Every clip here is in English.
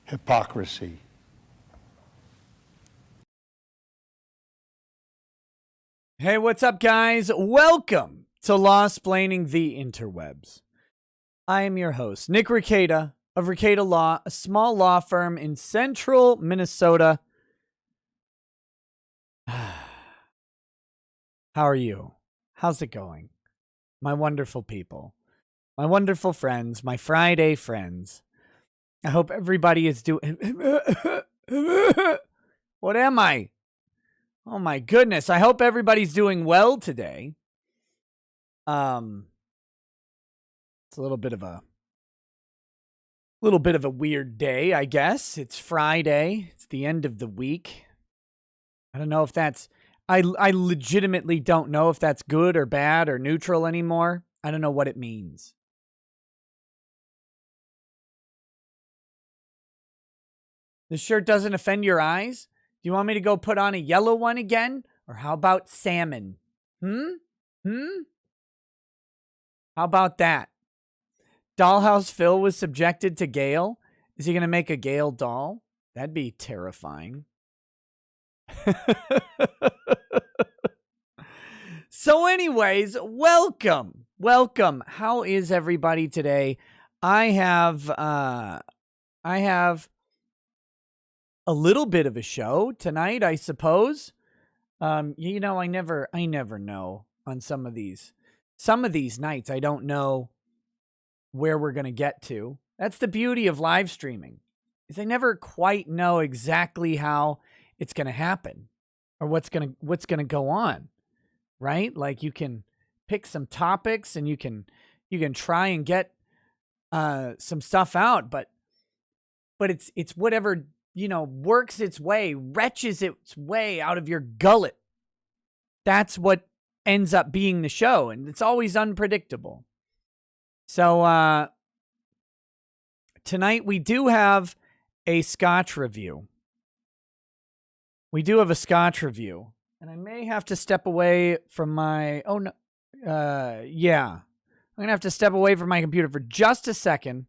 Hypocrisy. Hey, what's up, guys? Welcome to Law-Splaining the Interwebs. I am your host, Nick Rekieta of Rekieta Law, a small law firm in central Minnesota. How are you? How's it going? My wonderful people, my wonderful friends, my Friday friends. I hope everybody is doing... What am I? Oh my goodness. I hope everybody's doing well today. It's a little bit of a weird day, I guess. It's Friday. It's the end of the week. I don't know if that's I legitimately don't know if that's good or bad or neutral anymore. I don't know what it means. This shirt doesn't offend your eyes? Do you want me to go put on a yellow one again? Or how about salmon? How about that? Dollhouse Phil was subjected to Gale. Is he going to make a Gale doll? That'd be terrifying. So anyways, welcome. How is everybody today? I have a little bit of a show tonight, I suppose. You know, I never know on some of these nights. I don't know where we're going to get to. That's the beauty of live streaming, is I never quite know exactly how it's going to happen or what's going to go on, right? Like you can pick some topics and you can try and get some stuff out, but it's whatever, you know, works its way, retches its way out of your gullet. That's what ends up being the show, and it's always unpredictable. So tonight we do have a Scotch review. And I may have to step away from my... I'm going to have to step away from my computer for just a second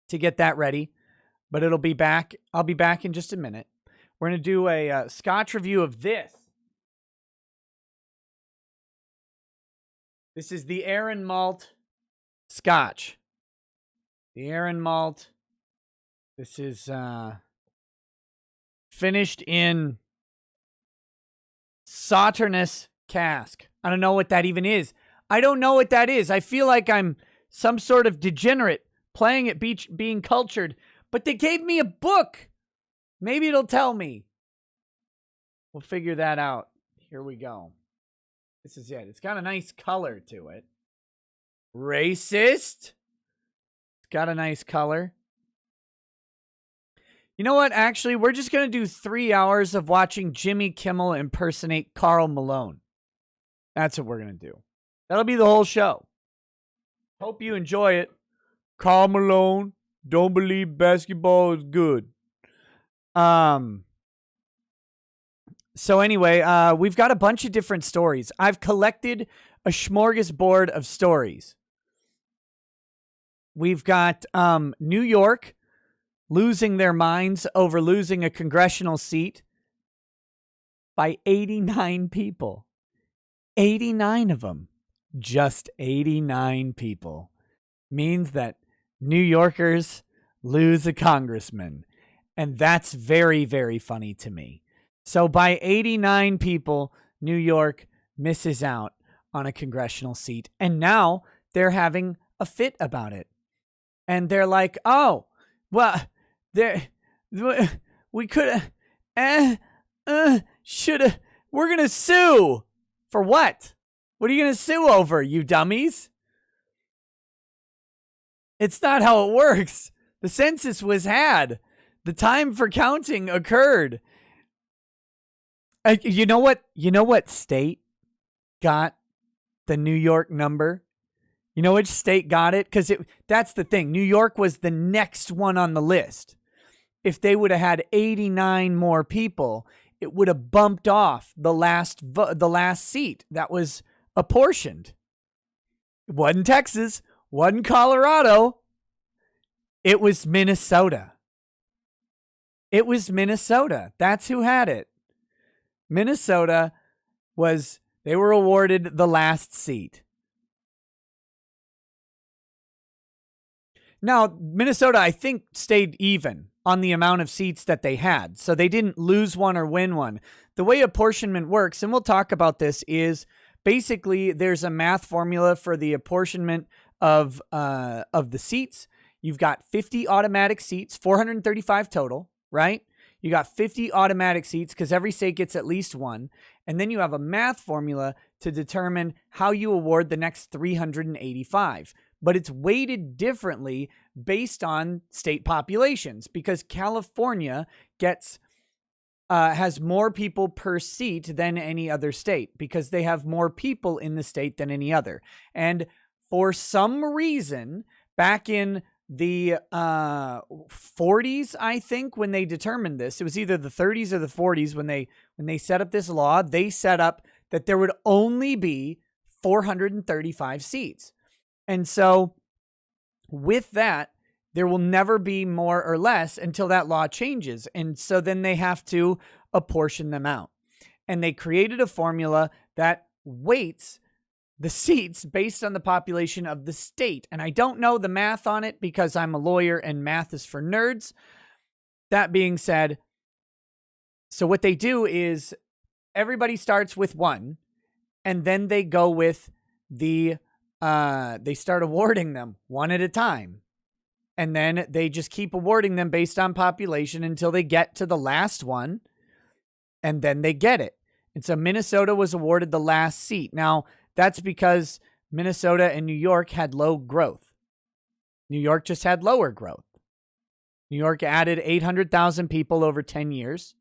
to get that ready. But it'll be back. I'll be back in just a minute. We're going to do a Scotch review of this. This is the Aaron Malt Scotch. The Aaron Malt. This is finished in Sauternes cask. I don't know what that even is. I don't know what that is. I feel like I'm some sort of degenerate playing at beach, being cultured. But they gave me a book. Maybe it'll tell me. We'll figure that out. Here we go. This is it. It's got a nice color to it. Racist. It's got a nice color. You know what? Actually, we're just going to do 3 hours of watching Jimmy Kimmel impersonate Karl Malone. That's what we're going to do. That'll be the whole show. Hope you enjoy it. Karl Malone. Don't believe basketball is good. So anyway, we've got a bunch of different stories. I've collected a smorgasbord of stories. We've got New York losing their minds over losing a congressional seat by 89 people. 89 of them. Just 89 people. Means that New Yorkers lose a congressman. And that's very, very funny to me. So by 89 people, New York misses out on a congressional seat. And now they're having a fit about it. And they're like, oh, well, we could have, should have, we're going to sue. For what? What are you going to sue over, you dummies? It's not how it works. The census was had. The time for counting occurred. You know what? You know what state got the New York number? You know which state got it? Because that's the thing. New York was the next one on the list. If they would have had 89 more people, it would have bumped off the last seat. That was apportioned. One Texas, one Colorado. It was Minnesota. It was Minnesota. That's who had it. Minnesota they were awarded the last seat. Now, Minnesota, I think, stayed even on the amount of seats that they had. So they didn't lose one or win one. The way apportionment works, and we'll talk about this, is basically there's a math formula for the apportionment of the seats. You've got 50 automatic seats, 435 total, right? You got 50 automatic seats because every state gets at least one. And then you have a math formula to determine how you award the next 385. But it's weighted differently based on state populations because California has more people per seat than any other state because they have more people in the state than any other. And for some reason, back in the 40s, I think, when they determined this, it was either the 30s or the 40s when they set up this law, they set up that there would only be 435 seats. And so with that, there will never be more or less until that law changes. And so then they have to apportion them out. And they created a formula that weights the seats based on the population of the state. And I don't know the math on it because I'm a lawyer and math is for nerds. That being said, so what they do is everybody starts with one, and then they go with they start awarding them one at a time. And then they just keep awarding them based on population until they get to the last one. And then they get it. And so Minnesota was awarded the last seat. Now, that's because Minnesota and New York had low growth. New York just had lower growth. New York added 800,000 people over 10 years.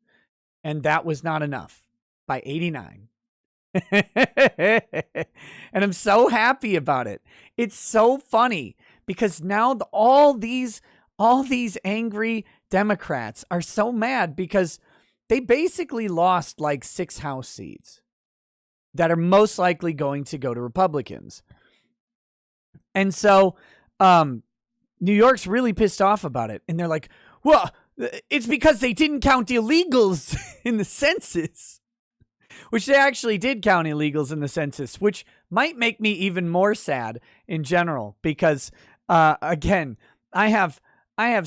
And that was not enough by 89. And I'm so happy about it. It's so funny because now all these angry Democrats are so mad because they basically lost like 6 House seats that are most likely going to go to Republicans. And so New York's really pissed off about it. And they're like, well, it's because they didn't count illegals in the census. Which they actually did count illegals in the census, which might make me even more sad in general because, again, I have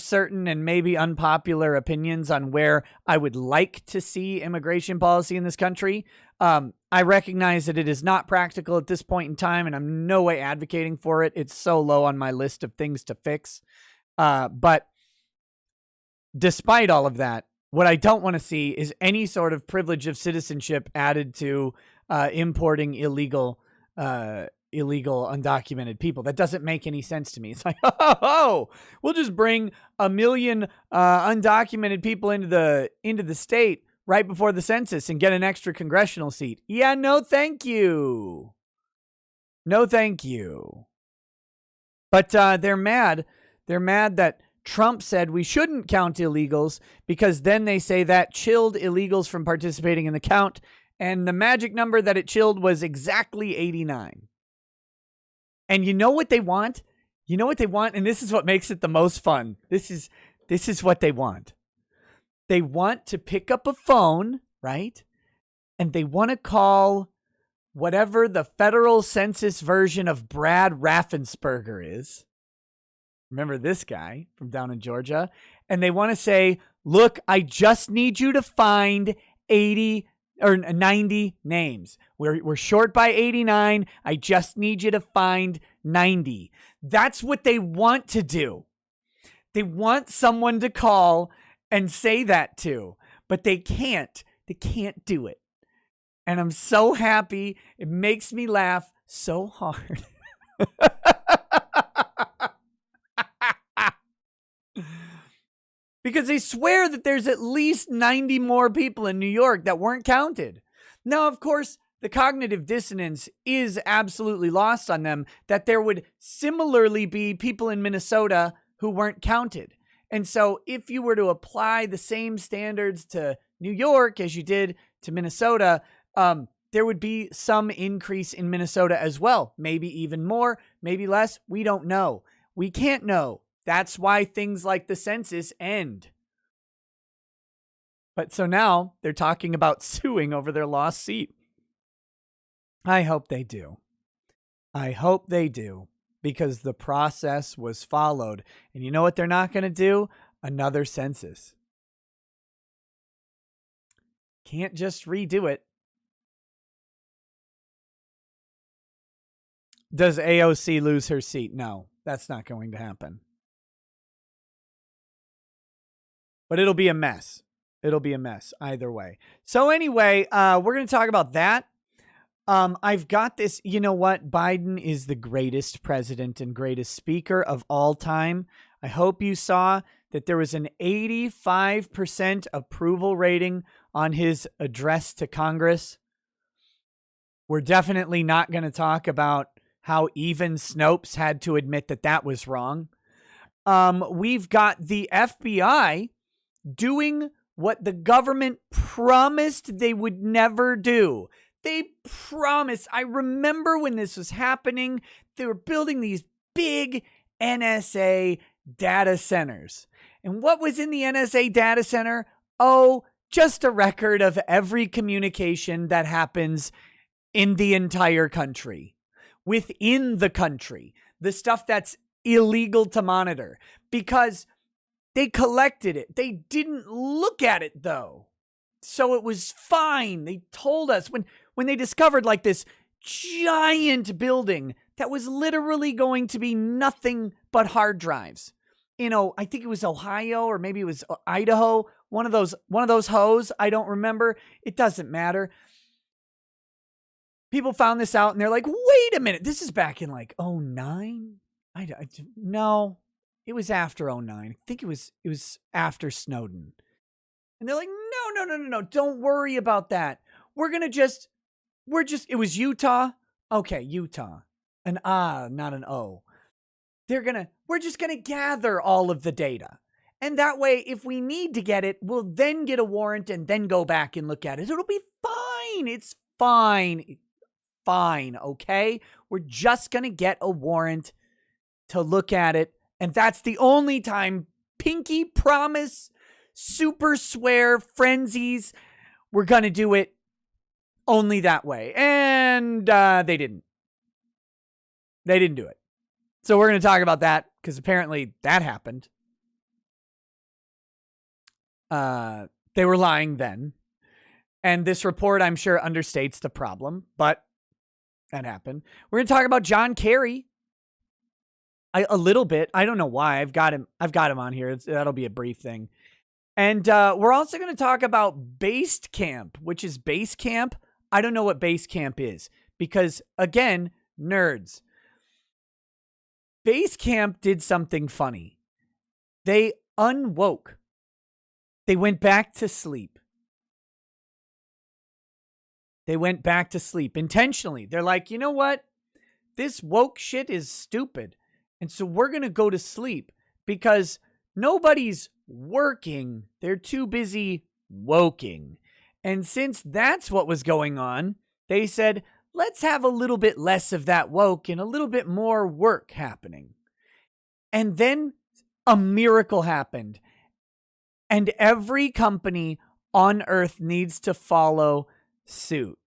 certain and maybe unpopular opinions on where I would like to see immigration policy in this country. I recognize that it is not practical at this point in time, and I'm no way advocating for it. It's so low on my list of things to fix. But despite all of that, what I don't want to see is any sort of privilege of citizenship added to importing illegal undocumented people. That doesn't make any sense to me. It's like, we'll just bring 1 million undocumented people into the state right before the census and get an extra congressional seat. Yeah, no, thank you. No, thank you. But they're mad. They're mad that Trump said we shouldn't count illegals because then they say that chilled illegals from participating in the count. And the magic number that it chilled was exactly 89. And you know what they want? You know what they want? And this is what makes it the most fun. This is what they want. They want to pick up a phone, right? And they want to call whatever the federal census version of Brad Raffensperger is. Remember this guy from down in Georgia? And they want to say, look, I just need you to find 80 or 90 names. We're short by 89. I just need you to find 90. That's what they want to do. They want someone to call and say that to, but they can't. They can't do it. And I'm so happy. It makes me laugh so hard. Because they swear that there's at least 90 more people in New York that weren't counted. Now, of course, the cognitive dissonance is absolutely lost on them that there would similarly be people in Minnesota who weren't counted. And so if you were to apply the same standards to New York as you did to Minnesota, there would be some increase in Minnesota as well. Maybe even more, maybe less. We don't know. We can't know. That's why things like the census end. But so now they're talking about suing over their lost seat. I hope they do. I hope they do, because the process was followed. And you know what they're not going to do? Another census. Can't just redo it. Does AOC lose her seat? No, that's not going to happen. But it'll be a mess. It'll be a mess either way. So anyway, we're going to talk about that. I've got this. You know what? Biden is the greatest president and greatest speaker of all time. I hope you saw that there was an 85% approval rating on his address to Congress. We're definitely not going to talk about how even Snopes had to admit that that was wrong. We've got the FBI doing what the government promised they would never do. They promised. I remember when this was happening, they were building these big NSA data centers. And what was in the NSA data center? Oh, just a record of every communication that happens in the entire country, within the country, the stuff that's illegal to monitor, because they collected it. They didn't look at it, though. So it was fine. They told us when they discovered like this giant building that was literally going to be nothing but hard drives. You know, I think it was Ohio or maybe it was Idaho. One of those hoes. I don't remember. It doesn't matter. People found this out and they're like, wait a minute. This is back in like 2009. No, it was after 2009. I think it was after Snowden. And they're like, no. Don't worry about that. It was Utah. Okay, Utah. An not an O. We're just gonna gather all of the data. And that way, if we need to get it, we'll then get a warrant and then go back and look at it. It'll be fine. It's fine. Fine, okay? We're just gonna get a warrant to look at it. And that's the only time, pinky promise, super swear, frenzies, we're going to do it only that way. And they didn't. They didn't do it. So we're going to talk about that because apparently that happened. They were lying then. And this report, I'm sure, understates the problem, but that happened. We're going to talk about John Kerry. A little bit. I don't know why. I've got him on here. That'll be a brief thing. And we're also going to talk about Basecamp, which is Basecamp. I don't know what Basecamp is because, again, nerds. Basecamp did something funny. They unwoke. They went back to sleep. They went back to sleep intentionally. They're like, you know what? This woke shit is stupid. And so we're going to go to sleep because nobody's working. They're too busy woking. And since that's what was going on, they said, let's have a little bit less of that woke and a little bit more work happening. And then a miracle happened. And every company on earth needs to follow suit.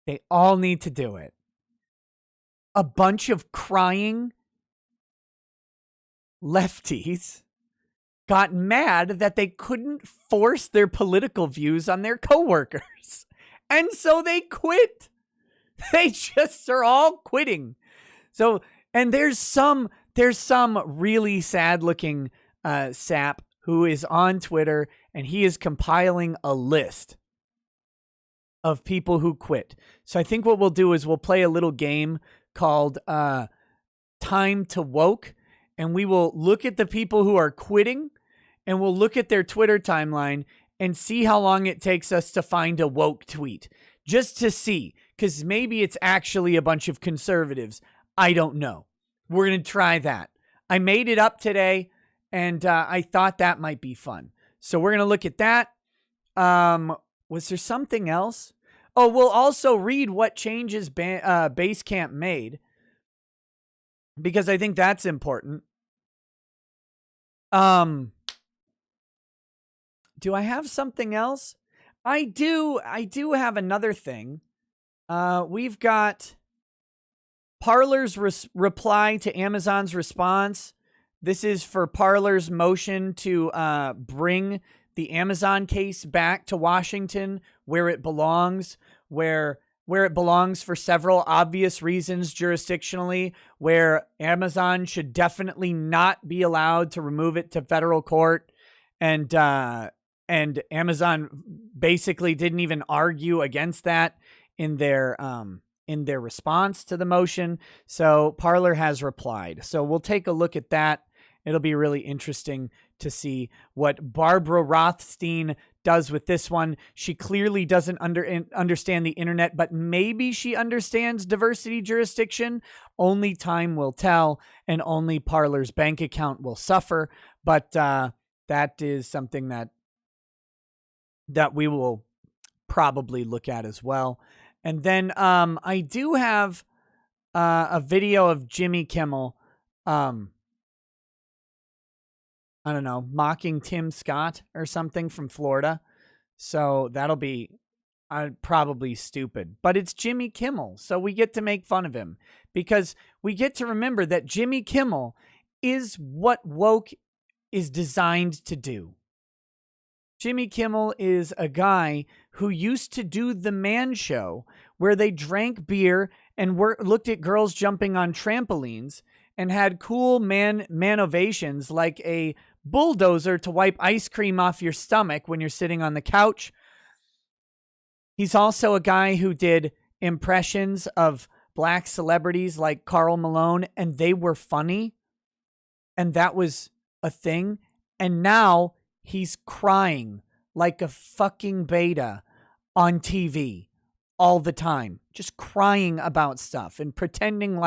They all need to do it. A bunch of crying lefties got mad that they couldn't force their political views on their coworkers. And so they quit. They just are all quitting. So, and there's some really sad looking sap who is on Twitter and he is compiling a list of people who quit. So I think what we'll do is we'll play a little game called Time to Woke, and we will look at the people who are quitting and we'll look at their Twitter timeline and see how long it takes us to find a woke tweet, just to see, because maybe it's actually a bunch of conservatives. I don't know. We're going to try that. I made it up today and I thought that might be fun. So we're going to look at that. Was there something else? Oh, we'll also read what changes Basecamp made, because I think that's important. Do I have something else? I do have another thing. We've got Parler's reply to Amazon's response. This is for Parler's motion to bring the Amazon case back to Washington, where it belongs, where it belongs for several obvious reasons jurisdictionally, where Amazon should definitely not be allowed to remove it to federal court. And Amazon basically didn't even argue against that in their response to the motion. So Parler has replied. So we'll take a look at that. It'll be really interesting to see what Barbara Rothstein does with this one. She clearly doesn't understand the internet, but maybe she understands diversity jurisdiction. Only time will tell, and only Parler's bank account will suffer. But that is something that we will probably look at as well. And then I do have a video of Jimmy Kimmel, I don't know, mocking Tim Scott or something from Florida. So that'll be probably stupid. But it's Jimmy Kimmel, so we get to make fun of him, because we get to remember that Jimmy Kimmel is what woke is designed to do. Jimmy Kimmel is a guy who used to do the Man Show, where they drank beer and looked at girls jumping on trampolines and had cool manovations like a bulldozer to wipe ice cream off your stomach when you're sitting on the couch. He's also a guy who did impressions of black celebrities like Karl Malone, and they were funny. And that was a thing. And now he's crying like a fucking beta on TV all the time, just crying about stuff and pretending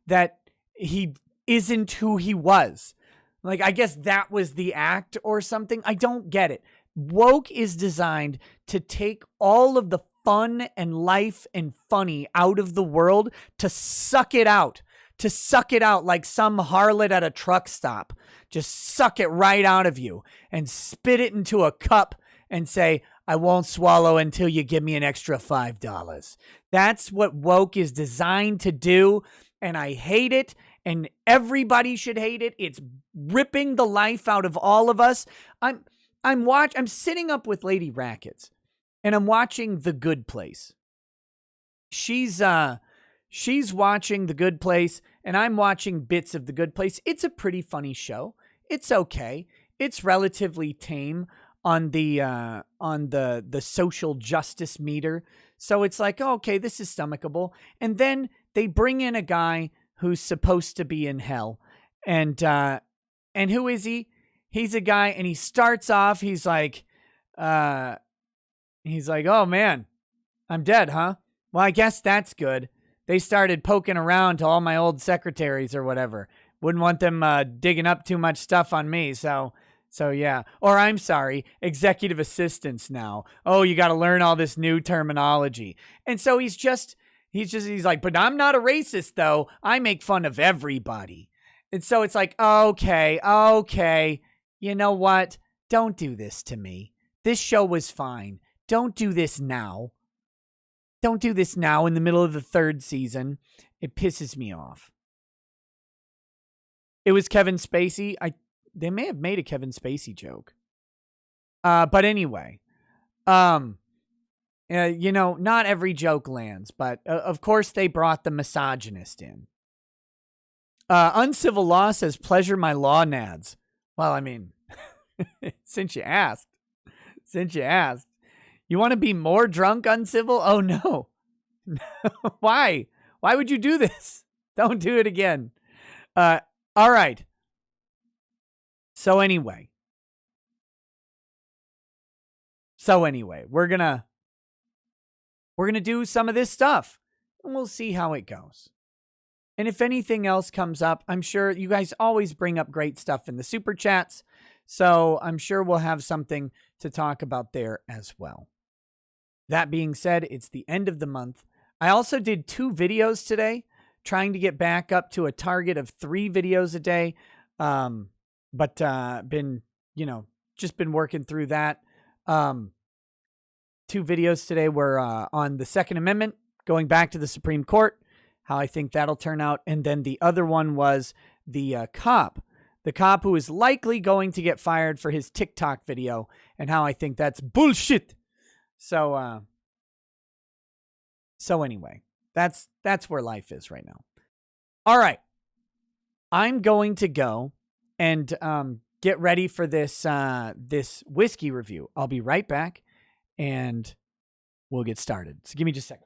that he isn't who he was. Like, I guess that was the act or something. I don't get it. Woke is designed to take all of the fun and life and funny out of the world, to suck it out like some harlot at a truck stop. Just suck it right out of you and spit it into a cup and say, I won't swallow until you give me an extra $5. That's what woke is designed to do. And I hate it. And everybody should hate it. It's ripping the life out of all of us. I'm sitting up with Lady Rackets, and I'm watching The Good Place. She's watching The Good Place, and I'm watching bits of The Good Place. It's a pretty funny show. It's okay. It's relatively tame on the social justice meter. So it's like, oh, okay, this is stomachable. And then they bring in a guy who's supposed to be in hell. And who is he? He's a guy, and he starts off, he's like, oh man, I'm dead, huh? Well, I guess that's good. They started poking around to all my old secretaries or whatever. Wouldn't want them digging up too much stuff on me, so yeah. Or I'm sorry, executive assistants now. Oh, you got to learn all this new terminology. And so he's like, but I'm not a racist though. I make fun of everybody. And so it's like, okay. You know what? Don't do this to me. This show was fine. Don't do this now. Don't do this now in the middle of the third season. It pisses me off. It was Kevin Spacey. They may have made a Kevin Spacey joke. But anyway, not every joke lands, but of course they brought the misogynist in. Uncivil Law says, pleasure my law nads. Well, I mean, since you asked, you want to be more drunk, Uncivil? Oh, no. Why? Why would you do this? Don't do it again. All right. So anyway, we're going to do some of this stuff, and we'll see how it goes. And if anything else comes up, I'm sure you guys always bring up great stuff in the super chats. So I'm sure we'll have something to talk about there as well. That being said, it's the end of the month. I also did 2 videos today, trying to get back up to a target of 3 videos a day. But been, just been working through that. 2 videos today were on the Second Amendment, going back to the Supreme Court, how I think that'll turn out. And then the other one was the cop who is likely going to get fired for his TikTok video, and how I think that's bullshit. So anyway, that's where life is right now. All right. I'm going to go and get ready for this this whiskey review. I'll be right back and we'll get started. So give me just a second.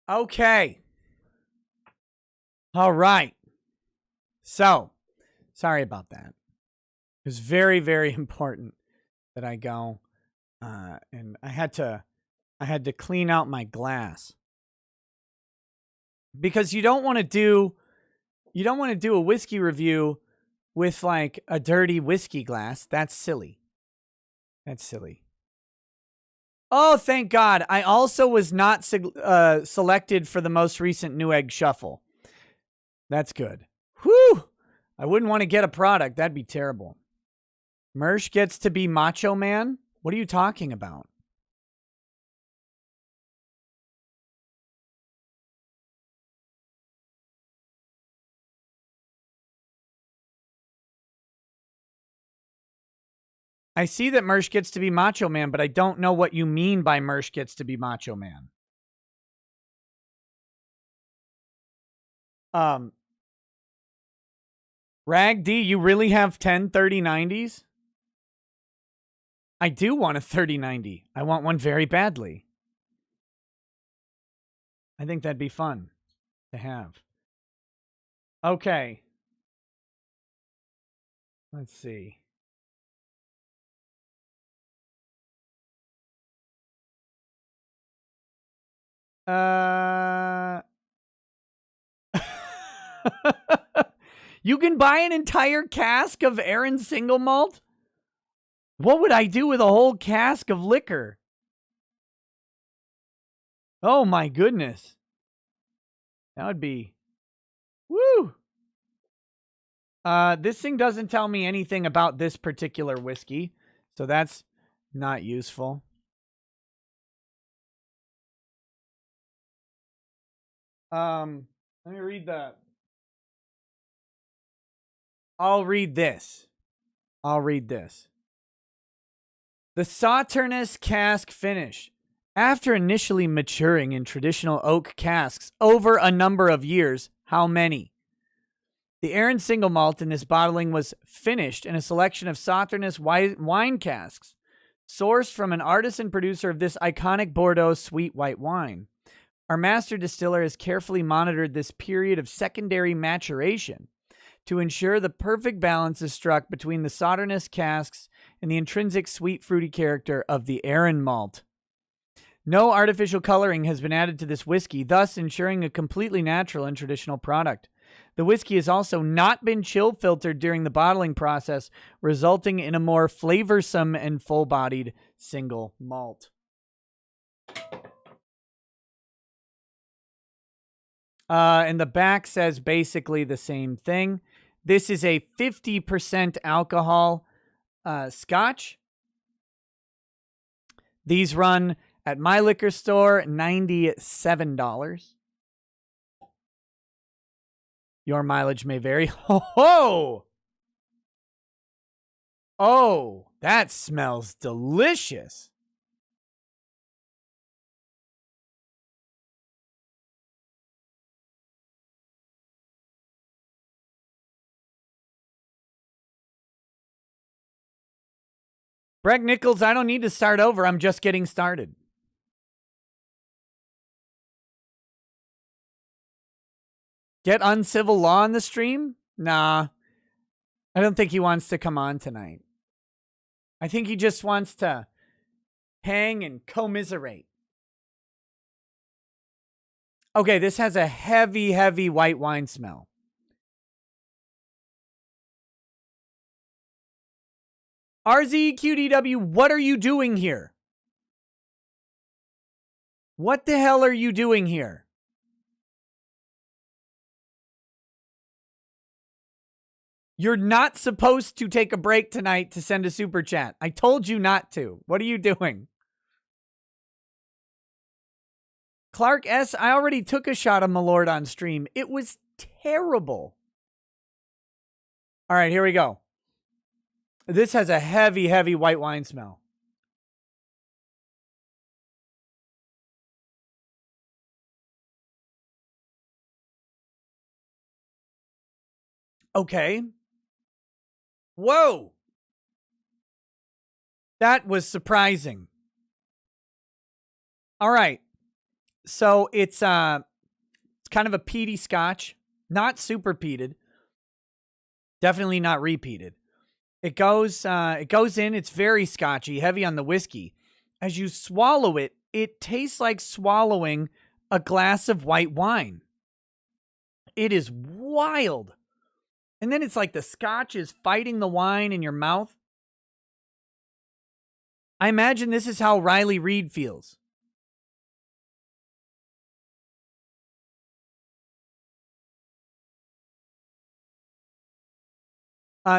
Okay. All right. So, sorry about that. It was very, very important that I go, and I had to clean out my glass, because you don't want to do a whiskey review with like a dirty whiskey glass. That's silly. That's silly. Oh, thank God. I also was not selected for the most recent Newegg Shuffle. That's good. Whew. I wouldn't want to get a product. That'd be terrible. Mersh gets to be Macho Man? What are you talking about? I see that Mersh gets to be Macho Man, but I don't know what you mean by Mersh gets to be Macho Man. Rag D, you really have 10 3090s? I do want a 3090. I want one very badly. I think that'd be fun to have. Okay. Let's see. You can buy an entire cask of Aaron single malt? What would I do with a whole cask of liquor? Oh my goodness. That would be, woo. This thing doesn't tell me anything about this particular whiskey, so that's not useful. Let me read that. I'll read this. The Sauternes cask finish. After initially maturing in traditional oak casks over a number of years, how many? The Aaron single malt in this bottling was finished in a selection of Sauternes wine casks, sourced from an artisan producer of this iconic Bordeaux sweet white wine. Our master distiller has carefully monitored this period of secondary maturation to ensure the perfect balance is struck between the Sauternes casks and the intrinsic sweet fruity character of the Aaron malt. No artificial coloring has been added to this whiskey, thus ensuring a completely natural and traditional product. The whiskey has also not been chill filtered during the bottling process, resulting in a more flavorsome and full-bodied single malt. And the back says basically the same thing. This is a 50% alcohol Scotch. These run at my liquor store, $97. Your mileage may vary. Ho ho! Oh, that smells delicious. Breg Nichols, I don't need to start over. I'm just getting started. Get Uncivil Law on the stream? Nah. I don't think he wants to come on tonight. I think he just wants to hang and commiserate. Okay, this has a heavy, heavy white wine smell. RZQDW, what are you doing here? What the hell are you doing here? You're not supposed to take a break tonight to send a super chat. I told you not to. What are you doing? Clark S., I already took a shot of Malort on stream. It was terrible. All right, here we go. This has a heavy, heavy white wine smell. Okay. Whoa. That was surprising. All right. So it's kind of a peaty Scotch, not super peated. Definitely not repeated. It goes in, it's very Scotchy, heavy on the whiskey. As you swallow it, it tastes like swallowing a glass of white wine. It is wild. And then it's like the Scotch is fighting the wine in your mouth. I imagine this is how Riley Reid feels.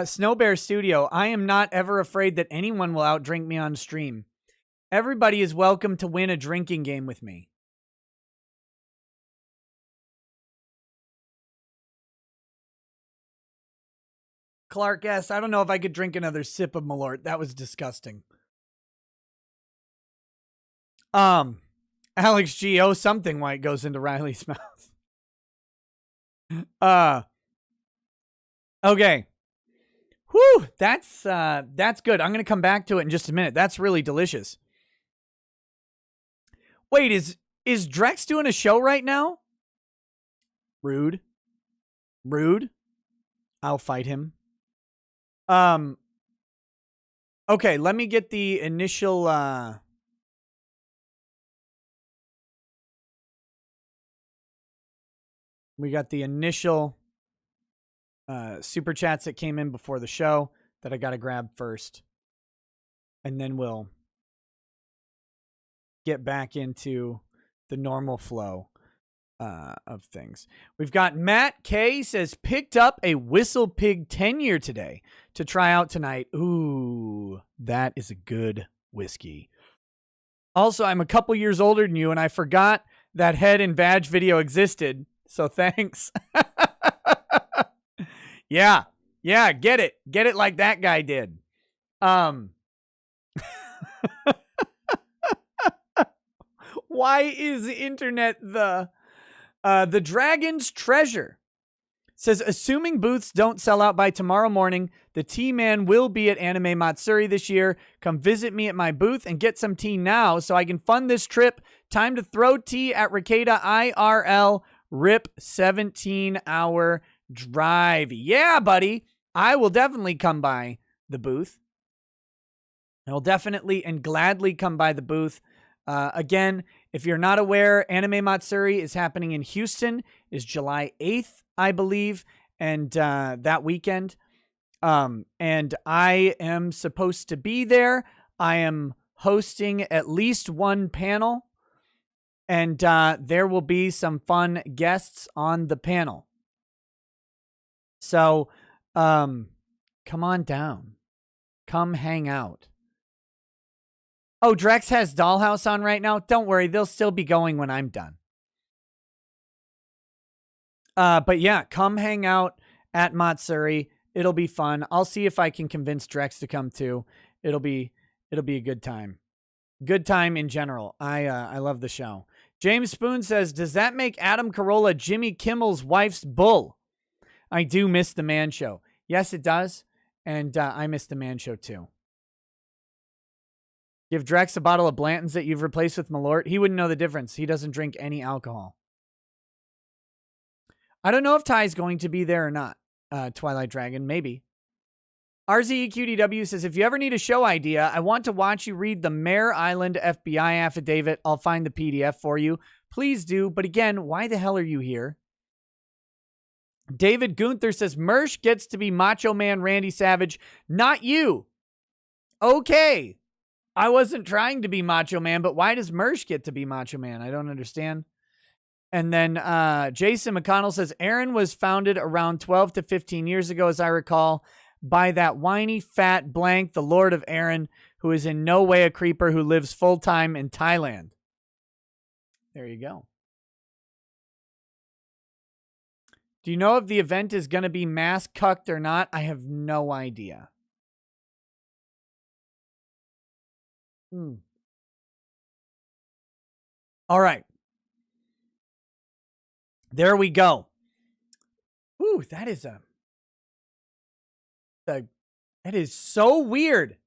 Snow Bear Studio, I am not ever afraid that anyone will outdrink me on stream. Everybody is welcome to win a drinking game with me. Clark S., I don't know if I could drink another sip of Malort. That was disgusting. Alex G. Oh, something white goes into Riley's mouth. Okay. Whew, that's good. I'm gonna come back to it in just a minute. That's really delicious. Wait, is Drex doing a show right now? Rude. I'll fight him. Okay, let me get the initial we got the initial super chats that came in before the show that I got to grab first. And then we'll get back into the normal flow. of things. We've got Matt K says, picked up a Whistle Pig 10-year today to try out tonight. Ooh, that is a good whiskey. Also, I'm a couple years older than you, and I forgot that head and vag video existed. So thanks. Yeah, get it. Get it like that guy did. Why is the internet the dragon's treasure? Says, assuming booths don't sell out by tomorrow morning, the tea man will be at Anime Matsuri this year. Come visit me at my booth and get some tea now so I can fund this trip. Time to throw tea at Ricada IRL. RIP 17-hour drive. Yeah, buddy. I will definitely come by the booth. I will definitely and gladly come by the booth. Again, if you're not aware, Anime Matsuri is happening in Houston. Is July 8th, I believe, and that weekend. And I am supposed to be there. I am hosting at least one panel, and there will be some fun guests on the panel. So, come on down. Come hang out. Oh, Drex has Dollhouse on right now. Don't worry, they'll still be going when I'm done. But yeah, come hang out at Matsuri. It'll be fun. I'll see if I can convince Drex to come too. It'll be a good time. Good time in general. I love the show. James Spoon says, does that make Adam Carolla Jimmy Kimmel's wife's bull? I do miss the Man Show. Yes, it does. And I miss the Man Show too. Give Drex a bottle of Blanton's that you've replaced with Malort. He wouldn't know the difference. He doesn't drink any alcohol. I don't know if Ty's going to be there or not. Twilight Dragon, maybe. RZEQDW says, if you ever need a show idea, I want to watch you read the Mare Island FBI affidavit. I'll find the PDF for you. Please do. But again, why the hell are you here? David Gunther says, Mersh gets to be Macho Man Randy Savage, not you. Okay. I wasn't trying to be Macho Man, but why does Mersh get to be Macho Man? I don't understand. And then Jason McConnell says, Aaron was founded around 12 to 15 years ago, as I recall, by that whiny, fat blank, the Lord of Aaron, who is in no way a creeper who lives full-time in Thailand. There you go. Do you know if the event is going to be mass cucked or not? I have no idea. All right. There we go. Ooh, that is that is so weird.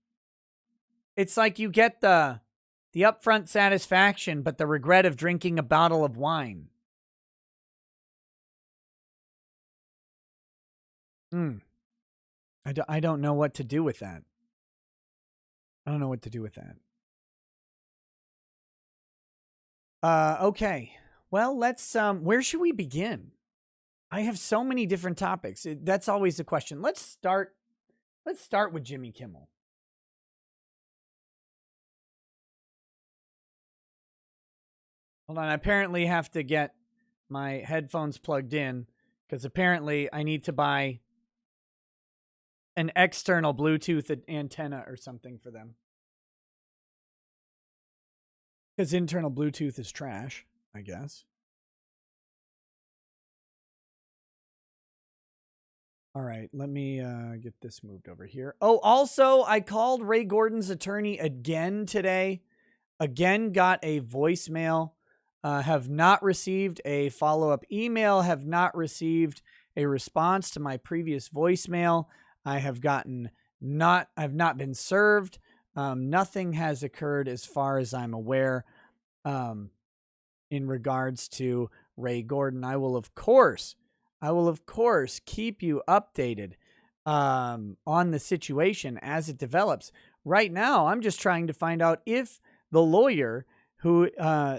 It's like you get the upfront satisfaction, but the regret of drinking a bottle of wine. I don't know what to do with that. I don't know what to do with that. Okay. Well, let's, where should we begin? I have so many different topics. That's always the question. Let's start with Jimmy Kimmel. Hold on. I apparently have to get my headphones plugged in because apparently I need to buy an external Bluetooth antenna or something for them. Because internal Bluetooth is trash, I guess. All right, let me get this moved over here. Oh, also, I called Ray Gordon's attorney again today. Again, got a voicemail. Have not received a follow-up email. Have not received a response to my previous voicemail. I've not been served. Nothing has occurred as far as I'm aware in regards to Ray Gordon. I will, of course, keep you updated on the situation as it develops. Right now, I'm just trying to find out if the lawyer who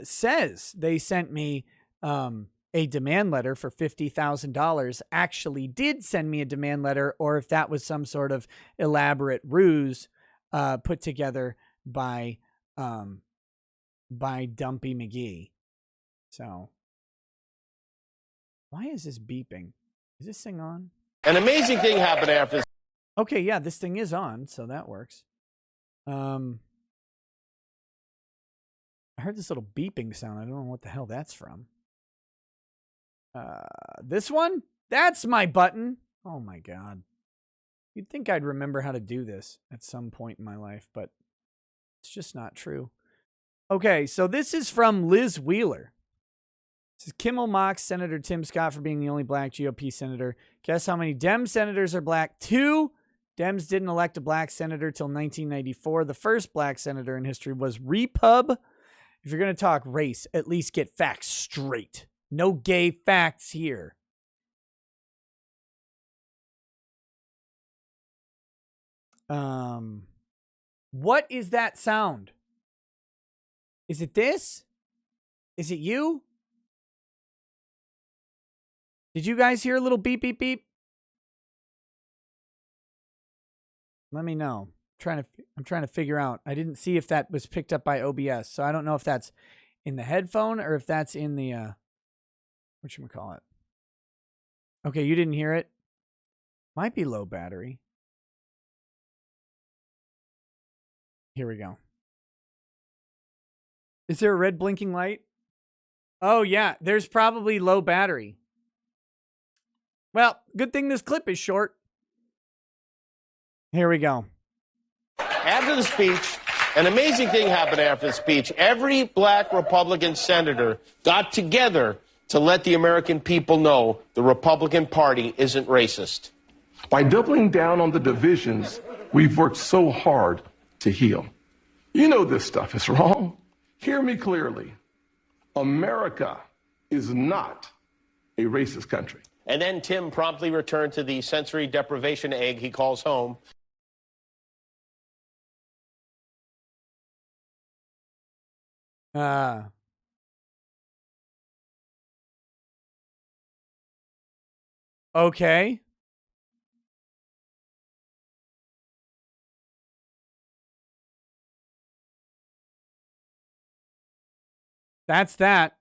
says they sent me a demand letter for $50,000 actually did send me a demand letter, or if that was some sort of elaborate ruse put together by Dumpy McGee. So Why is this beeping? Is this thing on? An amazing thing happened after this. Okay, yeah, this thing is on, so that works. I heard this little beeping sound. I don't know what the hell that's from. This one? That's my button. Oh my God. You'd think I'd remember how to do this at some point in my life, but it's just not true. Okay, so this is from Liz Wheeler. This is Kimmel mocks Senator Tim Scott for being the only black GOP senator. Guess how many Dem senators are black? 2. Dems didn't elect a black senator till 1994. The first black senator in history was Repub. If you're going to talk race, at least get facts straight. No gay facts here. What is that sound? Is it this? Is it you? Did you guys hear a little beep, beep, beep? Let me know. I'm trying to figure out. I didn't see if that was picked up by OBS, so I don't know if that's in the headphone or if that's in the whatchamacallit. Okay, you didn't hear it? Might be low battery. Here we go. Is there a red blinking light? Oh, yeah. There's probably low battery. Well, good thing this clip is short. Here we go. After the speech, an amazing thing happened after the speech. Every black Republican senator got together to let the American people know the Republican Party isn't racist. By doubling down on the divisions we've worked so hard to heal. You know this stuff is wrong. Hear me clearly. America is not a racist country. And then Tim promptly returned to the sensory deprivation egg he calls home. Okay. That's that.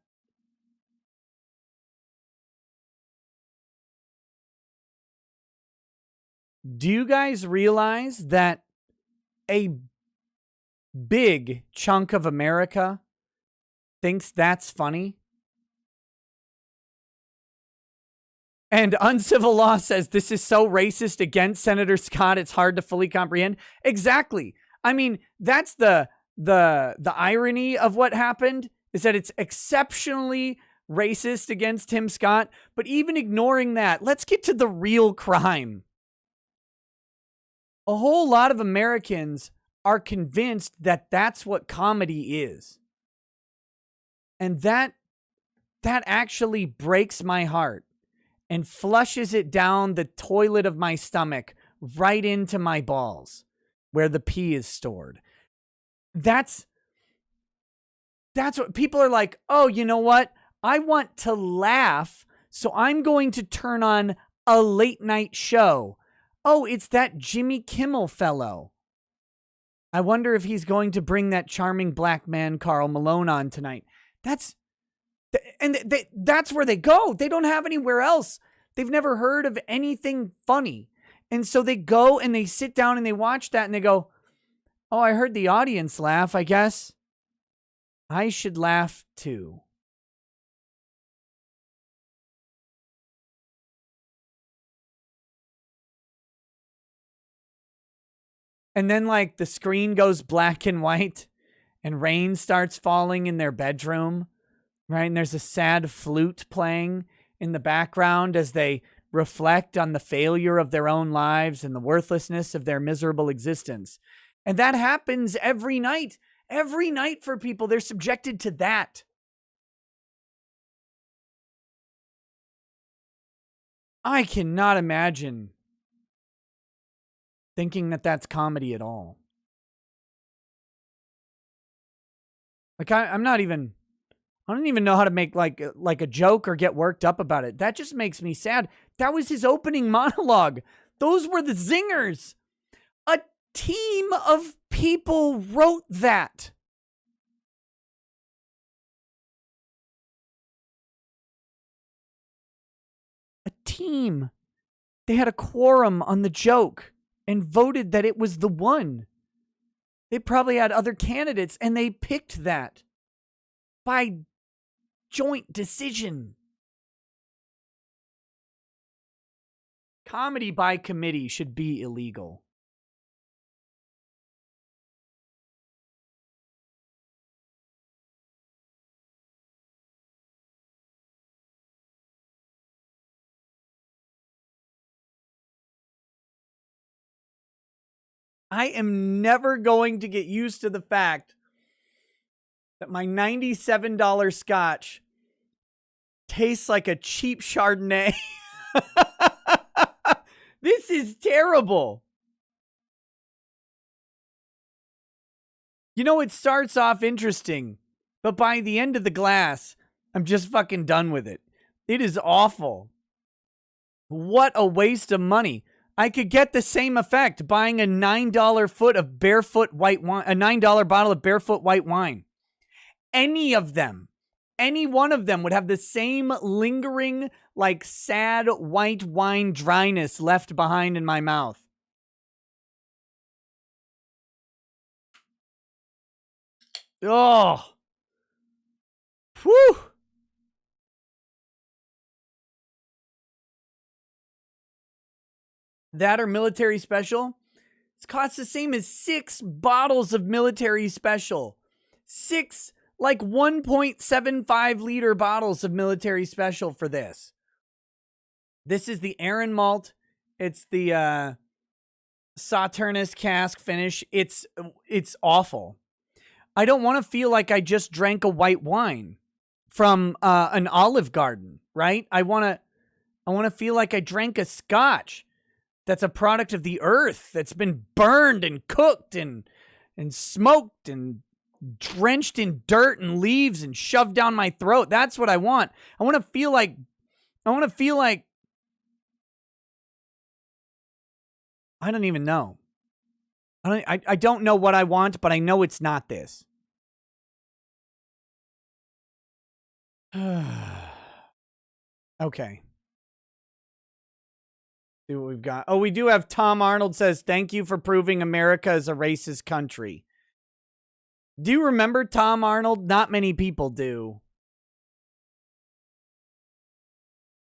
Do you guys realize that a big chunk of America thinks that's funny? And Uncivil Law says this is so racist against Senator Scott, it's hard to fully comprehend. Exactly. I mean, that's the irony of what happened, is that it's exceptionally racist against Tim Scott. But even ignoring that, let's get to the real crime. A whole lot of Americans are convinced that that's what comedy is. And that actually breaks my heart and flushes it down the toilet of my stomach right into my balls where the pee is stored. That's what people are like, oh, you know what? I want to laugh, so I'm going to turn on a late night show. Oh, it's that Jimmy Kimmel fellow. I wonder if he's going to bring that charming black man, Karl Malone, on tonight. That's where they go. They don't have anywhere else. They've never heard of anything funny. And so they go and they sit down and they watch that and they go, oh, I heard the audience laugh. I guess I should laugh too. And then, like, the screen goes black and white and rain starts falling in their bedroom, right? And there's a sad flute playing in the background as they reflect on the failure of their own lives and the worthlessness of their miserable existence. And that happens every night. Every night for people. They're subjected to that. I cannot imagine thinking that that's comedy at all. Like, I don't even know how to make like a joke or get worked up about it. That just makes me sad. That was his opening monologue. Those were the zingers. A team of people wrote that. team, they had a quorum on the joke and voted that it was the one. They probably had other candidates, and they picked that by joint decision. Comedy by committee should be illegal. I am never going to get used to the fact that my $97 Scotch tastes like a cheap Chardonnay. This is terrible. You know, it starts off interesting, but by the end of the glass, I'm just fucking done with it. It is awful. What a waste of money. I could get the same effect buying a $9 foot of barefoot white wine, a $9 bottle of barefoot white wine. Any of them, any one of them would have the same lingering, like sad white wine dryness left behind in my mouth. Oh. Whew. That or military special, it costs the same as 6 bottles of military special. 6, like 1.75 liter bottles of military special for this. This is the Aaron malt. It's the Sauternes cask finish. It's awful. I don't want to feel like I just drank a white wine from an Olive Garden, right? I want to feel like I drank a Scotch that's a product of the earth, that's been burned and cooked and smoked and drenched in dirt and leaves and shoved down my throat. That's what I want. I want to feel like I don't even know. I don't know what I want, but I know it's not this. Okay. See what we've got. Oh, we do have Tom Arnold says, thank you for proving America is a racist country. Do you remember Tom Arnold? Not many people do.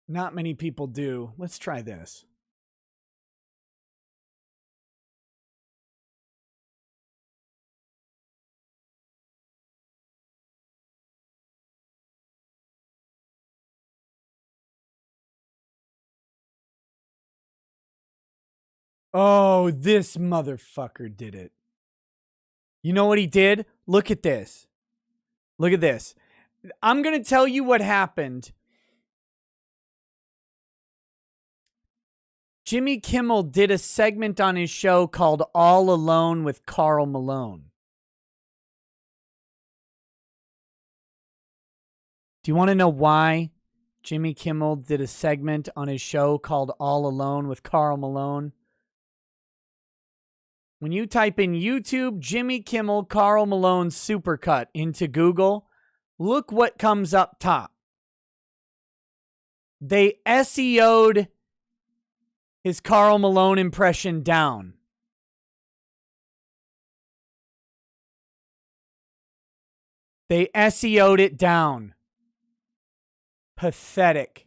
Not many people do. Let's try this. Oh, this motherfucker did it. You know what he did? Look at this. Look at this. I'm going to tell you what happened. Jimmy Kimmel did a segment on his show called All Alone with Karl Malone. Do you want to know why Jimmy Kimmel did a segment on his show called All Alone with Karl Malone? When you type in YouTube, Jimmy Kimmel, Karl Malone Supercut into Google, look what comes up top. They SEO'd his Karl Malone impression down. They SEO'd it down. Pathetic.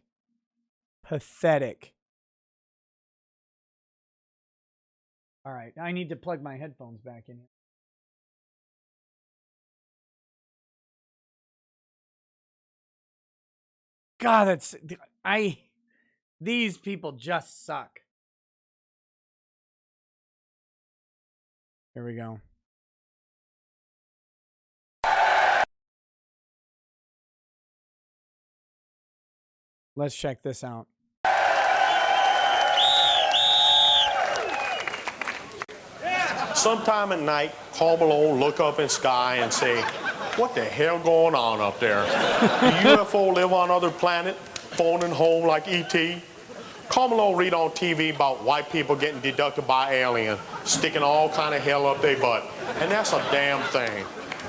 Pathetic. All right, I need to plug my headphones back in. God, these people just suck. Here we go. Let's check this out. Sometime at night, Karl Malone look up in the sky and say, what the hell going on up there? Do UFO live on other planet, phoning home like E.T.? Karl Malone read on TV about white people getting deducted by alien, sticking all kind of hell up their butt. And that's a damn thing.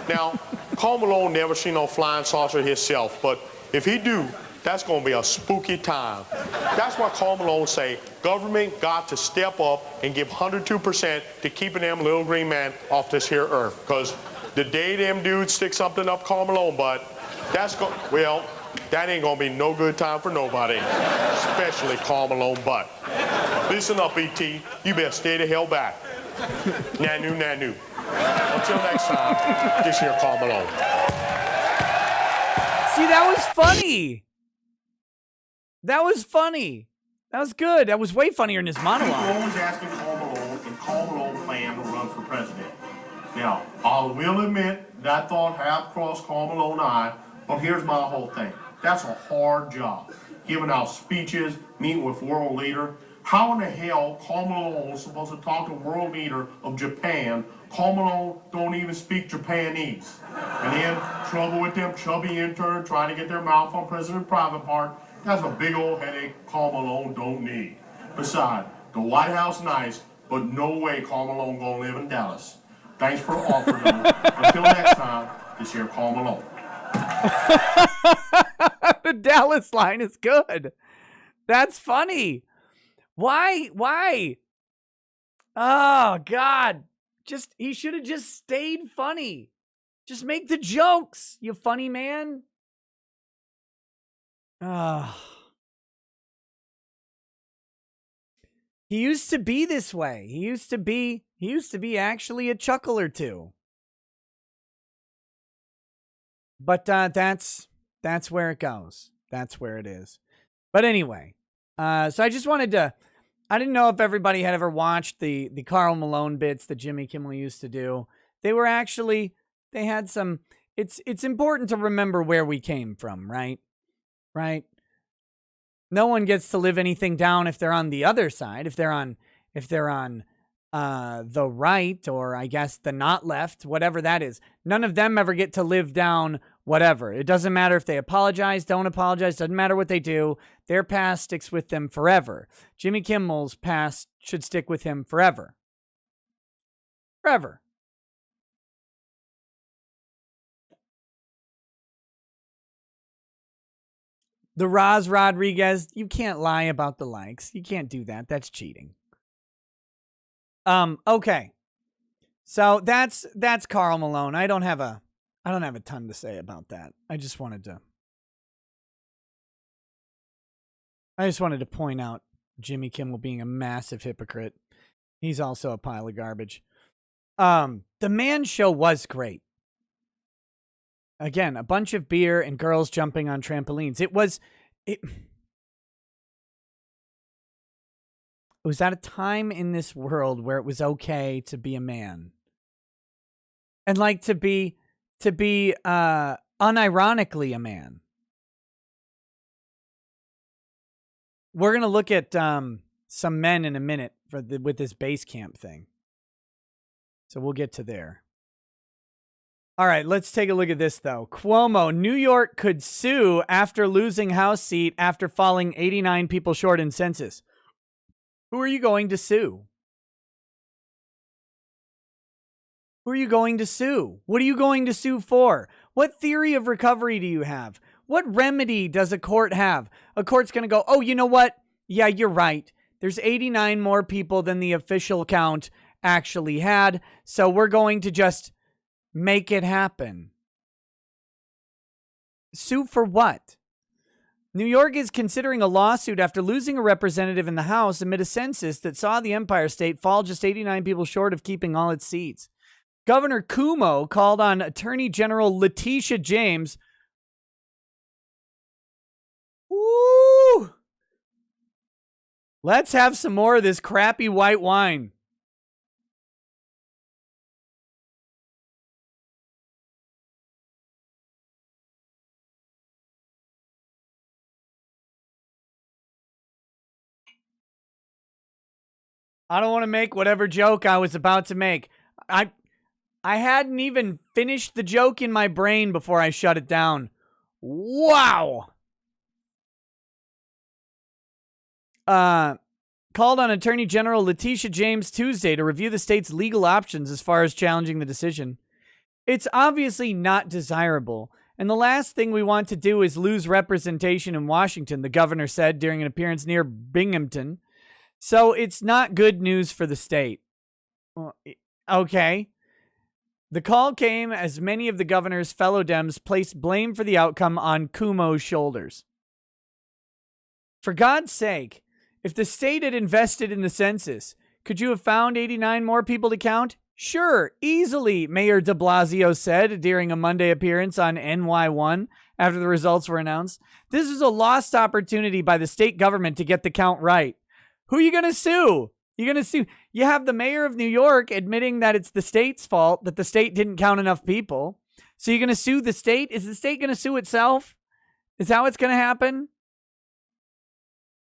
Now, Karl Malone never seen no flying saucer himself, but if he do, That's going to be a spooky time. That's why Karl Malone say government got to step up and give 102% to keeping them little green man off this here earth. Because the day them dudes stick something up Karl Malone butt, well, that ain't going to be no good time for nobody, especially Karl Malone butt. Listen up, E.T. You better stay the hell back. Nanu, nanu. Until next time, this here Karl Malone. See, that was funny. That was funny. That was good. That was way funnier in his monologue. People always asking Karl Malone if Karl Malone planned to run for president. Now, I will admit that thought half crossed Karl Malone's eye, but here's my whole thing. That's a hard job. Giving out speeches, meeting with world leaders. How in the hell Karl Malone is supposed to talk to world leader of Japan? Karl Malone don't even speak Japanese. And then trouble with them chubby interns trying to get their mouth on President Private Part. That's a big old headache Karl Malone don't need. Besides, the White House nice, but no way Karl Malone gonna live in Dallas. Thanks for offering them. Until next time, this here Karl Malone. The Dallas line is good. That's funny. Why? Oh, God. He should have just stayed funny. Just make the jokes, you funny man. He used to be this way. He used to be actually a chuckle or two. But that's where it goes. That's where it is. But anyway, so I just wanted to, I didn't know if everybody had ever watched the Karl Malone bits that Jimmy Kimmel used to do. They were actually, they had some, it's important to remember where we came from, right? Right? No one gets to live anything down if they're on the other side, if they're on the right, or I guess the not left, whatever that is. None of them ever get to live down whatever. It doesn't matter if they apologize, don't apologize, doesn't matter what they do. Their past sticks with them forever. Jimmy Kimmel's past should stick with him forever. Forever. The Roz Rodriguez, you can't lie about the likes. You can't do that. That's cheating. Okay. So that's Karl Malone. I don't have a ton to say about that. I just wanted to point out Jimmy Kimmel being a massive hypocrite. He's also a pile of garbage. The Man Show was great. Again, a bunch of beer and girls jumping on trampolines. It was at a time in this world where it was okay to be a man. And like to be unironically a man. We're going to look at some men in a minute with this Basecamp thing. So we'll get to there. All right, let's take a look at this, though. Cuomo, New York could sue after losing House seat after falling 89 people short in census. Who are you going to sue? Who are you going to sue? What are you going to sue for? What theory of recovery do you have? What remedy does a court have? A court's going to go, oh, you know what? Yeah, you're right. There's 89 more people than the official count actually had, so we're going to just make it happen. Sue for what? New York is considering a lawsuit after losing a representative in the House amid a census that saw the Empire State fall just 89 people short of keeping all its seats. Governor Cuomo called on Attorney General Letitia James. Woo! Let's have some more of this crappy white wine. I don't want to make whatever joke I was about to make. I hadn't even finished the joke in my brain before I shut it down. Wow. Called on Attorney General Letitia James Tuesday to review the state's legal options as far as challenging the decision. It's obviously not desirable, And the last thing we want to do is lose representation in Washington, the governor said during an appearance near Binghamton. So it's not good news for the state. Okay. The call came as many of the governor's fellow Dems placed blame for the outcome on Cuomo's shoulders. For God's sake, if the state had invested in the census, could you have found 89 more people to count? Sure, easily, Mayor de Blasio said during a Monday appearance on NY1 after the results were announced. This is a lost opportunity by the state government to get the count right. Who are you going to sue? You're going to sue. You have the mayor of New York admitting that it's the state's fault that the state didn't count enough people. So you're going to sue the state? Is the state going to sue itself? Is that what's going to happen?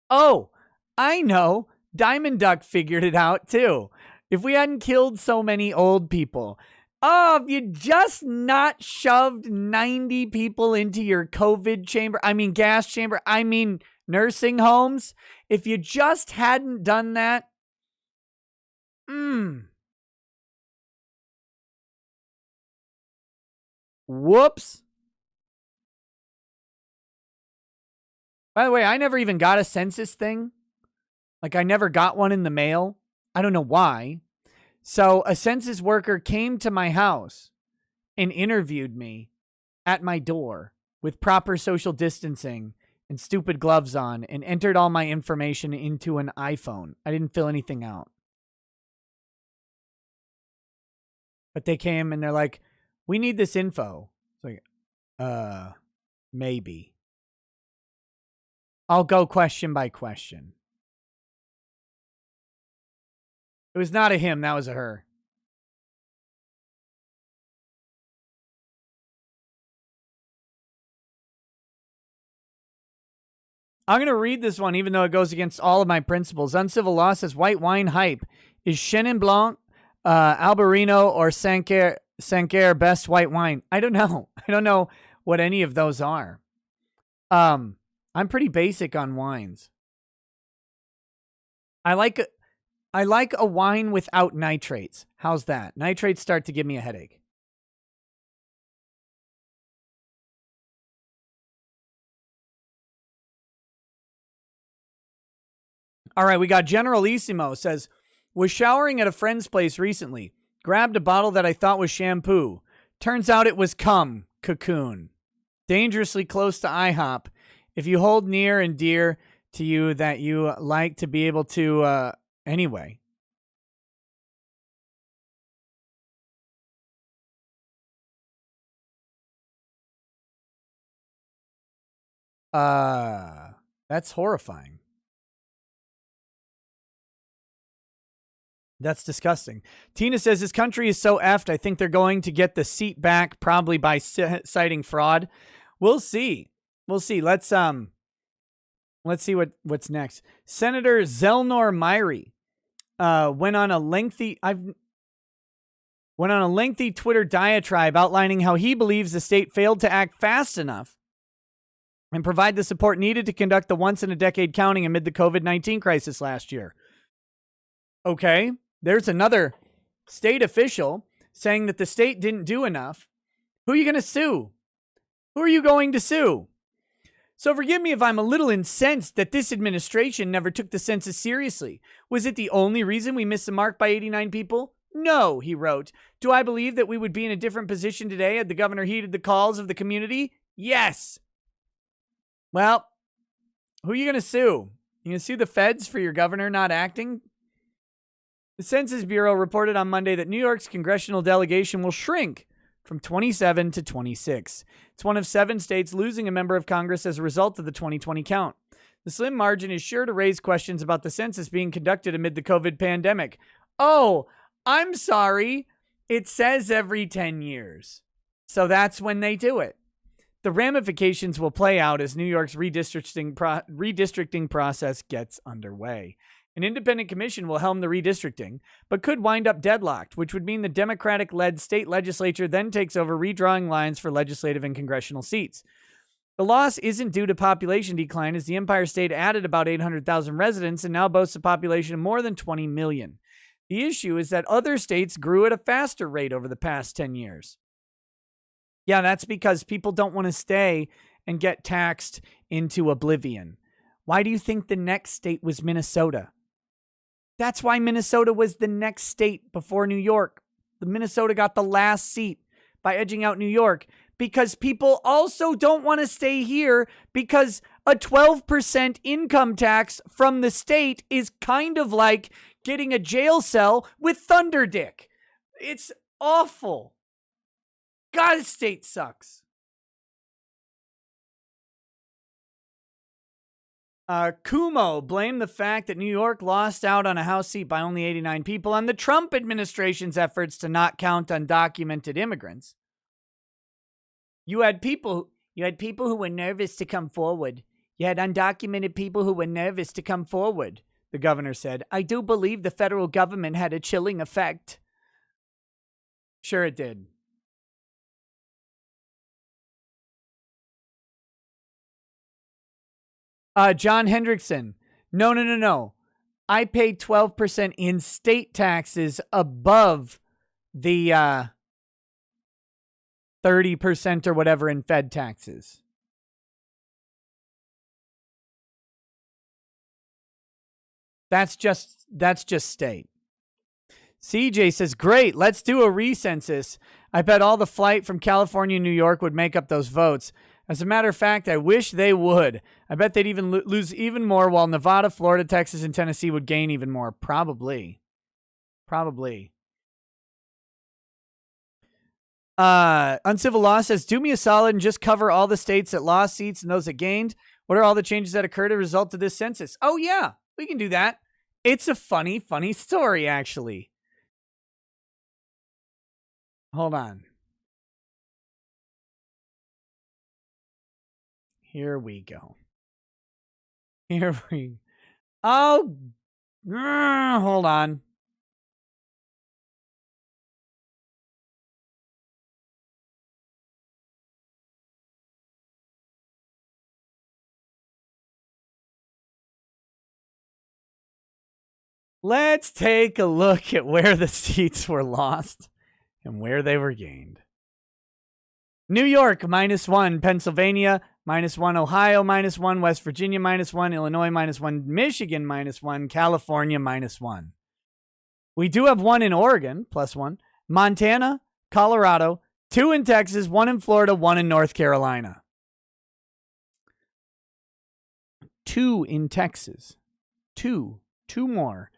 Oh, I know. Diamond Duck figured it out too. If we hadn't killed so many old people. Oh, if you just not shoved 90 people into your COVID chamber, gas chamber, nursing homes. If you just hadn't done that, whoops. By the way, I never even got a census thing. Like, I never got one in the mail. I don't know why. So a census worker came to my house and interviewed me at my door with proper social distancing and stupid gloves on and entered all my information into an iPhone. I didn't fill anything out. But they came and they're like, we need this info. It's like, maybe. I'll go question by question. It was not a him, that was a her. I'm going to read this one, even though it goes against all of my principles. Uncivil Law says, white wine hype. Is Chenin Blanc, Albarino, or Sancerre best white wine? I don't know. I don't know what any of those are. I'm pretty basic on wines. I like a wine without nitrates. How's that? Nitrates start to give me a headache. All right, we got Generalissimo says, was showering at a friend's place recently. Grabbed a bottle that I thought was shampoo. Turns out it was cum. Cocoon. Dangerously close to IHOP. If you hold near and dear to you that you like to be able to, anyway. That's horrifying. That's disgusting. Tina says this country is so effed. I think they're going to get the seat back probably by citing fraud. We'll see. We'll see. Let's see what's next. Senator Zelnor Myrie went on a lengthy Twitter diatribe outlining how he believes the state failed to act fast enough and provide the support needed to conduct the once-in-a-decade counting amid the COVID-19 crisis last year. Okay, there's another state official saying that the state didn't do enough. Who are you going to sue? Who are you going to sue? So forgive me if I'm a little incensed that this administration never took the census seriously. Was it the only reason we missed the mark by 89 people? No, he wrote. Do I believe that we would be in a different position today had the governor heeded the calls of the community? Yes. Well, who are you going to sue? You going to sue the feds for your governor not acting? The Census Bureau reported on Monday that New York's congressional delegation will shrink from 27 to 26. It's one of 7 states losing a member of Congress as a result of the 2020 count. The slim margin is sure to raise questions about the census being conducted amid the COVID pandemic. Oh, I'm sorry. It says every 10 years. So that's when they do it. The ramifications will play out as New York's redistricting process gets underway. An independent commission will helm the redistricting, but could wind up deadlocked, which would mean the Democratic-led state legislature then takes over redrawing lines for legislative and congressional seats. The loss isn't due to population decline, as the Empire State added about 800,000 residents and now boasts a population of more than 20 million. The issue is that other states grew at a faster rate over the past 10 years. Yeah, that's because people don't want to stay and get taxed into oblivion. Why do you think the next state was Minnesota? That's why Minnesota was the next state before New York. The Minnesota got the last seat by edging out New York because people also don't want to stay here because a 12% income tax from the state is kind of like getting a jail cell with Thunderdick. It's awful. God, the state sucks. Cuomo blamed the fact that New York lost out on a House seat by only 89 people on the Trump administration's efforts to not count undocumented immigrants. You had people who were nervous to come forward. You had undocumented people who were nervous to come forward, the governor said. I do believe the federal government had a chilling effect. Sure it did. John Hendrickson. No. I paid 12% in state taxes above the 30% or whatever in Fed taxes. That's just state. CJ says, great, let's do a recensus. I bet all the flight from California and New York would make up those votes. As a matter of fact, I wish they would. I bet they'd even lose even more while Nevada, Florida, Texas, and Tennessee would gain even more. Probably. Uncivil Law says, do me a solid and just cover all the states that lost seats and those that gained. What are all the changes that occurred as a result of this census? Oh, yeah, we can do that. It's a funny story, actually. Hold on. Here we go. Oh, hold on. Let's take a look at where the seats were lost and where they were gained. New York, -1. Pennsylvania, -1. Ohio, -1. West Virginia, -1. Illinois, -1. Michigan, -1. California, -1. We do have one in Oregon, +1. Montana, Colorado, 2 in Texas, 1 in Florida, 1 in North Carolina. 2 in Texas. 2 more.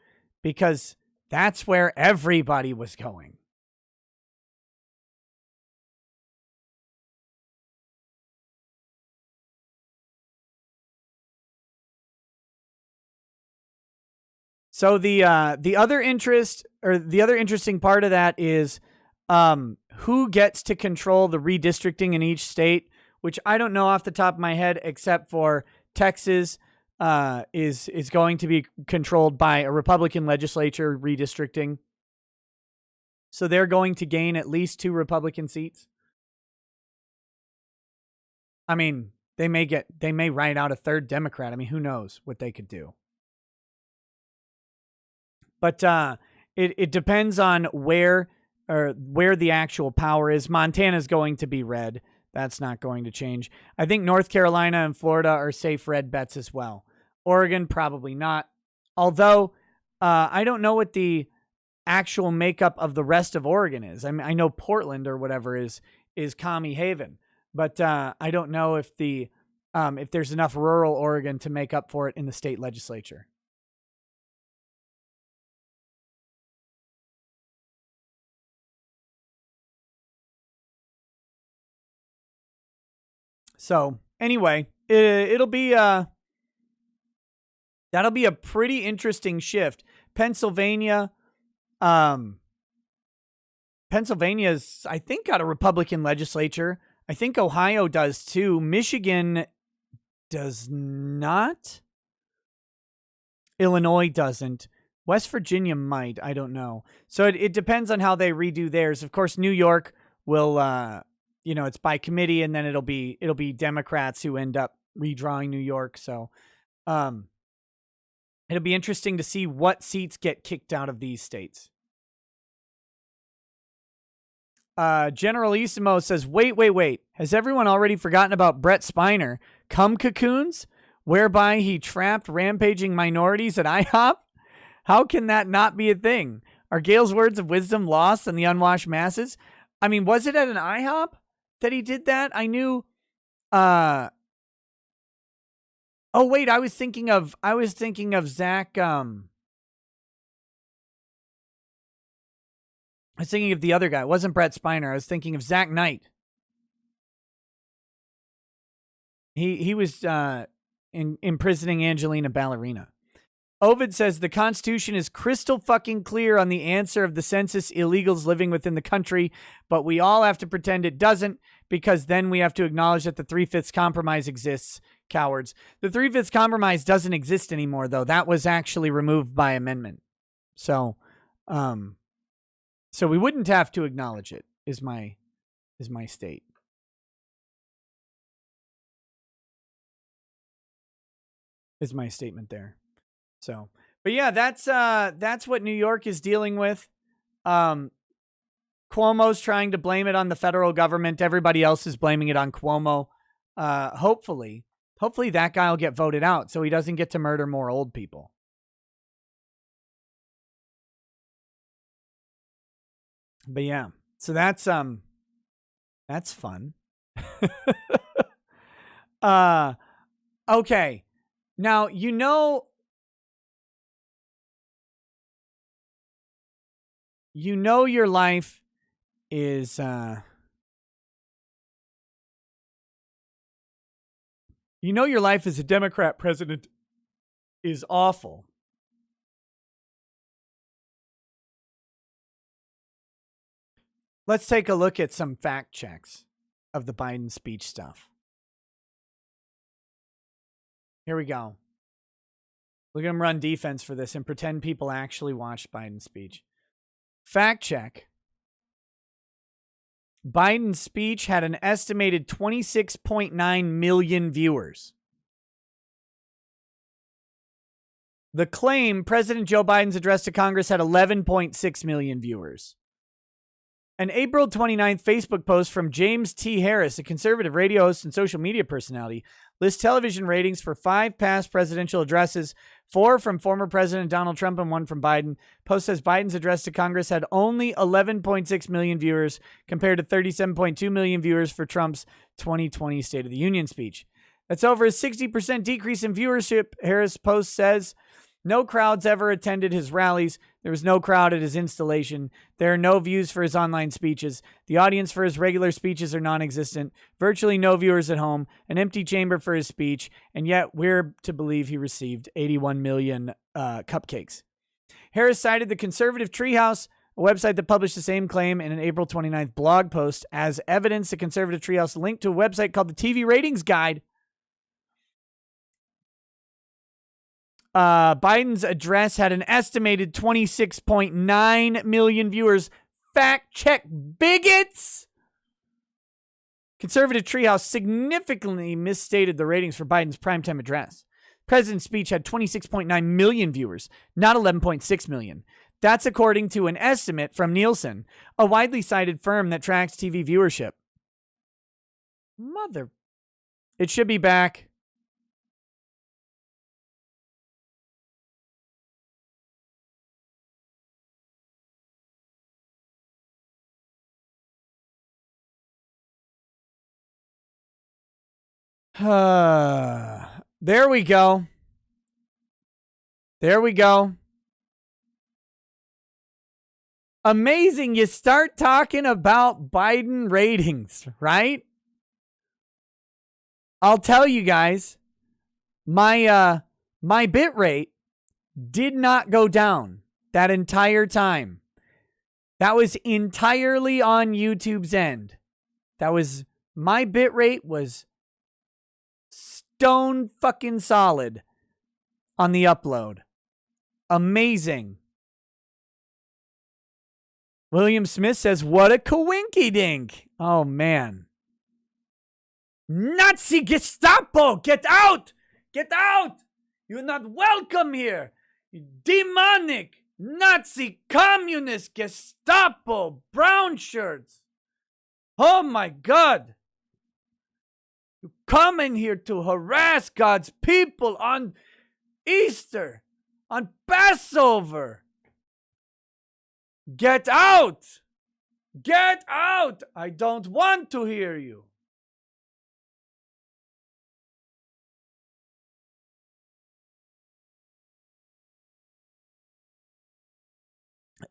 Because that's where everybody was going. So the other interesting part of that is who gets to control the redistricting in each state, which I don't know off the top of my head, except for Texas is going to be controlled by a Republican legislature redistricting. So they're going to gain at least 2 Republican seats. I mean, they may write out a 3rd Democrat. I mean, who knows what they could do. But it depends on where the actual power is. Montana's going to be red. That's not going to change. I think North Carolina and Florida are safe red bets as well. Oregon, probably not. Although, I don't know what the actual makeup of the rest of Oregon is. I mean, I know Portland or whatever is commie haven, but I don't know if there's enough rural Oregon to make up for it in the state legislature. So anyway, that'll be a pretty interesting shift. Pennsylvania's, I think, got a Republican legislature. I think Ohio does too. Michigan does not. Illinois doesn't. West Virginia might. I don't know. So it depends on how they redo theirs. Of course, New York will, it's by committee, and then it'll be Democrats who end up redrawing New York. So, it'll be interesting to see what seats get kicked out of these states. Generalissimo says, wait. Has everyone already forgotten about Brett Spiner? Cum cocoons, whereby he trapped rampaging minorities at IHOP? How can that not be a thing? Are Gail's words of wisdom lost in the unwashed masses? I mean, was it at an IHOP that he did that? I knew. Oh wait, I was thinking of Zach. I was thinking of the other guy. It wasn't Brett Spiner. I was thinking of Zach Knight. He was imprisoning Angelina Ballerina. Ovid says the Constitution is crystal fucking clear on the answer of the census illegals living within the country, but we all have to pretend it doesn't, because then we have to acknowledge that the 3/5 compromise exists. Cowards. The 3/5 compromise doesn't exist anymore, though. That was actually removed by amendment. So we wouldn't have to acknowledge it, is my state. Is my statement there. So, but yeah, that's what New York is dealing with. Cuomo's trying to blame it on the federal government. Everybody else is blaming it on Cuomo. Hopefully that guy will get voted out so he doesn't get to murder more old people. But yeah, so that's fun. Okay. Now, your life is your life as a Democrat president is awful. Let's take a look at some fact checks of the Biden speech stuff. Here we go. Look at him run defense for this and pretend people actually watched Biden's speech. Fact check. Biden's speech had an estimated 26.9 million viewers. The claim, President Joe Biden's address to Congress, had 11.6 million viewers. An April 29th Facebook post from James T. Harris, a conservative radio host and social media personality, lists television ratings for 5 past presidential addresses, 4 from former President Donald Trump and 1 from Biden. Post says Biden's address to Congress had only 11.6 million viewers compared to 37.2 million viewers for Trump's 2020 State of the Union speech. That's over a 60% decrease in viewership, Harris post says. No crowds ever attended his rallies. There was no crowd at his installation. There are no views for his online speeches. The audience for his regular speeches are non-existent. Virtually no viewers at home. An empty chamber for his speech. And yet we're to believe he received 81 million cupcakes. Harris cited the Conservative Treehouse, a website that published the same claim in an April 29th blog post, as evidence. The Conservative Treehouse linked to a website called the TV Ratings Guide. Biden's address had an estimated 26.9 million viewers. Fact check, bigots! Conservative Treehouse significantly misstated the ratings for Biden's primetime address. President's speech had 26.9 million viewers, not 11.6 million. That's according to an estimate from Nielsen, a widely cited firm that tracks TV viewership. It should be back. There we go. Amazing. You start talking about Biden ratings, right? I'll tell you guys, my bit rate did not go down that entire time. That was entirely on YouTube's end. My bit rate was stone fucking solid on the upload. Amazing. William Smith says, what a coinky dink. Oh, man. Nazi Gestapo, get out! Get out! You're not welcome here. You demonic Nazi communist Gestapo brown shirts. Oh my God. You come in here to harass God's people on Easter, on Passover. Get out! Get out! I don't want to hear you.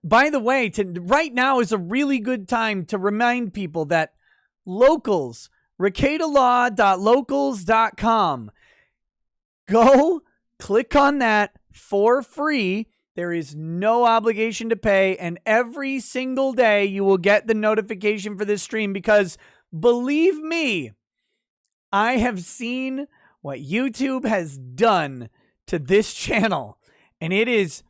By the way, right now is a really good time to remind people that locals, ricadalaw.locals.com. Go click on that for free. There is no obligation to pay, and every single day you will get the notification for this stream because, believe me, I have seen what YouTube has done to this channel, and it is,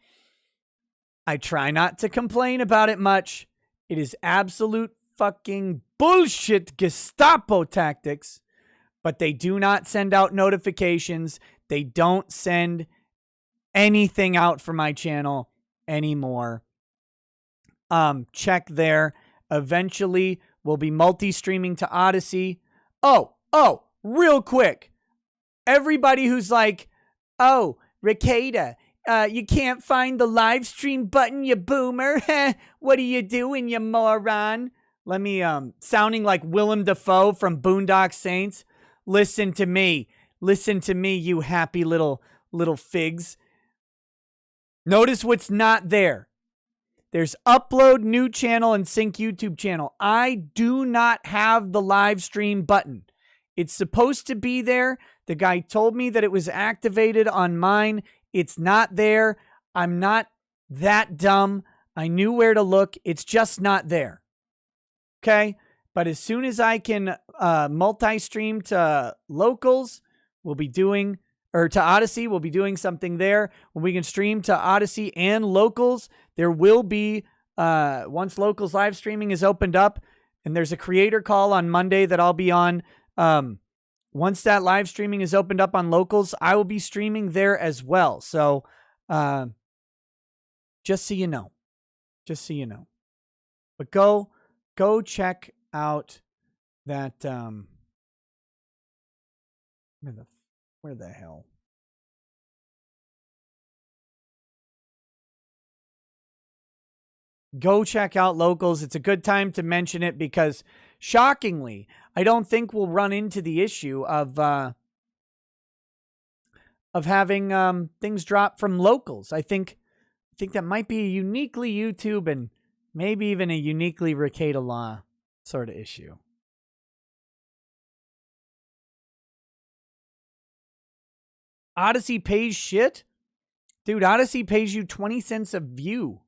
I try not to complain about it much. It is absolute fucking bullshit Gestapo tactics, but they do not send out notifications. They don't send anything out for my channel anymore. Check there. Eventually, we'll be multi-streaming to Odyssey. Oh, real quick. Everybody who's like, oh, Ricada, you can't find the live stream button, you boomer. What are you doing, you moron? Let me, sounding like Willem Dafoe from Boondock Saints. Listen to me. Listen to me, you happy little figs. Notice what's not there. There's upload new channel and sync YouTube channel. I do not have the live stream button. It's supposed to be there. The guy told me that it was activated on mine. It's not there. I'm not that dumb. I knew where to look. It's just not there. Okay? But as soon as I can multi-stream to locals, we'll be doing, or to Odyssey, we'll be doing something there. When we can stream to Odyssey and locals, there will be, once locals live streaming is opened up, and there's a creator call on Monday that I'll be on. Once that live streaming is opened up on locals, I will be streaming there as well. So, just so you know. Just so you know. But go check out that, where the hell? Go check out locals. It's a good time to mention it because, shockingly, I don't think we'll run into the issue of having things drop from locals. I think that might be a uniquely YouTube and maybe even a uniquely Ricada Law sort of issue. Odyssey pays shit? Dude, Odyssey pays you 20 cents a view.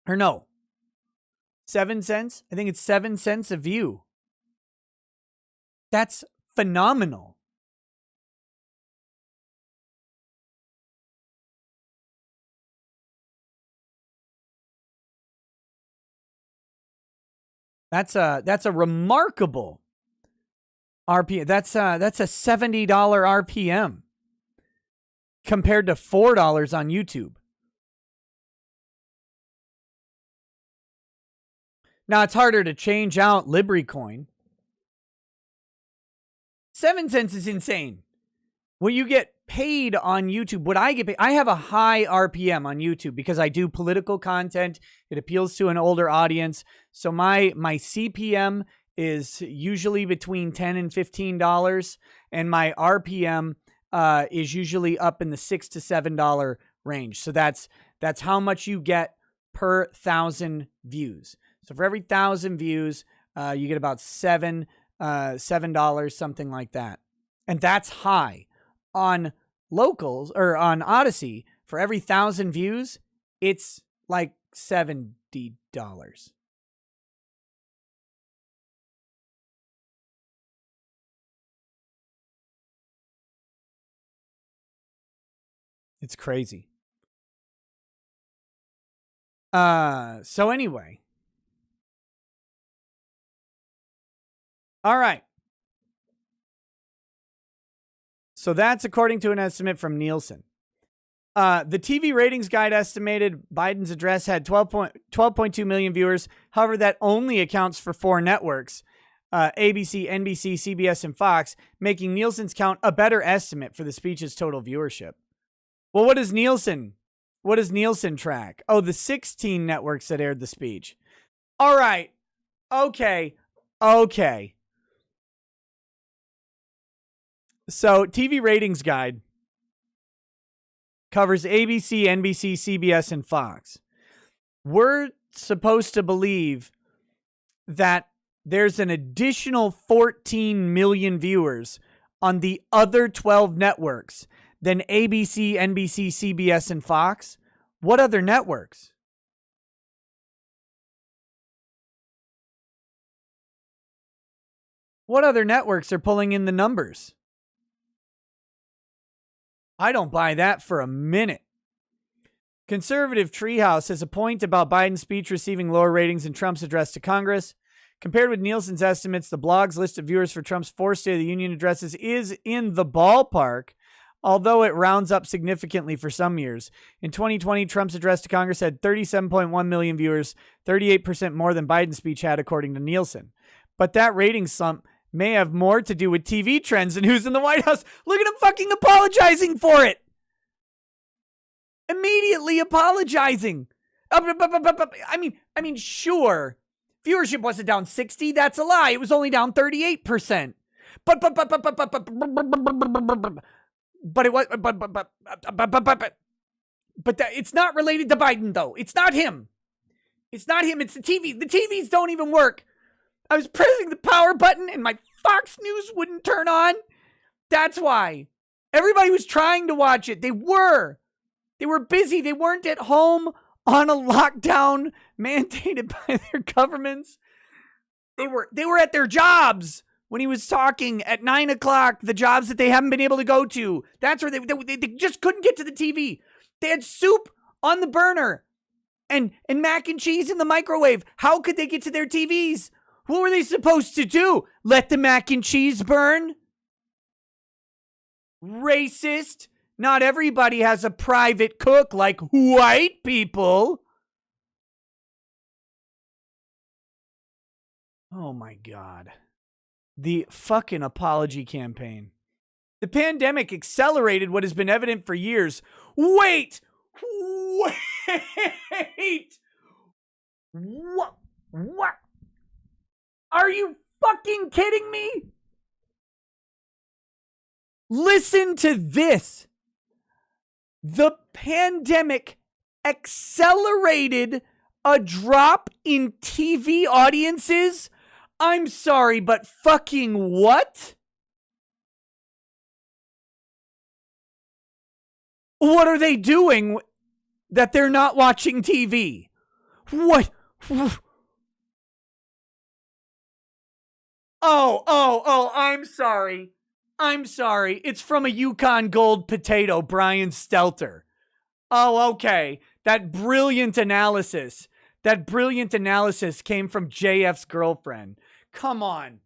Or no. 7 cents? I think it's 7 cents a view. That's phenomenal. That's a remarkable RPM. That's a $70 RPM compared to $4 on YouTube. Now it's harder to change out LibriCoin. 7 cents is insane. What you get paid on YouTube, what I get paid, I have a high RPM on YouTube because I do political content. It appeals to an older audience. So my CPM is usually between $10 and $15, and my RPM is usually up in the $6 to $7 range. So that's how much you get per 1,000 views. So for every 1,000 views, you get about $7, something like that. And that's high. On locals or on Odyssey, for every 1,000 views, it's like $70. It's crazy. So anyway. All right. So that's according to an estimate from Nielsen. The TV ratings guide estimated Biden's address had 12.2 million viewers. However, that only accounts for 4 networks, ABC, NBC, CBS, and Fox, making Nielsen's count a better estimate for the speech's total viewership. Well, what does Nielsen track? Oh, the 16 networks that aired the speech. All right. Okay. So, TV ratings guide covers ABC, NBC, CBS, and Fox. We're supposed to believe that there's an additional 14 million viewers on the other 12 networks than ABC, NBC, CBS, and Fox. What other networks? What other networks are pulling in the numbers? I don't buy that for a minute. Conservative Treehouse has a point about Biden's speech receiving lower ratings than Trump's address to Congress. Compared with Nielsen's estimates, the blog's list of viewers for Trump's 4 State of the Union addresses is in the ballpark, although it rounds up significantly for some years. In 2020, Trump's address to Congress had 37.1 million viewers, 38% more than Biden's speech had, according to Nielsen. But that rating slump may have more to do with TV trends than who's in the White House. Look at him fucking apologizing for it. Immediately apologizing. I mean, sure, viewership wasn't down 60. That's a lie. It was only down 38%. But it was, but it's not related to Biden, though. It's not him. It's not him. It's the TV. The TVs don't even work. I was pressing the power button and my Fox News wouldn't turn on. That's why. Everybody was trying to watch it. They were busy. They weren't at home on a lockdown mandated by their governments. They were at their jobs when he was talking at 9 o'clock, the jobs that they haven't been able to go to. That's where they just couldn't get to the TV. They had soup on the burner and mac and cheese in the microwave. How could they get to their TVs? What were they supposed to do? Let the mac and cheese burn? Racist. Not everybody has a private cook like white people. Oh my God. The fucking apology campaign. The pandemic accelerated what has been evident for years. Wait. What? Are you fucking kidding me? Listen to this. The pandemic accelerated a drop in TV audiences? I'm sorry, but fucking what? What are they doing that they're not watching TV? What? Oh, I'm sorry. It's from a Yukon Gold potato, Brian Stelter. Oh, okay. That brilliant analysis came from JF's girlfriend. Come on.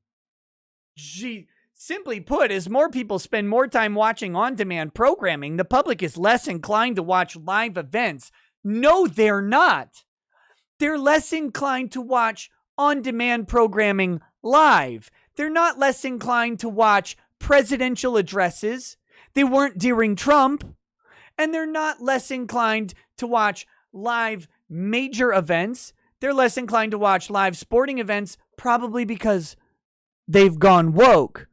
Gee, simply put, as more people spend more time watching on-demand programming, the public is less inclined to watch live events. No, they're not. They're less inclined to watch on-demand programming live. They're not less inclined to watch presidential addresses. They weren't during Trump. And they're not less inclined to watch live major events. They're less inclined to watch live sporting events, probably because they've gone woke.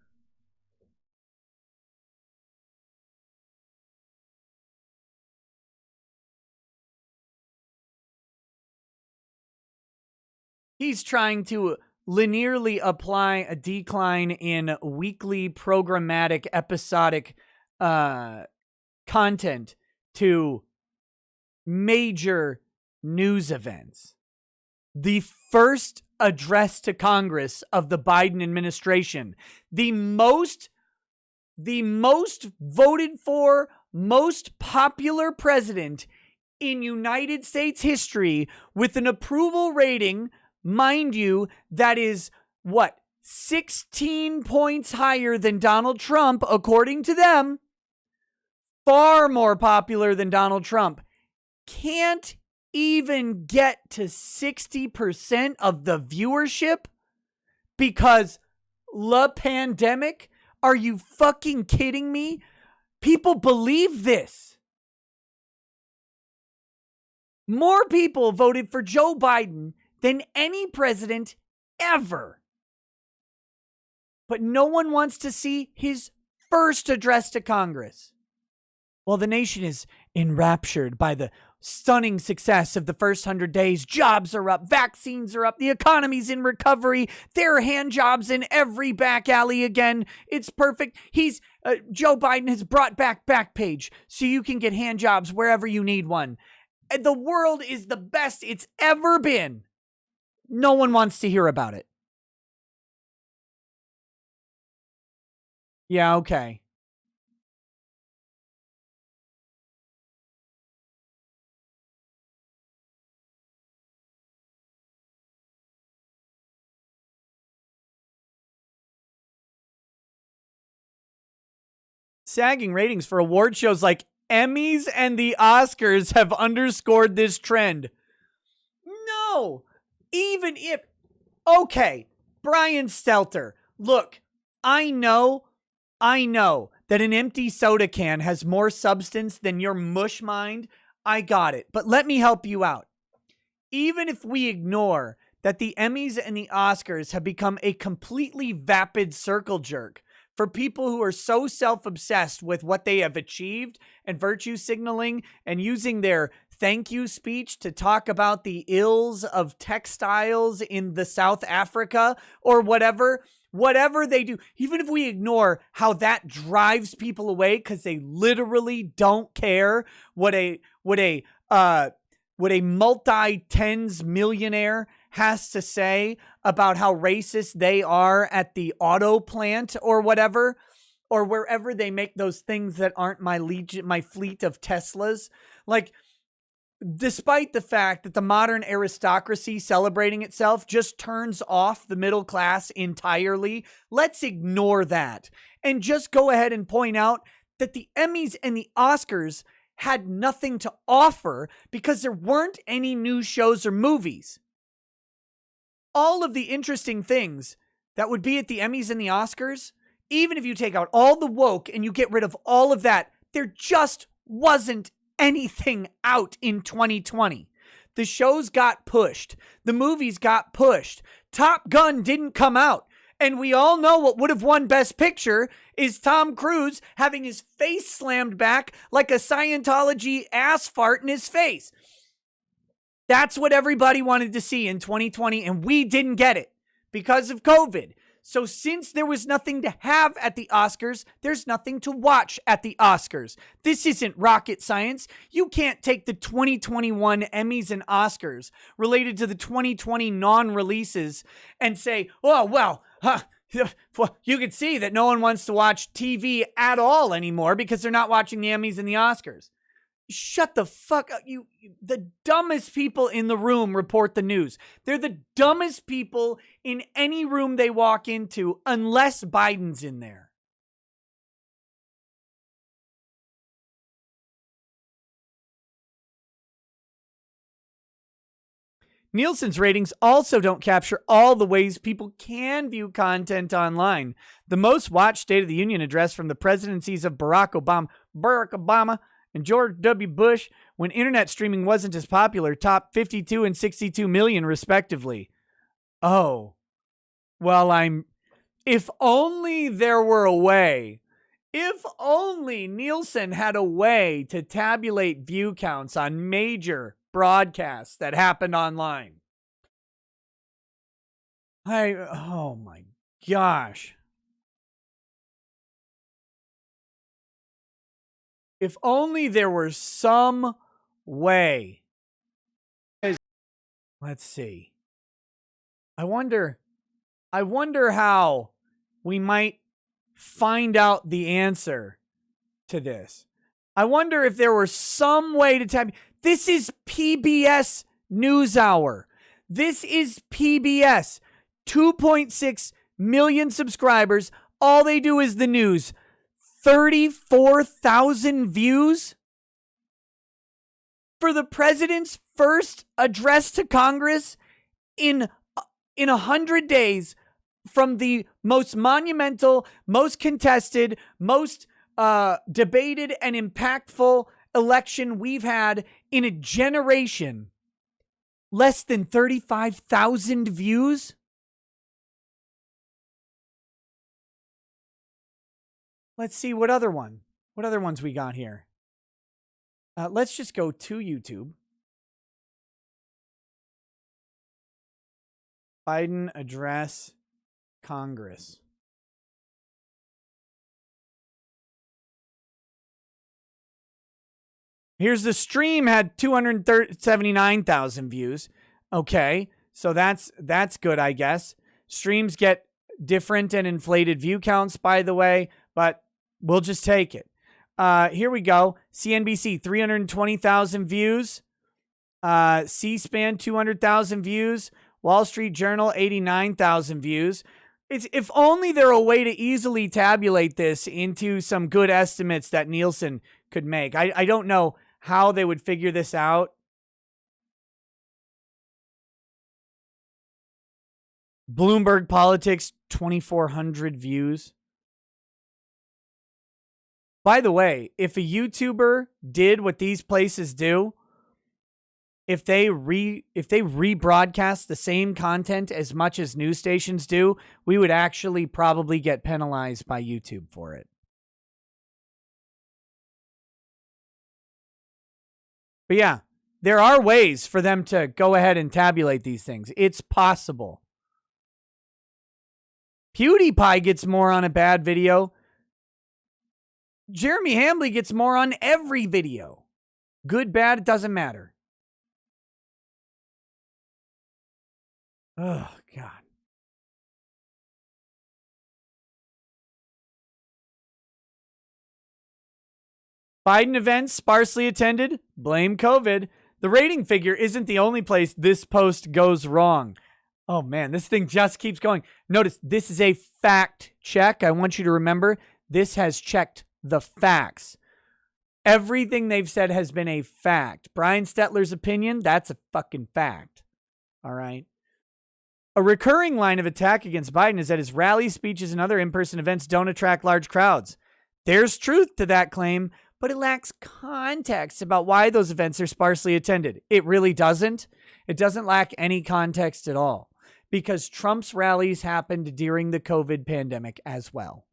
He's trying to linearly apply a decline in weekly programmatic episodic content to major news events. The first address to Congress of the Biden administration, the most voted for, most popular president in United States history, with an approval rating, mind you, that is, 16 points higher than Donald Trump, according to them. far more popular than Donald Trump, can't even get to 60% of the viewership because the pandemic? Are you fucking kidding me? People believe this. More people voted for Joe Biden than any president ever. But no one wants to see his first address to Congress. While the nation is enraptured by the stunning success of the first 100 days, jobs are up, vaccines are up, the economy's in recovery, there are hand jobs in every back alley again. It's perfect. Joe Biden has brought back Backpage so you can get hand jobs wherever you need one. The world is the best it's ever been. No one wants to hear about it. Yeah, okay. Sagging ratings for award shows like Emmys and the Oscars have underscored this trend. No, even if... Okay, Brian Stelter, look, I know that an empty soda can has more substance than your mush mind. I got it. But let me help you out. Even if we ignore that the Emmys and the Oscars have become a completely vapid circle jerk for people who are so self-obsessed with what they have achieved and virtue signaling and using their thank you speech to talk about the ills of textiles in the South Africa or whatever they do, even if we ignore how that drives people away because they literally don't care what a multi-tens millionaire has to say about how racist they are at the auto plant or whatever, or wherever they make those things that aren't my fleet of Teslas. Like, despite the fact that the modern aristocracy celebrating itself just turns off the middle class entirely, let's ignore that and just go ahead and point out that the Emmys and the Oscars had nothing to offer because there weren't any new shows or movies. All of the interesting things that would be at the Emmys and the Oscars, even if you take out all the woke and you get rid of all of that, there just wasn't anything out in 2020. The shows got pushed. The movies got pushed. Top Gun didn't come out. And we all know what would have won Best Picture is Tom Cruise having his face slammed back like a Scientology ass fart in his face. That's what everybody wanted to see in 2020, and we didn't get it because of COVID. So since there was nothing to have at the Oscars, there's nothing to watch at the Oscars. This isn't rocket science. You can't take the 2021 Emmys and Oscars related to the 2020 non-releases and say, oh, well, you could see that no one wants to watch TV at all anymore because they're not watching the Emmys and the Oscars. Shut the fuck up. The dumbest people in the room report the news. They're the dumbest people in any room they walk into unless Biden's in there. Nielsen's ratings also don't capture all the ways people can view content online. The most watched State of the Union address from the presidencies of Barack Obama, and George W. Bush, when internet streaming wasn't as popular, topped 52 and 62 million, respectively. Oh, well, if only there were a way. If only Nielsen had a way to tabulate view counts on major broadcasts that happened online. Oh my gosh. If only there were some way. Let's see. I wonder how we might find out the answer to this. I wonder if there were some way to tab. This is PBS NewsHour. This is PBS. 2.6 million subscribers. All they do is the news. 34,000 views for the president's first address to Congress in 100 days from the most monumental, most contested, most debated and impactful election we've had in a generation. Less than 35,000 views? Let's see what other ones we got here. Let's just go to YouTube. Biden address Congress. Here's the stream, had 279,000 views. Okay, so that's good, I guess. Streams get different and inflated view counts, by the way, but we'll just take it. Here we go. CNBC, 320,000 views. C-SPAN, 200,000 views. Wall Street Journal, 89,000 views. If only there were a way to easily tabulate this into some good estimates that Nielsen could make. I don't know how they would figure this out. Bloomberg Politics, 2,400 views. By the way, if a YouTuber did what these places do, if they rebroadcast the same content as much as news stations do, we would actually probably get penalized by YouTube for it. But yeah, there are ways for them to go ahead and tabulate these things. It's possible. PewDiePie gets more on a bad video. Jeremy Hambley gets more on every video. Good, bad, it doesn't matter. Oh, God. Biden events sparsely attended. Blame COVID. The rating figure isn't the only place this post goes wrong. Oh, man, this thing just keeps going. Notice this is a fact check. I want you to remember this has checked the facts. Everything they've said has been a fact. Brian Stetler's opinion, that's a fucking fact. All right. A recurring line of attack against Biden is that his rallies, speeches, and other in-person events don't attract large crowds. There's truth to that claim, but it lacks context about why those events are sparsely attended. It really doesn't. It doesn't lack any context at all, because Trump's rallies happened during the COVID pandemic as well.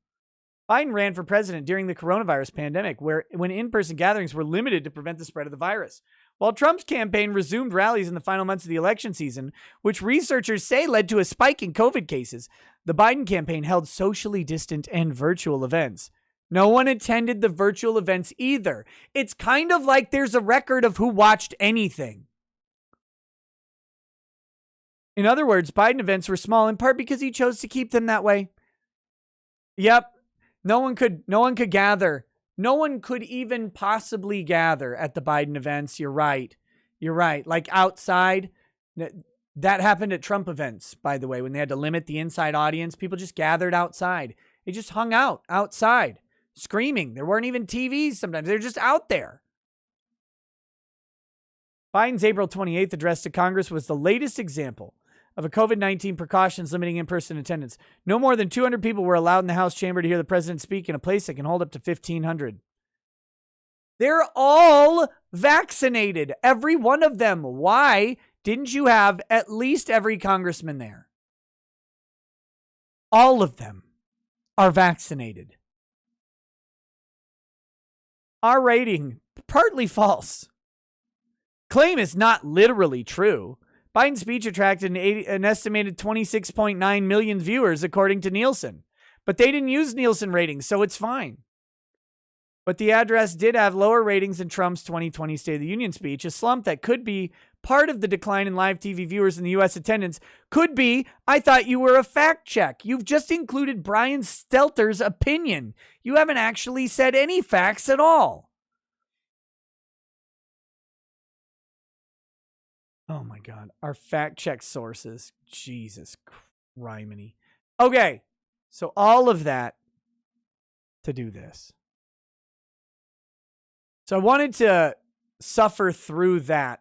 Biden ran for president during the coronavirus pandemic, when in-person gatherings were limited to prevent the spread of the virus. While Trump's campaign resumed rallies in the final months of the election season, which researchers say led to a spike in COVID cases, the Biden campaign held socially distant and virtual events. No one attended the virtual events either. It's kind of like there's a record of who watched anything. In other words, Biden events were small in part because he chose to keep them that way. Yep. No one could gather. No one could even possibly gather at the Biden events. You're right. Like outside. That happened at Trump events, by the way, when they had to limit the inside audience. People just gathered outside. They just hung out outside, screaming. There weren't even TVs sometimes. They're just out there. Biden's April 28th address to Congress was the latest example of a COVID-19 precautions limiting in-person attendance. No more than 200 people were allowed in the House chamber to hear the president speak in a place that can hold up to 1,500. They're all vaccinated, every one of them. Why didn't you have at least every congressman there? All of them are vaccinated. Our rating, partly false. Claim is not literally true. Biden's speech attracted an estimated 26.9 million viewers, according to Nielsen. But they didn't use Nielsen ratings, so it's fine. But the address did have lower ratings than Trump's 2020 State of the Union speech. A slump that could be part of the decline in live TV viewers in the U.S. attendance could be, I thought you were a fact check. You've just included Brian Stelter's opinion. You haven't actually said any facts at all. Oh my God. Our fact check sources. Jesus criminy. Okay. So all of that to do this. So I wanted to suffer through that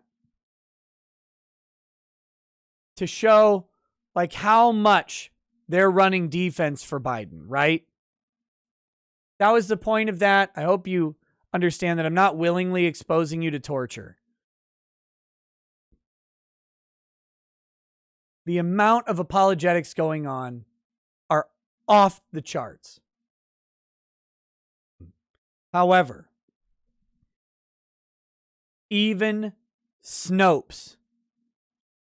to show like how much they're running defense for Biden, right? That was the point of that. I hope you understand that I'm not willingly exposing you to torture. The amount of apologetics going on are off the charts. However, even Snopes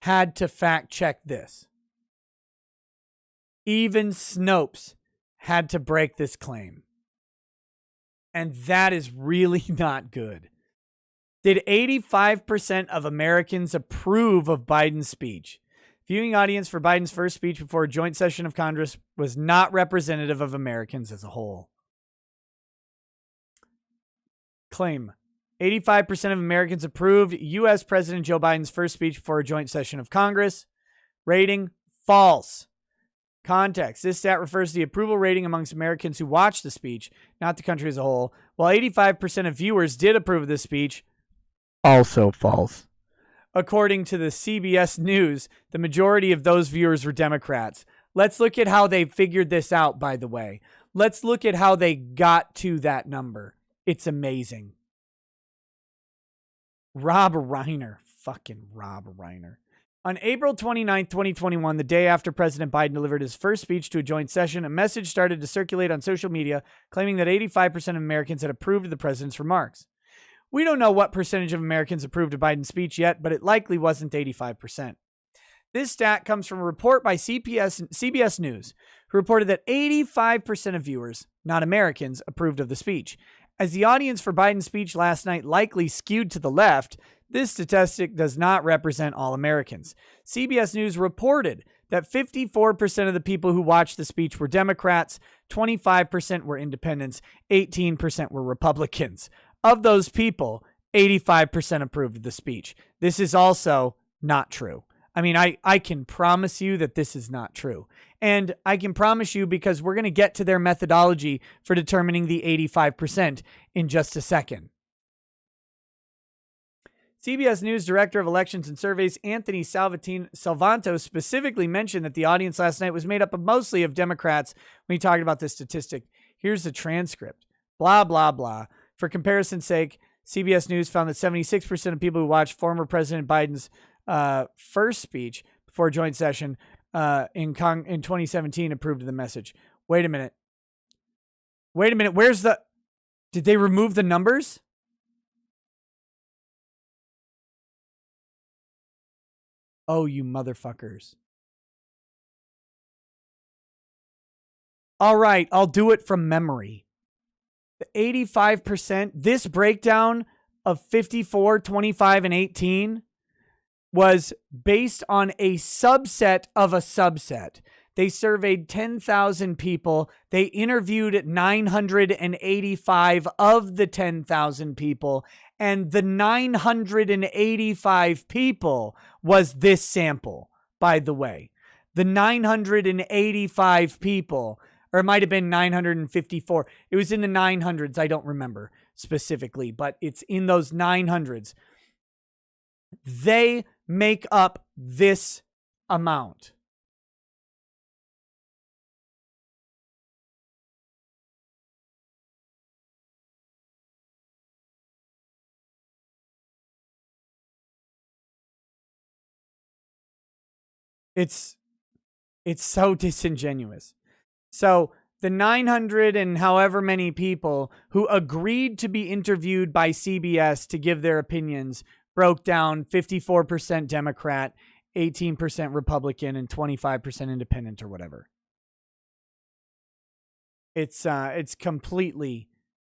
had to fact check this. Even Snopes had to break this claim. And that is really not good. Did 85% of Americans approve of Biden's speech? Viewing audience for Biden's first speech before a joint session of Congress was not representative of Americans as a whole. Claim. 85% of Americans approved U.S. President Joe Biden's first speech before a joint session of Congress. Rating, false. Context. This stat refers to the approval rating amongst Americans who watched the speech, not the country as a whole. While 85% of viewers did approve of this speech, also false. According to the CBS News, the majority of those viewers were Democrats. Let's look at how they figured this out, by the way. Let's look at how they got to that number. It's amazing. Rob Reiner. Fucking Rob Reiner. On April 29, 2021, the day after President Biden delivered his first speech to a joint session, a message started to circulate on social media claiming that 85% of Americans had approved of the president's remarks. We don't know what percentage of Americans approved of Biden's speech yet, but it likely wasn't 85%. This stat comes from a report by CBS News, who reported that 85% of viewers, not Americans, approved of the speech. As the audience for Biden's speech last night likely skewed to the left, this statistic does not represent all Americans. CBS News reported that 54% of the people who watched the speech were Democrats, 25% were independents, 18% were Republicans. Of those people, 85% approved of the speech. This is also not true. I mean, I can promise you that this is not true. And I can promise you because we're going to get to their methodology for determining the 85% in just a second. CBS News Director of Elections and Surveys Anthony Salvanto specifically mentioned that the audience last night was made up of mostly of Democrats when he talked about this statistic. Here's the transcript. Blah, blah, blah. For comparison's sake, CBS News found that 76% of people who watched former President Biden's first speech before a joint session in 2017 approved of the message. Wait a minute. Where's the... Did they remove the numbers? Oh, you motherfuckers. All right, I'll do it from memory. The 85%, this breakdown of 54, 25, and 18 was based on a subset of a subset. They surveyed 10,000 people. They interviewed 985 of the 10,000 people. And the 985 people was this sample, by the way. The 985 people, or it might have been 954. It was in the 900s. I don't remember specifically, but it's in those 900s. They make up this amount. It's so disingenuous. So the 900 and however many people who agreed to be interviewed by CBS to give their opinions broke down 54% Democrat, 18% Republican, and 25% independent or whatever. It's completely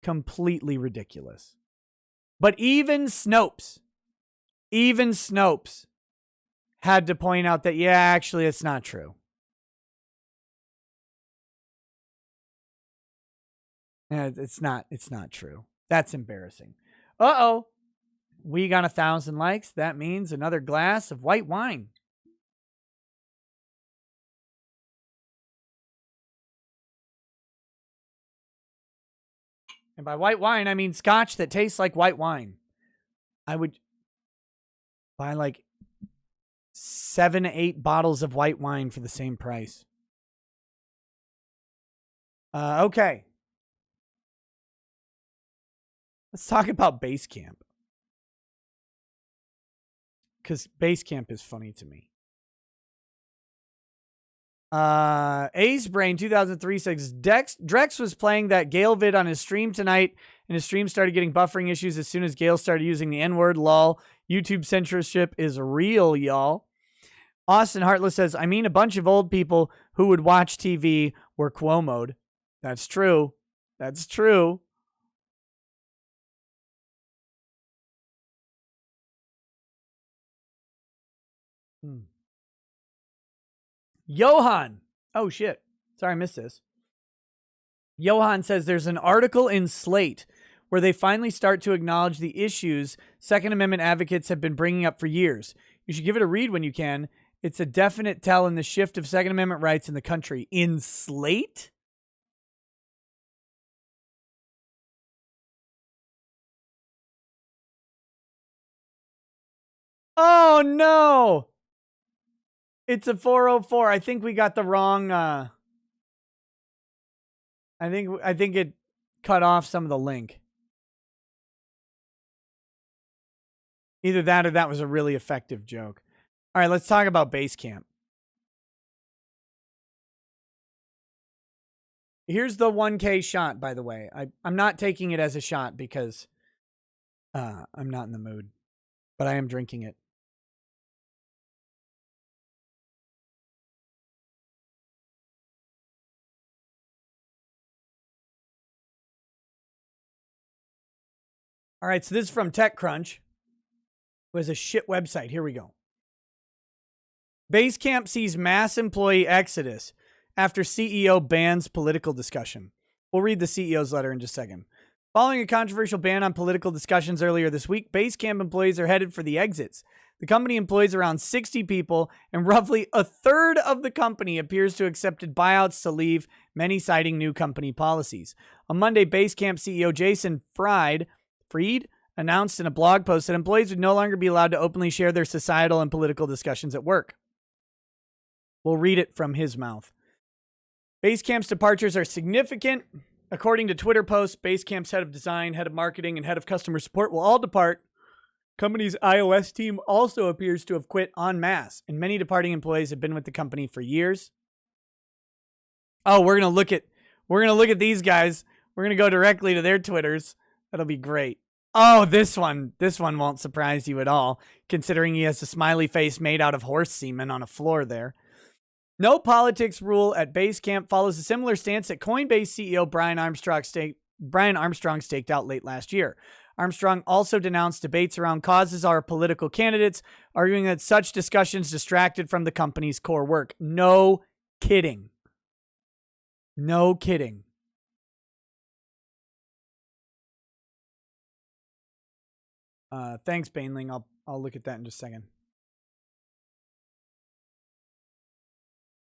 ridiculous. But even Snopes had to point out that, yeah, actually, it's not true. It's not true. That's embarrassing. Uh-oh. We got 1,000 likes. That means another glass of white wine. And by white wine, I mean scotch that tastes like white wine. I would buy like 7 to 8 bottles of white wine for the same price. Okay. Let's talk about Basecamp. Because Basecamp is funny to me. Ace Brain 2003 says Drex was playing that Gale vid on his stream tonight, and his stream started getting buffering issues as soon as Gale started using the N-word. Lol. YouTube censorship is real, y'all. Austin Heartless says, I mean, a bunch of old people who would watch TV were Cuomo'd. That's true. That's true. Johan. Oh, shit. Sorry, I missed this. Johan says there's an article in Slate where they finally start to acknowledge the issues Second Amendment advocates have been bringing up for years. You should give it a read when you can. It's a definite tell in the shift of Second Amendment rights in the country. In Slate? Oh, no. It's a 404. I think we got the wrong... I think it cut off some of the link. Either that or that was a really effective joke. All right, let's talk about Basecamp. Here's the 1K shot, by the way. I'm not taking it as a shot because I'm not in the mood, but I am drinking it. All right, so this is from TechCrunch. It was a shit website. Here we go. Basecamp sees mass employee exodus after CEO bans political discussion. We'll read the CEO's letter in just a second. Following a controversial ban on political discussions earlier this week, Basecamp employees are headed for the exits. The company employs around 60 people, and roughly a third of the company appears to have accepted buyouts to leave, many citing new company policies. On Monday, Basecamp CEO Jason Fried announced in a blog post that employees would no longer be allowed to openly share their societal and political discussions at work. We'll read it from his mouth. Basecamp's departures are significant. According to Twitter posts, Basecamp's head of design, head of marketing, and head of customer support will all depart. Company's iOS team also appears to have quit en masse, and many departing employees have been with the company for years. Oh, we're gonna look at these guys. We're gonna go directly to their Twitters. That'll be great. Oh, this one won't surprise you at all, considering he has a smiley face made out of horse semen on a floor there. No politics rule at Basecamp follows a similar stance that Coinbase CEO Brian Armstrong staked out late last year. Armstrong also denounced debates around causes or political candidates, arguing that such discussions distracted from the company's core work. No kidding. No kidding. Thanks, Bainling. I'll look at that in just a second.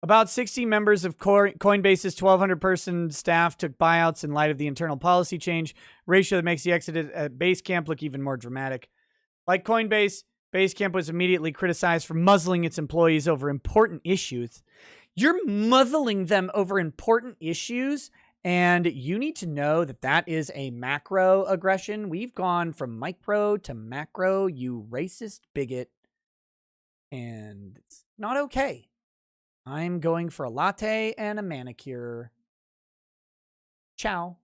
About 60 members of Coinbase's 1,200-person staff took buyouts in light of the internal policy change, ratio that makes the exit at Basecamp look even more dramatic. Like Coinbase, Basecamp was immediately criticized for muzzling its employees over important issues. You're muzzling them over important issues, and you need to know that that is a macro aggression. We've gone from micro to macro, you racist bigot, and it's not okay. I'm going for a latte and a manicure. Ciao.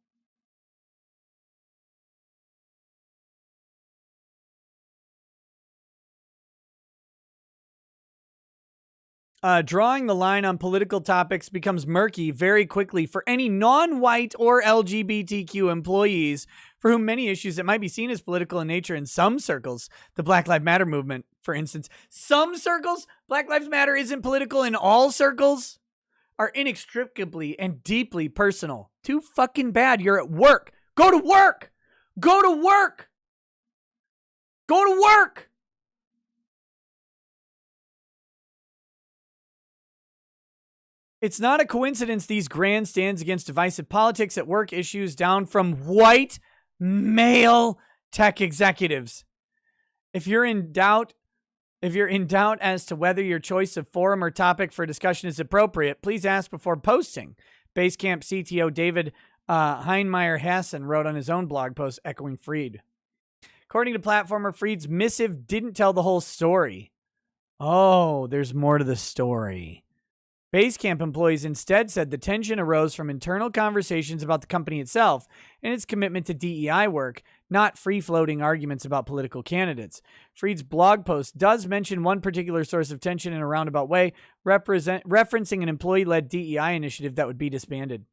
Drawing the line on political topics becomes murky very quickly for any non-white or LGBTQ employees for whom many issues that might be seen as political in nature in some circles, the Black Lives Matter movement, for instance, some circles, Black Lives Matter isn't political in all circles, are inextricably and deeply personal. Too fucking bad you're at work. Go to work. Go to work. Go to work. It's not a coincidence these grandstands against divisive politics at work issues down from white male tech executives. If you're in doubt as to whether your choice of forum or topic for discussion is appropriate, please ask before posting. Basecamp CTO David Heinmeier-Hassan wrote on his own blog post echoing Fried. According to Platformer, Fried's missive didn't tell the whole story. Oh, there's more to the story. Basecamp employees instead said the tension arose from internal conversations about the company itself and its commitment to DEI work, not free-floating arguments about political candidates. Fried's blog post does mention one particular source of tension in a roundabout way, referencing an employee-led DEI initiative that would be disbanded.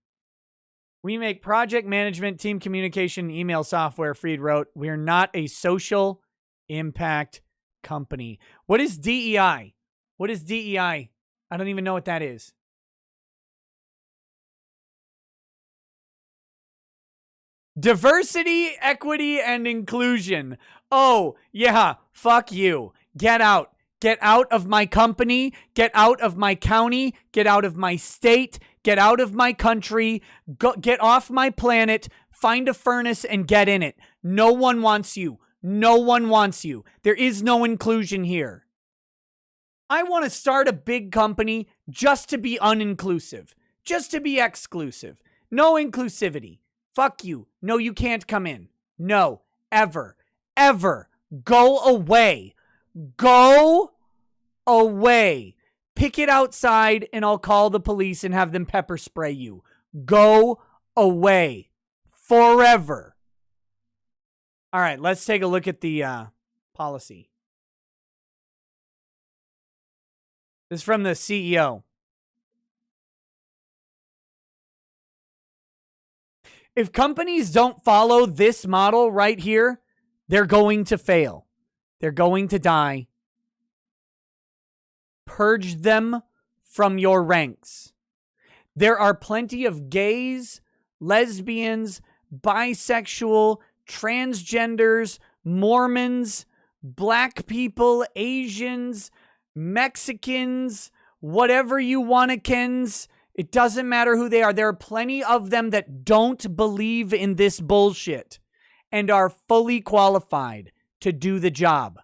We make project management, team communication, and email software, Fried wrote. We're not a social impact company. What is DEI? What is DEI? I don't even know what that is. Diversity, equity, and inclusion. Oh, yeah, fuck you. Get out. Get out of my company. Get out of my county. Get out of my state. Get out of my country. Get off my planet. Find a furnace and get in it. No one wants you. No one wants you. There is no inclusion here. I want to start a big company just to be uninclusive, just to be exclusive. No inclusivity. Fuck you. No, you can't come in. No, ever, ever. Go away. Go away. Pick it outside and I'll call the police and have them pepper spray you. Go away. Forever. All right, let's take a look at the policy. This is from the CEO. If companies don't follow this model right here, they're going to fail. They're going to die. Purge them from your ranks. There are plenty of gays, lesbians, bisexual, transgenders, Mormons, black people, Asians, Mexicans, whatever you wanna-kins. It doesn't matter who they are. There are plenty of them that don't believe in this bullshit and are fully qualified to do the job.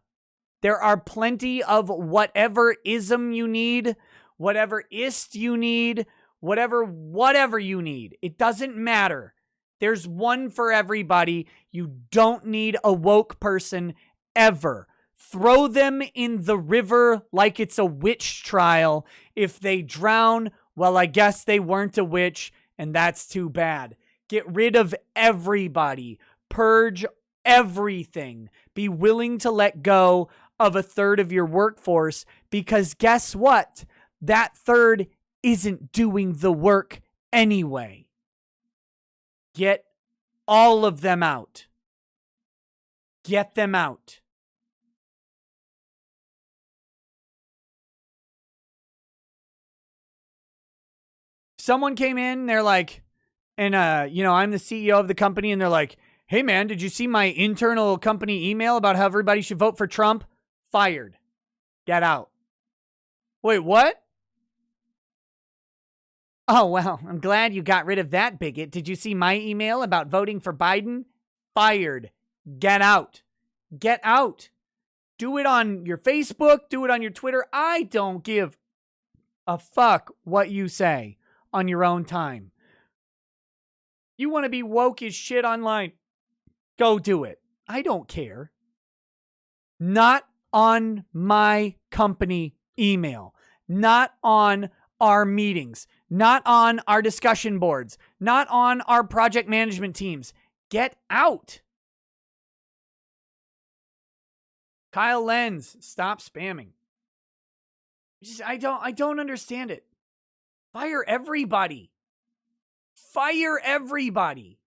There are plenty of whatever ism you need, whatever ist you need, whatever you need. It doesn't matter. There's one for everybody. You don't need a woke person ever. Throw them in the river like it's a witch trial. If they drown, well, I guess they weren't a witch, and that's too bad. Get rid of everybody. Purge everything. Be willing to let go of a third of your workforce, because guess what? That third isn't doing the work anyway. Get all of them out. Get them out. Someone came in, they're like, and I'm the CEO of the company, and they're like, hey man, did you see my internal company email about how everybody should vote for Trump? Fired. Get out. Wait, what? Oh, well, I'm glad you got rid of that bigot. Did you see my email about voting for Biden? Fired. Get out. Get out. Do it on your Facebook. Do it on your Twitter. I don't give a fuck what you say on your own time. You want to be woke as shit online? Go do it. I don't care. Not on my company email. Not on our meetings. Not on our discussion boards. Not on our project management teams. Get out. Kyle Lenz, stop spamming. I don't understand it. Fire everybody. Fire everybody.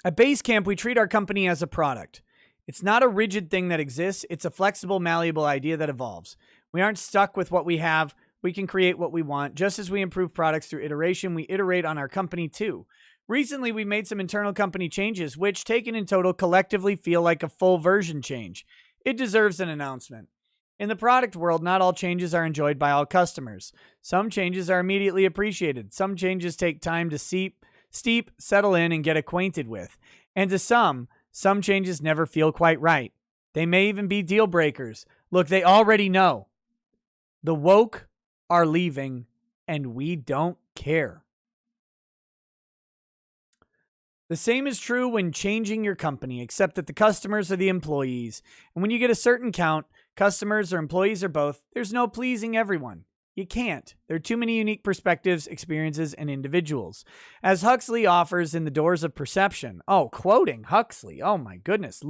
At Basecamp, we treat our company as a product. It's not a rigid thing that exists. It's a flexible, malleable idea that evolves. We aren't stuck with what we have. We can create what we want. Just as we improve products through iteration, we iterate on our company too. Recently, we made some internal company changes, which, taken in total, collectively feel like a full version change. It deserves an announcement. In the product world, not all changes are enjoyed by all customers. Some changes are immediately appreciated. Some changes take time to steep, settle in, and get acquainted with. And to some changes never feel quite right. They may even be deal breakers. Look, they already know. The woke are leaving, and we don't care. The same is true when changing your company, except that the customers are the employees. And when you get a certain count, customers or employees or both, there's no pleasing everyone. You can't. There are too many unique perspectives, experiences, and individuals. As Huxley offers in The Doors of Perception. Oh, quoting Huxley. Oh my goodness.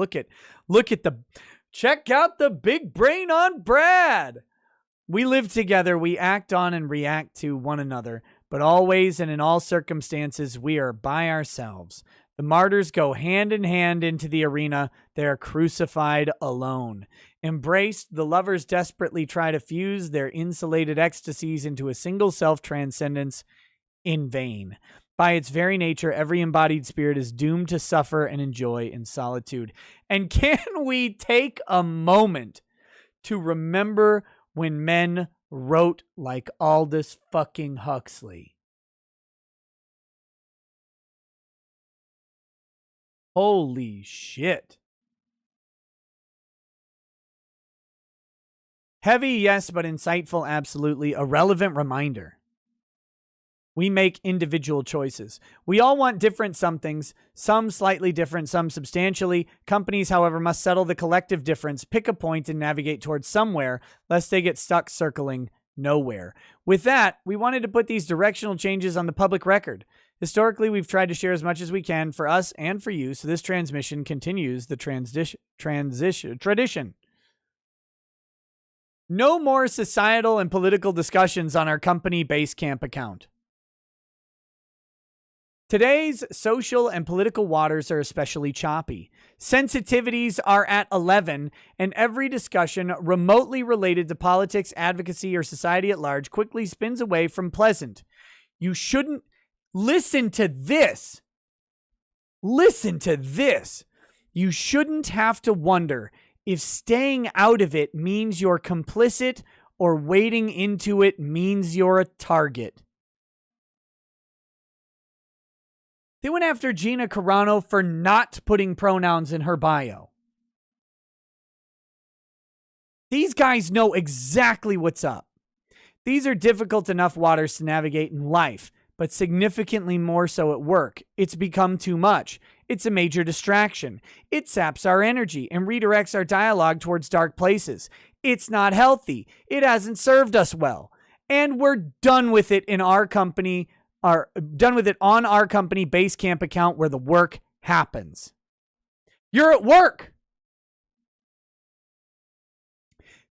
Check out the big brain on Brad. We live together. We act on and react to one another. But always and in all circumstances, we are by ourselves. The martyrs go hand in hand into the arena. They are crucified alone. Embraced, the lovers desperately try to fuse their insulated ecstasies into a single self-transcendence in vain. By its very nature, every embodied spirit is doomed to suffer and enjoy in solitude. And can we take a moment to remember when men wrote like Aldous fucking Huxley? Holy shit. Heavy, yes, but insightful, absolutely. A relevant reminder. We make individual choices. We all want different somethings, some slightly different, some substantially. Companies, however, must settle the collective difference, pick a point, and navigate towards somewhere, lest they get stuck circling nowhere. With that, we wanted to put these directional changes on the public record. Historically, we've tried to share as much as we can for us and for you, so this transmission continues the tradition. No more societal and political discussions on our company Basecamp account. Today's social and political waters are especially choppy. Sensitivities are at 11, and every discussion remotely related to politics, advocacy, or society at large quickly spins away from pleasant. You shouldn't listen to this. Listen to this. You shouldn't have to wonder if staying out of it means you're complicit or wading into it means you're a target. They went after Gina Carano for not putting pronouns in her bio. These guys know exactly what's up. These are difficult enough waters to navigate in life, but significantly more so at work. It's become too much. It's a major distraction. It saps our energy and redirects our dialogue towards dark places. It's not healthy. It hasn't served us well. And we're done with it in our company, done with it on our company Basecamp account where the work happens. You're at work.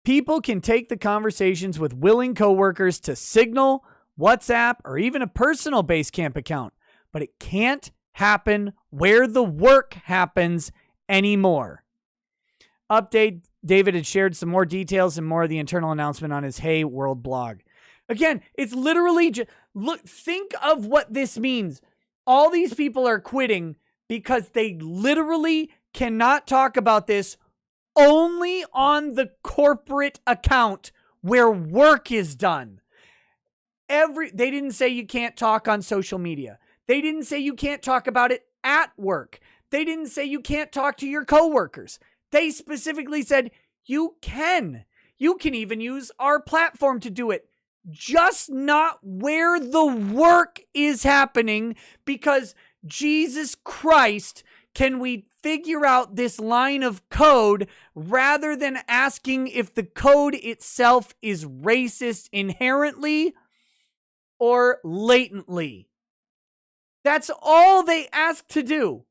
People can take the conversations with willing coworkers to Signal, WhatsApp, or even a personal Basecamp account, but it can't happen where the work happens anymore. Update, David had shared some more details and more of the internal announcement on his Hey World blog. Again, it's literally look, think of what this means. All these people are quitting because they literally cannot talk about this only on the corporate account where work is done. They didn't say you can't talk on social media. They didn't say you can't talk about it at work. They didn't say you can't talk to your coworkers. They specifically said you can. You can even use our platform to do it. Just not where the work is happening, because Jesus Christ, can we figure out this line of code rather than asking if the code itself is racist inherently or latently? That's all they ask to do.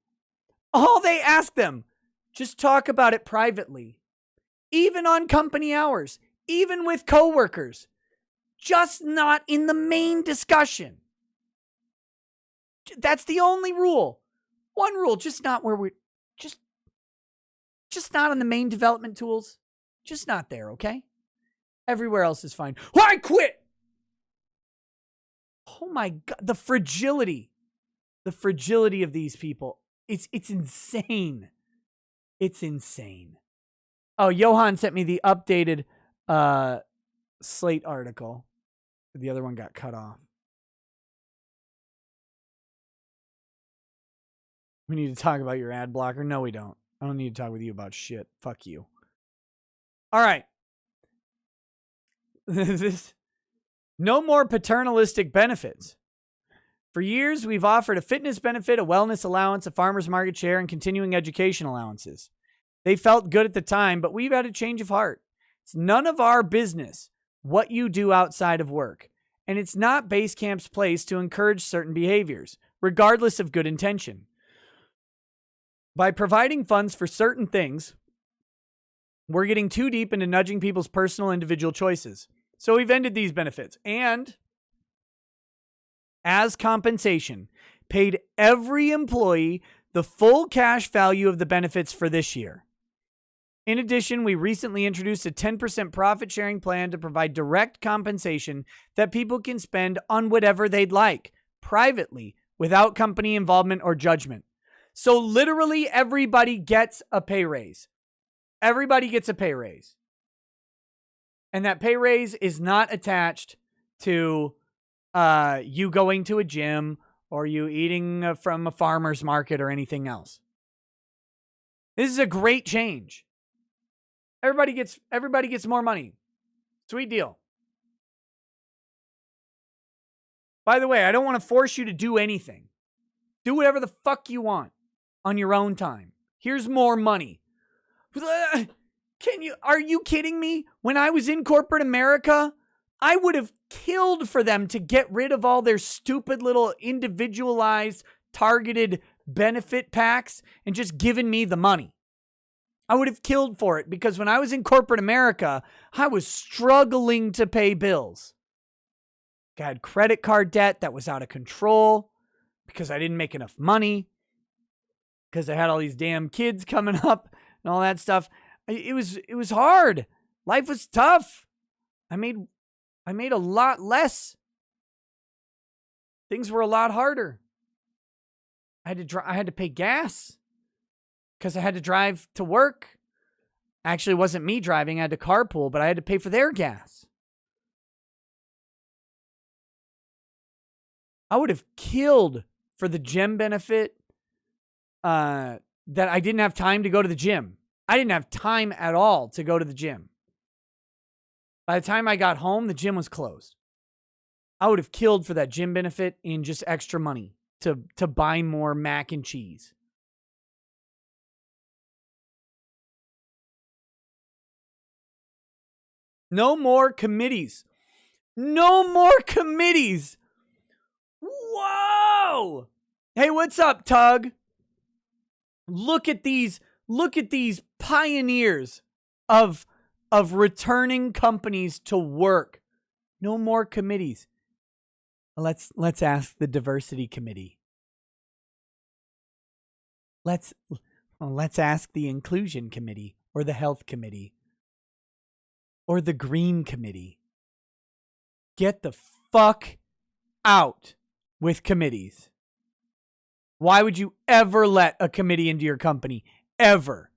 All they ask them, just talk about it privately. Even on company hours, even with coworkers. Just not in the main discussion. That's the only rule. One rule, just not where we're just not on the main development tools. Just not there, okay? Everywhere else is fine. I quit. Oh my God, the fragility The fragility of these people. It's insane. It's insane. Oh, Johan sent me the updated Slate article. The other one got cut off. We need to talk about your ad blocker. No, we don't. I don't need to talk with you about shit. Fuck you. All right. No more paternalistic benefits. For years, we've offered a fitness benefit, a wellness allowance, a farmer's market share, and continuing education allowances. They felt good at the time, but we've had a change of heart. It's none of our business what you do outside of work, and it's not Basecamp's place to encourage certain behaviors, regardless of good intention. By providing funds for certain things, we're getting too deep into nudging people's personal individual choices. So we've ended these benefits and, as compensation, paid every employee the full cash value of the benefits for this year. In addition, we recently introduced a 10% profit sharing plan to provide direct compensation that people can spend on whatever they'd like, privately, without company involvement or judgment. So literally everybody gets a pay raise. Everybody gets a pay raise. And that pay raise is not attached to you going to a gym or you eating from a farmer's market or anything else. This is a great change. Everybody gets more money. Sweet deal. By the way, I don't want to force you to do anything. Do whatever the fuck you want on your own time. Here's more money. Are you kidding me? When I was in corporate America, I would have killed for them to get rid of all their stupid little individualized, targeted benefit packs and just given me the money. I would have killed for it because when I was in corporate America, I was struggling to pay bills. I had credit card debt that was out of control because I didn't make enough money, because I had all these damn kids coming up and all that stuff. It was hard. Life was tough. I made a lot less. Things were a lot harder. I had to pay gas because I had to drive to work. Actually, it wasn't me driving. I had to carpool, but I had to pay for their gas. I would have killed for the gym benefit that I didn't have time to go to the gym. I didn't have time at all to go to the gym. By the time I got home, the gym was closed. I would have killed for that gym benefit in just extra money to buy more mac and cheese. No more committees. No more committees. Whoa! Hey, what's up, Tug? Look at these pioneers of returning companies to work. No more committees. Let's ask the diversity committee. Let's ask the inclusion committee or the health committee or the green committee. Get the fuck out with committees. Why would you ever let a committee into your company? Ever.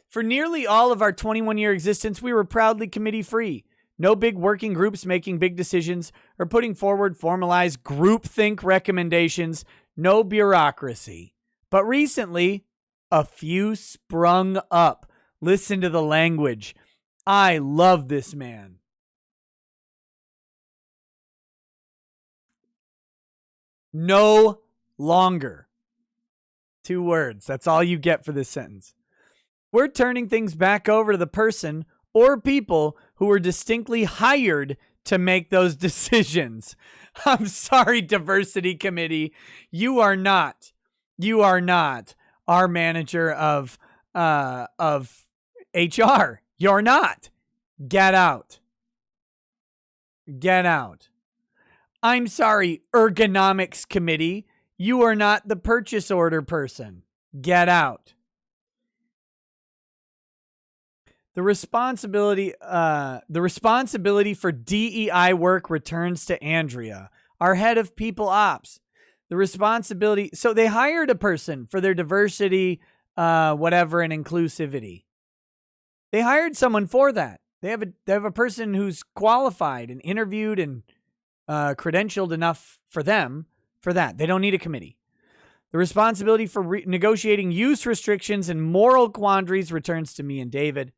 For nearly all of our 21-year existence, we were proudly committee-free. No big working groups making big decisions or putting forward formalized groupthink recommendations. No bureaucracy. But recently, a few sprung up. Listen to the language. I love this man. No longer. 2 words. That's all you get for this sentence. We're turning things back over to the person or people who were distinctly hired to make those decisions. I'm sorry, diversity committee. You are not our manager of HR. You're not. Get out. Get out. I'm sorry, ergonomics committee. You are not the purchase order person. Get out. The responsibility for DEI work returns to Andrea, our head of people ops. The The responsibility. So they hired a person for their diversity, whatever, and inclusivity. They hired someone for that. They have a person who's qualified and interviewed and credentialed enough for them for that. They don't need a committee. The responsibility for negotiating use restrictions and moral quandaries returns to me and David.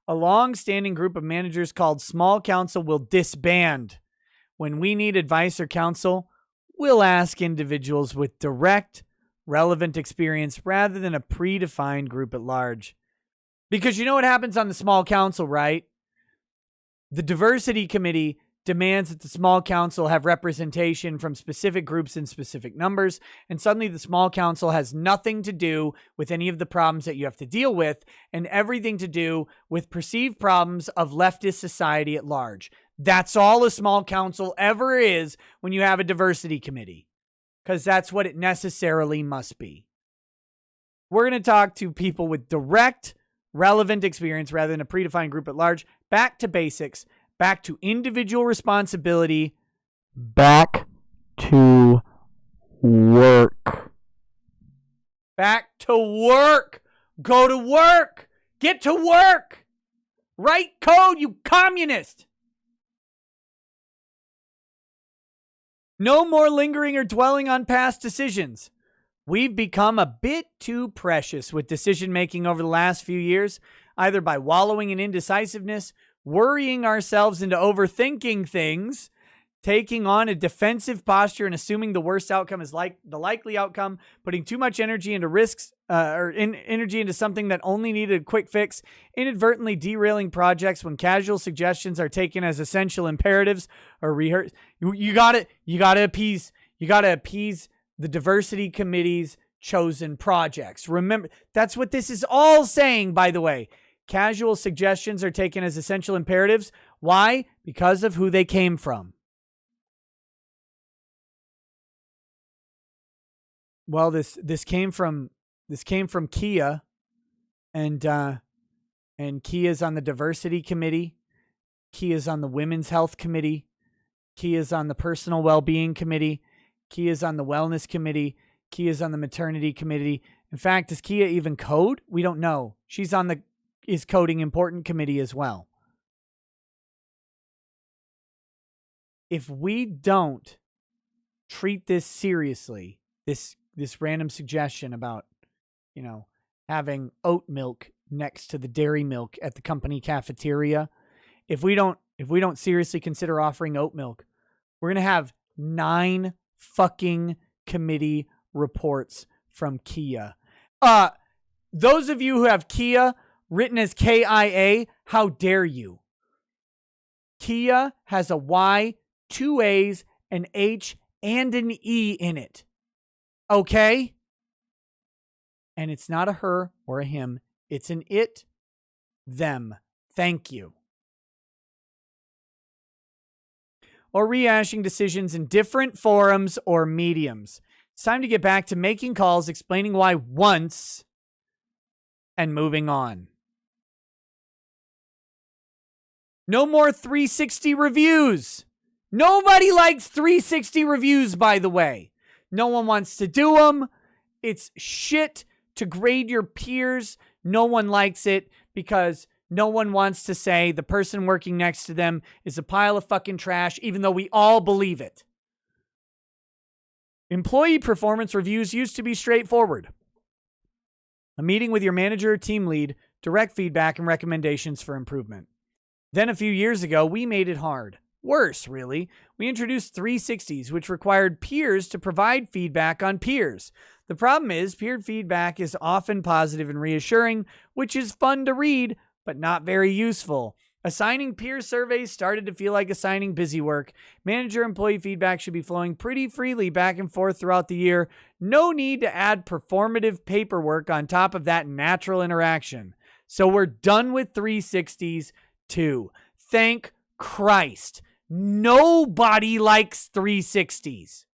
A long-standing group of managers called Small Counsel will disband. When we need advice or counsel, we'll ask individuals with direct, relevant experience rather than a predefined group at large. Because you know what happens on the Small Counsel, right? The Diversity Committee demands that the Small Counsel have representation from specific groups in specific numbers, and suddenly the Small Counsel has nothing to do with any of the problems that you have to deal with, and everything to do with perceived problems of leftist society at large. That's all a Small Counsel ever is when you have a Diversity Committee, because that's what it necessarily must be. We're going to talk to people with direct, relevant experience rather than a predefined group at large. Back to basics. Back to individual responsibility. Back to work. Back to work. Go to work. Get to work. Write code, you communist. No more lingering or dwelling on past decisions. We've become a bit too precious with decision-making over the last few years, either by wallowing in indecisiveness, worrying ourselves into overthinking things, taking on a defensive posture and assuming the worst outcome is like the likely outcome, putting too much energy into risks energy into something that only needed a quick fix, inadvertently derailing projects when casual suggestions are taken as essential imperatives or rehearse. You gotta appease the Diversity Committee's chosen projects. Remember, that's what this is all saying, by the way. Casual suggestions are taken as essential imperatives. Why? Because of who they came from. Well, this came from Kia, and Kia's on the Diversity Committee. Kia's on the Women's Health Committee. Kia's on the Personal Well-Being Committee. Kia's on the Wellness Committee. Kia's on the Maternity Committee. In fact, does Kia even code? We don't know. She's on the Is Coding Important Committee as well. If we don't treat this seriously, this random suggestion about, having oat milk next to the dairy milk at the company cafeteria, if we don't seriously consider offering oat milk, we're going to have 9 fucking committee reports from Kia. Those of you who have Kia written as KIA, how dare you? Kia has a Y, 2 A's, an H, and an E in it. Okay? And it's not a her or a him. It's an it, them. Thank you. Or rehashing decisions in different forums or mediums. It's time to get back to making calls, explaining why once, and moving on. No more 360 reviews. Nobody likes 360 reviews, by the way. No one wants to do them. It's shit to grade your peers. No one likes it because no one wants to say the person working next to them is a pile of fucking trash, even though we all believe it. Employee performance reviews used to be straightforward. A meeting with your manager or team lead, direct feedback and recommendations for improvement. Then a few years ago, we made it hard. Worse, really. We introduced 360s, which required peers to provide feedback on peers. The problem is, peer feedback is often positive and reassuring, which is fun to read, but not very useful. Assigning peer surveys started to feel like assigning busy work. Manager-employee feedback should be flowing pretty freely back and forth throughout the year. No need to add performative paperwork on top of that natural interaction. So we're done with 360s too. Thank Christ. Nobody likes 360s.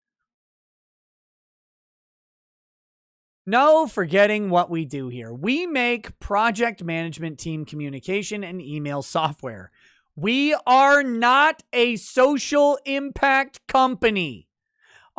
No forgetting what we do here. We make project management team communication and email software. We are not a social impact company.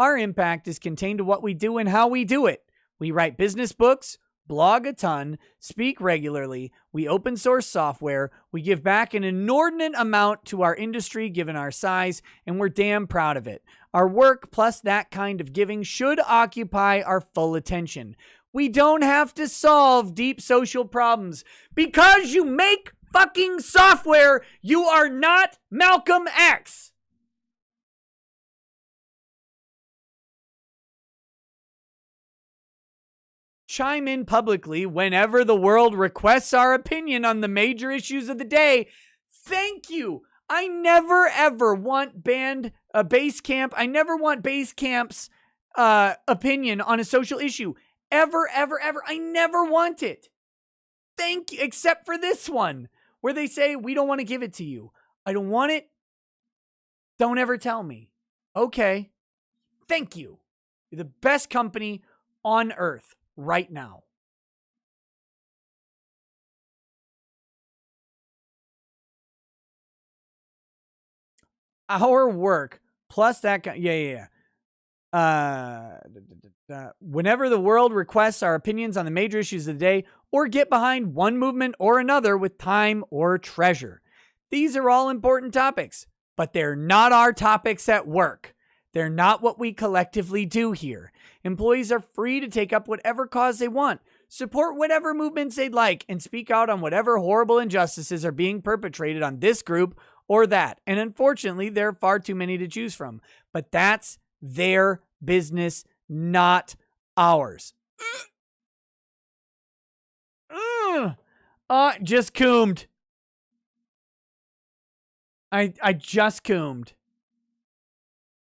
Our impact is contained to what we do and how we do it. We write business books, blog a ton, speak regularly, we open source software, we give back an inordinate amount to our industry given our size, and we're damn proud of it. Our work plus that kind of giving should occupy our full attention. We don't have to solve deep social problems. Because you make fucking software, you are not Malcolm X. Chime in publicly whenever the world requests our opinion on the major issues of the day. Thank you. I never ever want Basecamp. I never want Basecamp's opinion on a social issue. Ever. I never want it. Thank you. Except for this one where they say, we don't want to give it to you. I don't want it. Don't ever tell me. Okay. Thank you. You're the best company on earth right now. Our work plus that guy. Whenever the world requests our opinions on the major issues of the day, or get behind one movement or another with time or treasure. These are all important topics, but they're not our topics at work. They're not what we collectively do here. Employees are free to take up whatever cause they want, support whatever movements they'd like, and speak out on whatever horrible injustices are being perpetrated on this group or that. And unfortunately, there are far too many to choose from. But that's their business, not ours. Just coomed. I just coomed.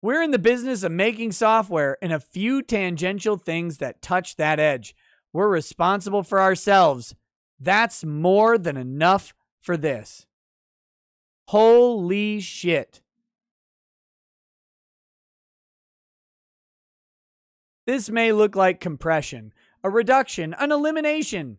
We're in the business of making software and a few tangential things that touch that edge. We're responsible for ourselves. That's more than enough for this. Holy shit. This may look like compression, a reduction, an elimination.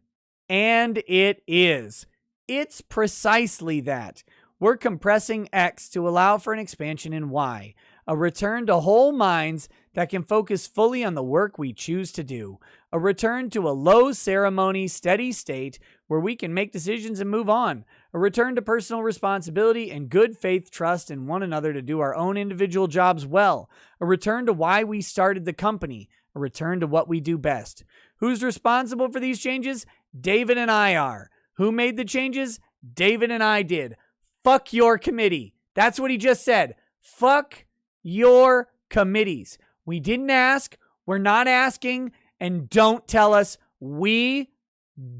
And it is. It's precisely that. We're compressing X to allow for an expansion in Y. A return to whole minds that can focus fully on the work we choose to do. A return to a low ceremony, steady state where we can make decisions and move on. A return to personal responsibility and good faith trust in one another to do our own individual jobs well. A return to why we started the company. A return to what we do best. Who's responsible for these changes? David and I are. Who made the changes? David and I did. Fuck your committee. That's what he just said. Fuck your committees. We didn't ask. We're not asking. And don't tell us. We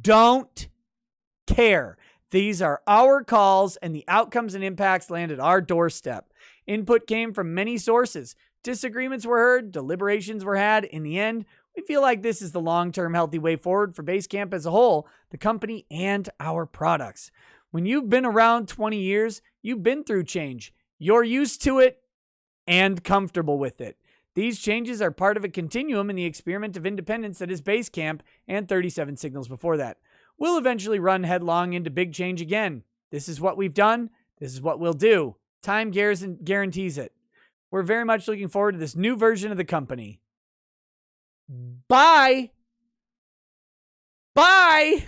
don't care. These are our calls, and the outcomes and impacts land at our doorstep. Input came from many sources. Disagreements were heard. Deliberations were had. In the end, we feel like this is the long-term healthy way forward for Basecamp as a whole, the company, and our products. When you've been around 20 years, you've been through change. You're used to it and comfortable with it. These changes are part of a continuum in the experiment of independence that is Basecamp and 37 Signals before that. We'll eventually run headlong into big change again. This is what we've done. This is what we'll do. Time guarantees it. We're very much looking forward to this new version of the company. Bye. Bye.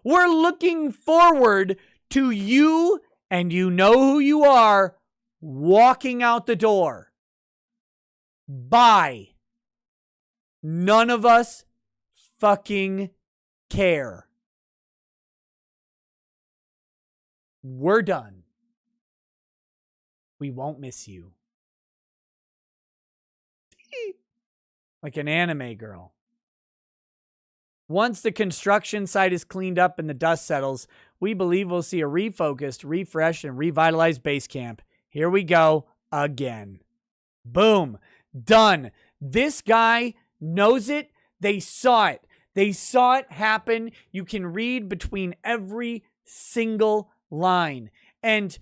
We're looking forward to you, and you know who you are, walking out the door. Bye. None of us fucking care. We're done. We won't miss you. Like an anime girl. Once the construction site is cleaned up and the dust settles, we believe we'll see a refocused, refreshed, and revitalized Basecamp. Here we go again. Boom. Done. This guy knows it. They saw it. They saw it happen. You can read between every single line. And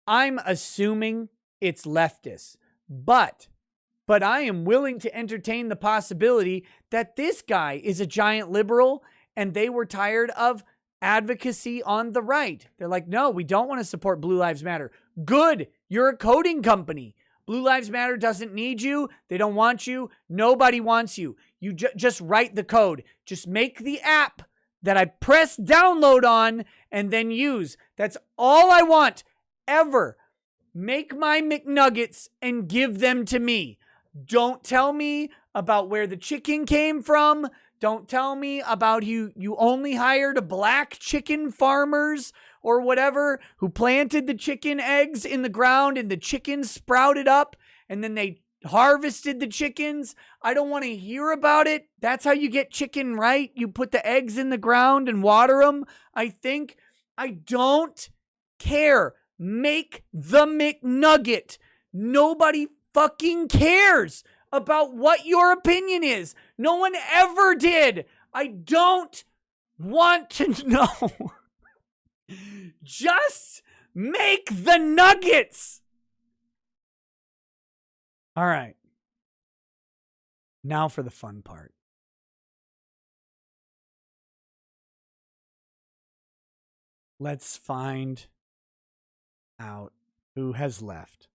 I'm assuming it's leftist. But I am willing to entertain the possibility that this guy is a giant liberal and they were tired of advocacy on the right. They're like, no, we don't want to support Blue Lives Matter. Good. You're a coding company. Blue Lives Matter doesn't need you. They don't want you. Nobody wants you. You just write the code. Just make the app that I press download on and then use. That's all I want ever. Make my McNuggets and give them to me. Don't tell me about where the chicken came from. Don't tell me about you only hired black chicken farmers or whatever who planted the chicken eggs in the ground and the chickens sprouted up and then they harvested the chickens. I don't want to hear about it. That's how you get chicken, right? You put the eggs in the ground and water them, I think. I don't care. Make the McNugget. Nobody fucking cares about what your opinion is. No one ever did. I don't want to know. Just make the nuggets. All right. Now for the fun part. Let's find out who has left.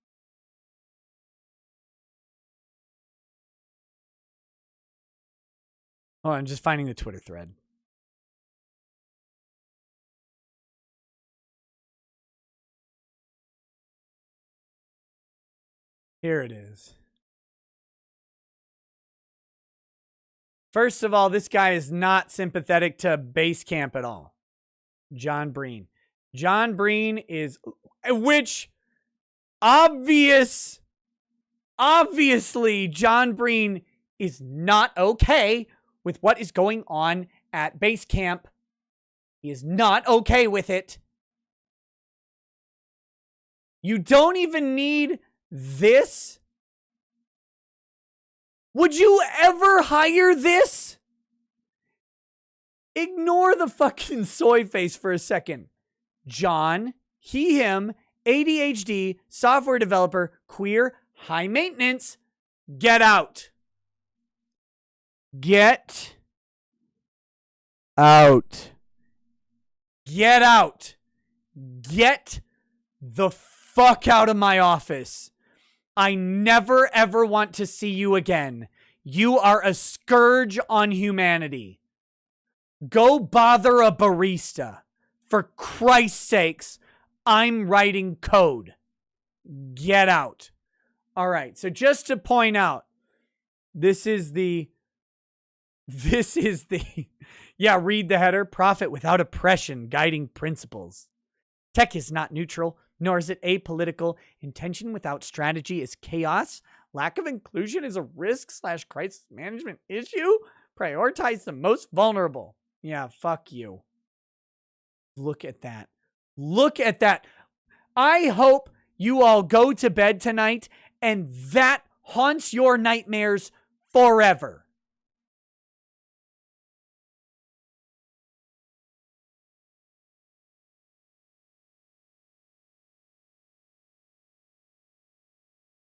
Oh, I'm just finding the Twitter thread. Here it is. First of all, this guy is not sympathetic to Basecamp at all. John Breen. John Breen is, which obviously John Breen is not okay with what is going on at Basecamp. He is not okay with it. You don't even need this. Would you ever hire this? Ignore the fucking soy face for a second. John, he, him, ADHD, software developer, queer, high maintenance. Get out. Get out. Get out. Get the fuck out of my office. I never ever want to see you again. You are a scourge on humanity. Go bother a barista. For Christ's sakes, I'm writing code. Get out. All right, so just to point out, this is the, yeah, read the header. Profit without oppression, guiding principles. Tech is not neutral, nor is it apolitical. Intention without strategy is chaos. Lack of inclusion is a risk/crisis management issue. Prioritize the most vulnerable. Yeah, fuck you. Look at that. Look at that. I hope you all go to bed tonight and that haunts your nightmares forever.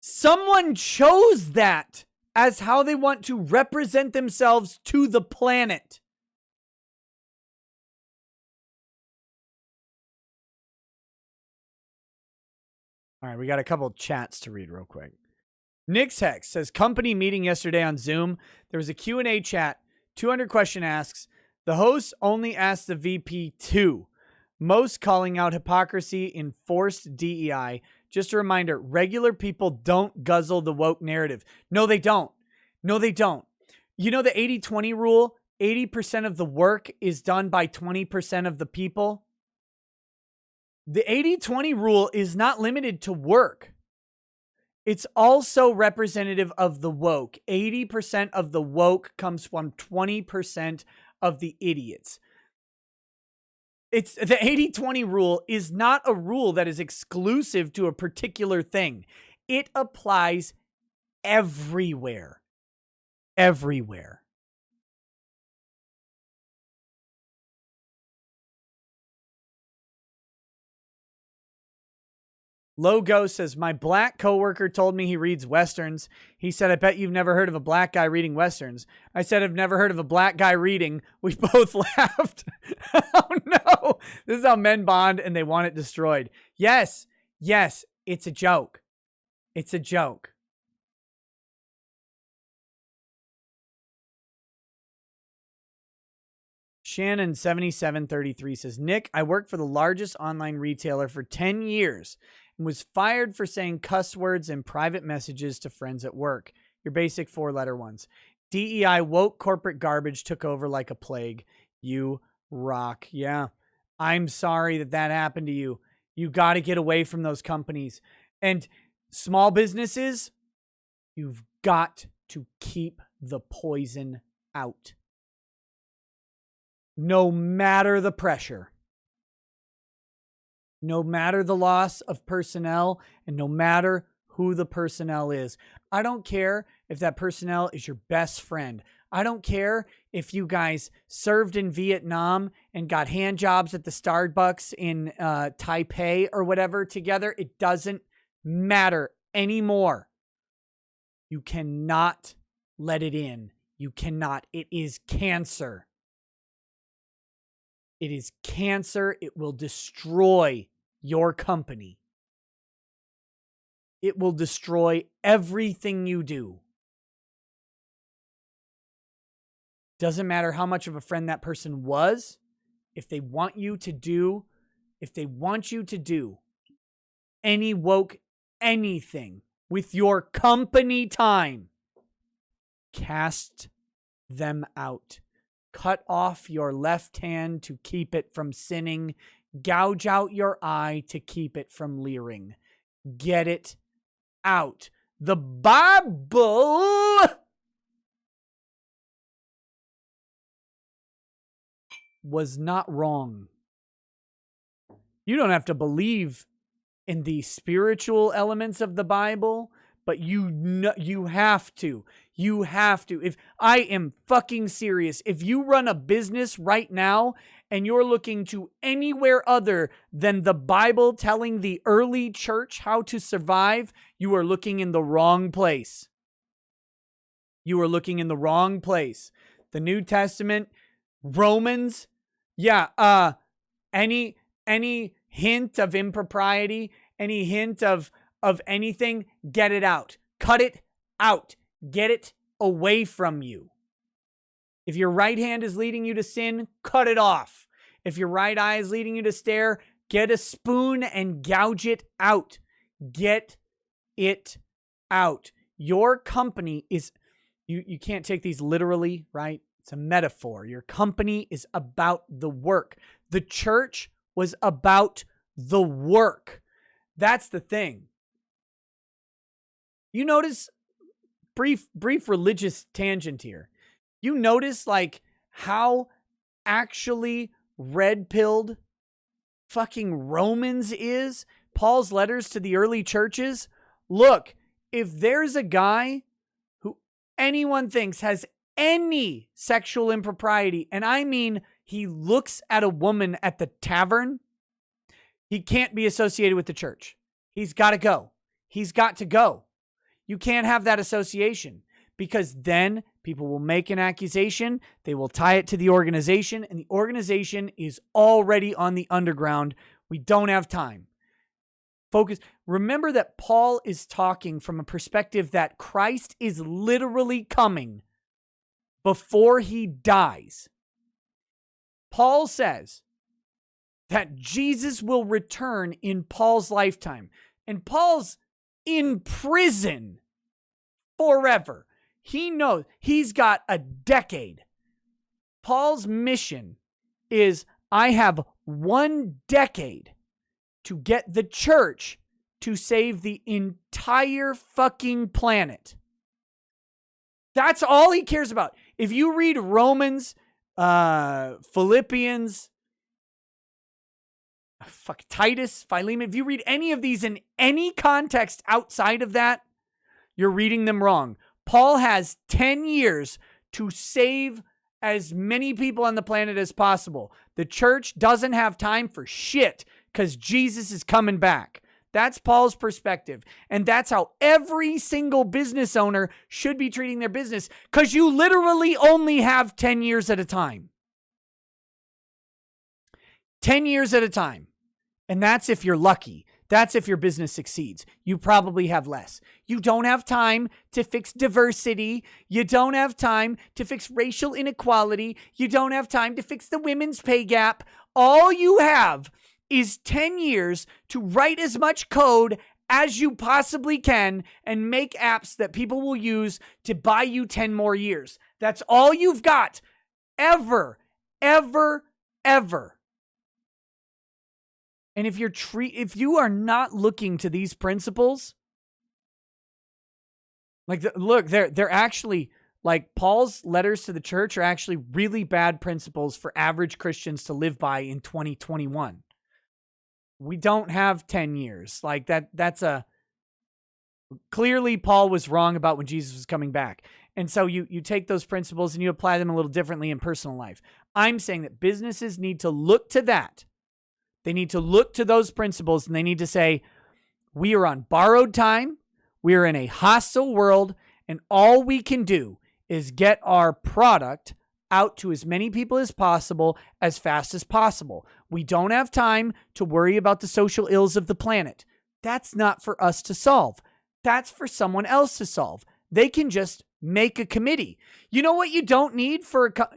Someone chose that as how they want to represent themselves to the planet. All right, we got a couple of chats to read real quick. Nix Hex says, company meeting yesterday on Zoom. There was a Q&A chat. 200 question asks. The host only asked the VP 2. Most calling out hypocrisy in forced DEI. Just a reminder, regular people don't guzzle the woke narrative. No, they don't. No, they don't. You know the 80-20 rule? 80% of the work is done by 20% of the people. The 80-20 rule is not limited to work. It's also representative of the woke. 80% of the woke comes from 20% of the idiots. It's the 80-20 rule is not a rule that is exclusive to a particular thing. It applies everywhere. Everywhere. Logo says, my black coworker told me he reads Westerns. He said, I bet you've never heard of a black guy reading Westerns. I said, I've never heard of a black guy reading. We both laughed. Oh no. This is how men bond and they want it destroyed. Yes. Yes. It's a joke. It's a joke. Shannon7733 says, Nick, I worked for the largest online retailer for 10 years and was fired for saying cuss words in private messages to friends at work. Your basic 4-letter ones. DEI woke corporate garbage took over like a plague. You rock. Yeah. I'm sorry that happened to you. You got to get away from those companies. And small businesses, you've got to keep the poison out. No matter the pressure, no matter the loss of personnel, and no matter who the personnel is. I don't care if that personnel is your best friend. I don't care if you guys served in Vietnam and got hand jobs at the Starbucks in Taipei or whatever together. It doesn't matter anymore. You cannot let it in. You cannot. It is cancer. It is cancer. It will destroy your company. It will destroy everything you do. Doesn't matter how much of a friend that person was. If they want you to do any woke anything with your company time, cast them out. Cut off your left hand to keep it from sinning. Gouge out your eye to keep it from leering. Get it out. The Bible was not wrong. You don't have to believe in the spiritual elements of the Bible, but you have to. You have to. If I am fucking serious, if you run a business right now and you're looking to anywhere other than the Bible telling the early church how to survive, you are looking in the wrong place. You are looking in the wrong place. The New Testament, Romans, any hint of impropriety, any hint of anything, get it out. Cut it out. Get it away from you. If your right hand is leading you to sin, cut it off. If your right eye is leading you to stare, get a spoon and gouge it out. Get it out. Your company is, you can't take these literally, right? It's a metaphor. Your company is about the work. The church was about the work. That's the thing. You notice, brief religious tangent here. You notice like how actually red-pilled fucking Romans is? Paul's letters to the early churches? Look, if there's a guy who anyone thinks has any sexual impropriety, and I mean he looks at a woman at the tavern, he can't be associated with the church. He's got to go. He's got to go. You can't have that association, because then people will make an accusation, they will tie it to the organization, and the organization is already on the underground. We don't have time. Focus. Remember that Paul is talking from a perspective that Christ is literally coming before he dies. Paul says that Jesus will return in Paul's lifetime, and Paul's in prison forever. He knows he's got a decade. Paul's mission is, I have 1 decade to get the church to save the entire fucking planet. That's all he cares about. If you read Romans, Philippians, Titus, Philemon, if you read any of these in any context outside of that, you're reading them wrong. Paul has 10 years to save as many people on the planet as possible. The church doesn't have time for shit because Jesus is coming back. That's Paul's perspective. And that's how every single business owner should be treating their business, because you literally only have 10 years at a time. 10 years at a time. And that's if you're lucky. That's if your business succeeds. You probably have less. You don't have time to fix diversity. You don't have time to fix racial inequality. You don't have time to fix the women's pay gap. All you have is 10 years to write as much code as you possibly can and make apps that people will use to buy you 10 more years. That's all you've got. Ever. And if you are not looking to these principles, like look, they're actually, like, Paul's letters to the church are actually really bad principles for average Christians to live by in 2021. We don't have 10 years. Like that's clearly Paul was wrong about when Jesus was coming back. And so you take those principles and you apply them a little differently in personal life. I'm saying that businesses need to look to that. They need to look to those principles and they need to say, we are on borrowed time. We are in a hostile world. And all we can do is get our product out to as many people as possible, as fast as possible. We don't have time to worry about the social ills of the planet. That's not for us to solve. That's for someone else to solve. They can just make a committee. You know what you don't need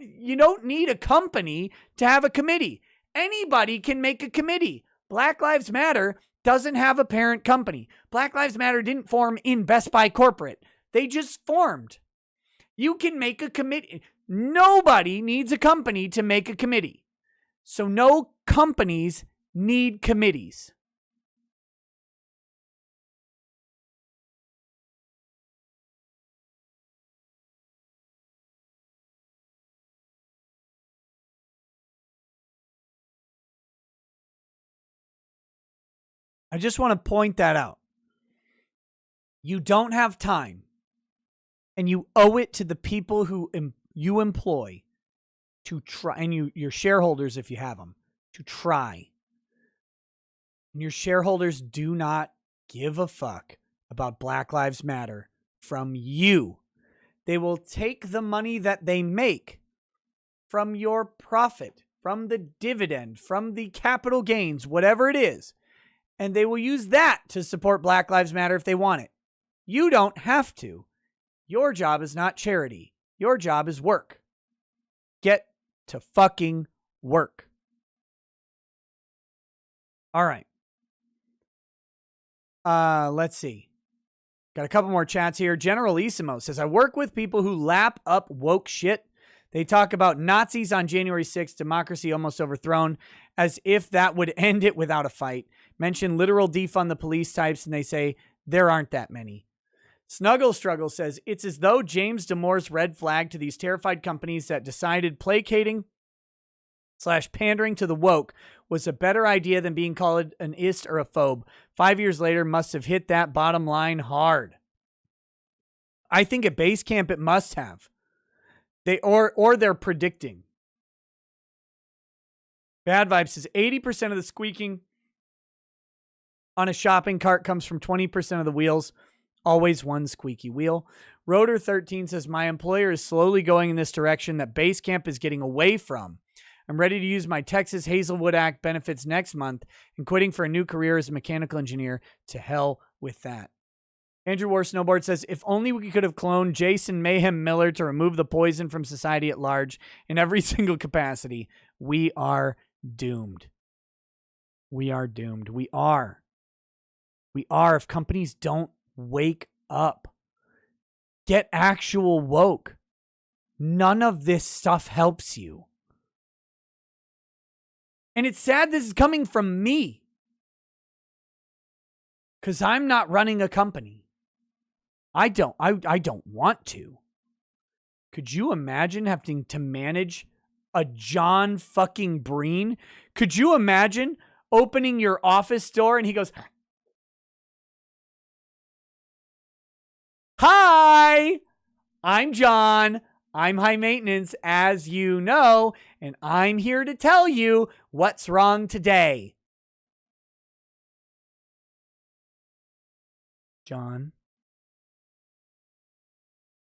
you don't need a company to have a committee. Anybody can make a committee. Black Lives Matter doesn't have a parent company. Black Lives Matter didn't form in Best Buy corporate. They just formed. You can make a committee. Nobody needs a company to make a committee. So no companies need committees. I just want to point that out. You don't have time, and you owe it to the people who you employ to try, and your shareholders, if you have them, to try. And your shareholders do not give a fuck about Black Lives Matter from you. They will take the money that they make from your profit, from the dividend, from the capital gains, whatever it is, and they will use that to support Black Lives Matter if they want it. You don't have to. Your job is not charity. Your job is work. Get to fucking work. All right. Let's see. Got a couple more chats here. Generalissimo says, I work with people who lap up woke shit. They talk about Nazis on January 6th, democracy almost overthrown, as if that would end it without a fight. Mention literal defund the police types, and they say there aren't that many. Snuggle Struggle says, it's as though James Damore's red flag to these terrified companies that decided placating / pandering to the woke was a better idea than being called an ist or a phobe. 5 years later must have hit that bottom line hard. I think at Basecamp it must have. Or they're predicting. Bad Vibe says 80% of the squeaking on a shopping cart comes from 20% of the wheels. Always one squeaky wheel. Rotor 13 says, my employer is slowly going in this direction that Basecamp is getting away from. I'm ready to use my Texas Hazelwood Act benefits next month and quitting for a new career as a mechanical engineer. To hell with that. Andrew War Snowboard says, if only we could have cloned Jason Mayhem Miller to remove the poison from society at large in every single capacity. We are doomed. We are doomed. We are. If companies don't wake up, get actual woke, none of this stuff helps you. And it's sad this is coming from me, because I'm not running a company. I don't want to. Could you imagine having to manage a John fucking Breen? Could you imagine opening your office door and he goes, hi, I'm John. I'm high maintenance, as you know, and I'm here to tell you what's wrong today. John,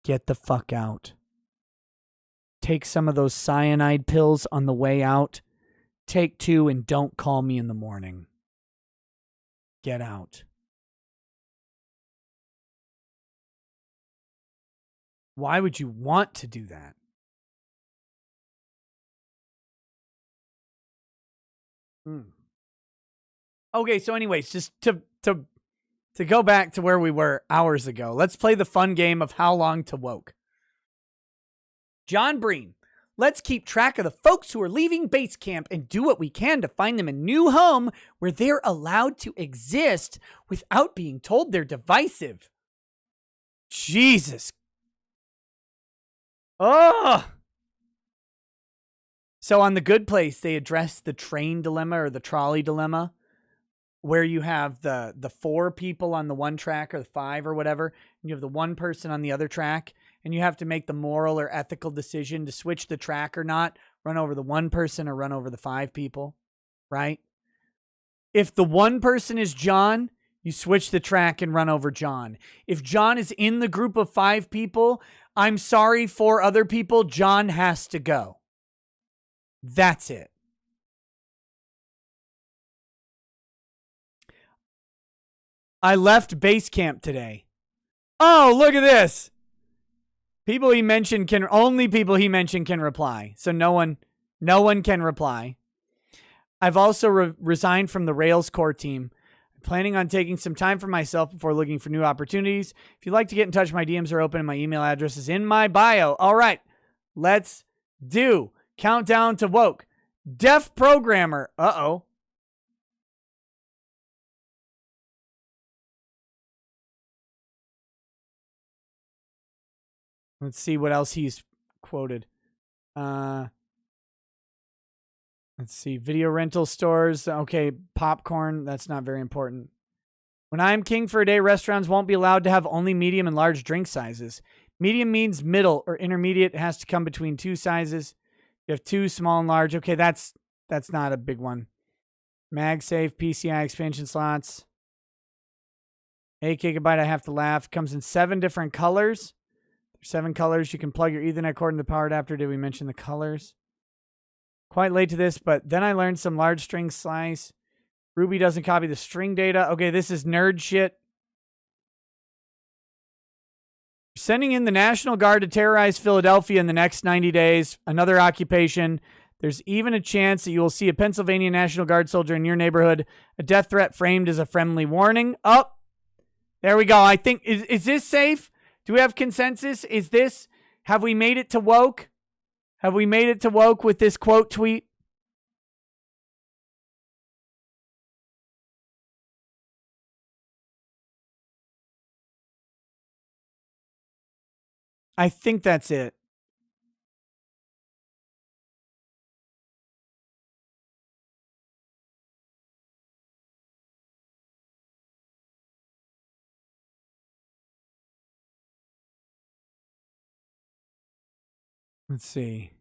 get the fuck out. Take some of those cyanide pills on the way out. Take 2 and don't call me in the morning. get out. Why would you want to do that? Okay, so anyways, just to go back to where we were hours ago, let's play the fun game of how long to woke. John Breen, let's keep track of the folks who are leaving Basecamp and do what we can to find them a new home where they're allowed to exist without being told they're divisive. Jesus. Oh. So on The Good Place, they address the train dilemma or the trolley dilemma, where you have the 4 people on the one track or the 5 or whatever, and you have the 1 person on the other track, and you have to make the moral or ethical decision to switch the track or not, run over the 1 person or run over the 5 people, right? If the 1 person is John, you switch the track and run over John. If John is in the group of 5 people, I'm sorry for other people, John has to go. That's it. I left Basecamp today. Oh, look at this. Only people he mentioned can reply. So no one can reply. I've also resigned from the Rails core team. I'm planning on taking some time for myself before looking for new opportunities. If you'd like to get in touch, my DMs are open and my email address is in my bio. All right, let's do countdown to woke. Deaf programmer. Uh-oh. Let's see what else he's quoted. Let's see. Video rental stores. Okay, popcorn. That's not very important. When I'm king for a day, restaurants won't be allowed to have only medium and large drink sizes. Medium means middle or intermediate. It has to come between 2 sizes. You have 2, small and large. Okay, that's not a big one. MagSafe, PCI expansion slots. 8 gigabyte, I have to laugh. Comes in 7 different colors. 7 colors. You can plug your Ethernet cord in the power adapter. Did we mention the colors? Quite late to this, but then I learned some large string slice. Ruby doesn't copy the string data. Okay, this is nerd shit. Sending in the National Guard to terrorize Philadelphia in the next 90 days. Another occupation. There's even a chance that you will see a Pennsylvania National Guard soldier in your neighborhood. A death threat framed as a friendly warning. Oh, there we go. I think, is this safe? Do we have consensus? Have we made it to woke? Have we made it to woke with this quote tweet? I think that's it. Let's see.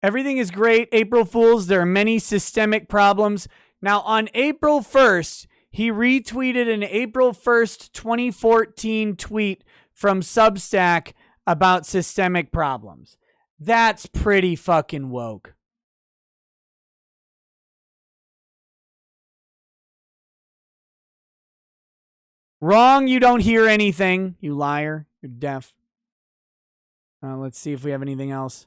Everything is great. April Fools. There are many systemic problems. Now, on April 1st, he retweeted an April 1st, 2014 tweet from Substack about systemic problems. That's pretty fucking woke. Wrong, you don't hear anything. You liar. You're deaf. Let's see if we have anything else.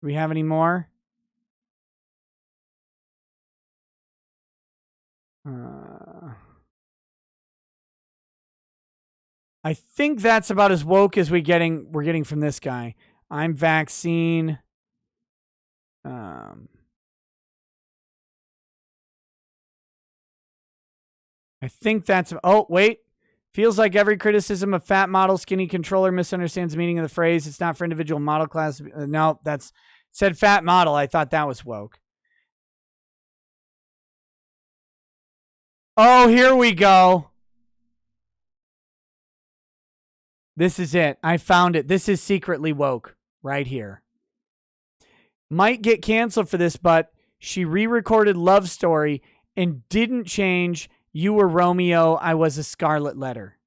Do we have any more? I think that's about as woke as we're getting from this guy. I'm vaccine. I think that's... Oh, wait. Feels like every criticism of fat model, skinny controller misunderstands the meaning of the phrase. It's not for individual model class. No, that's... Said fat model. I thought that was woke. Oh, here we go. This is it. I found it. This is secretly woke right here. Might get canceled for this, but she re-recorded Love Story and didn't change You Were Romeo, I Was a Scarlet Letter.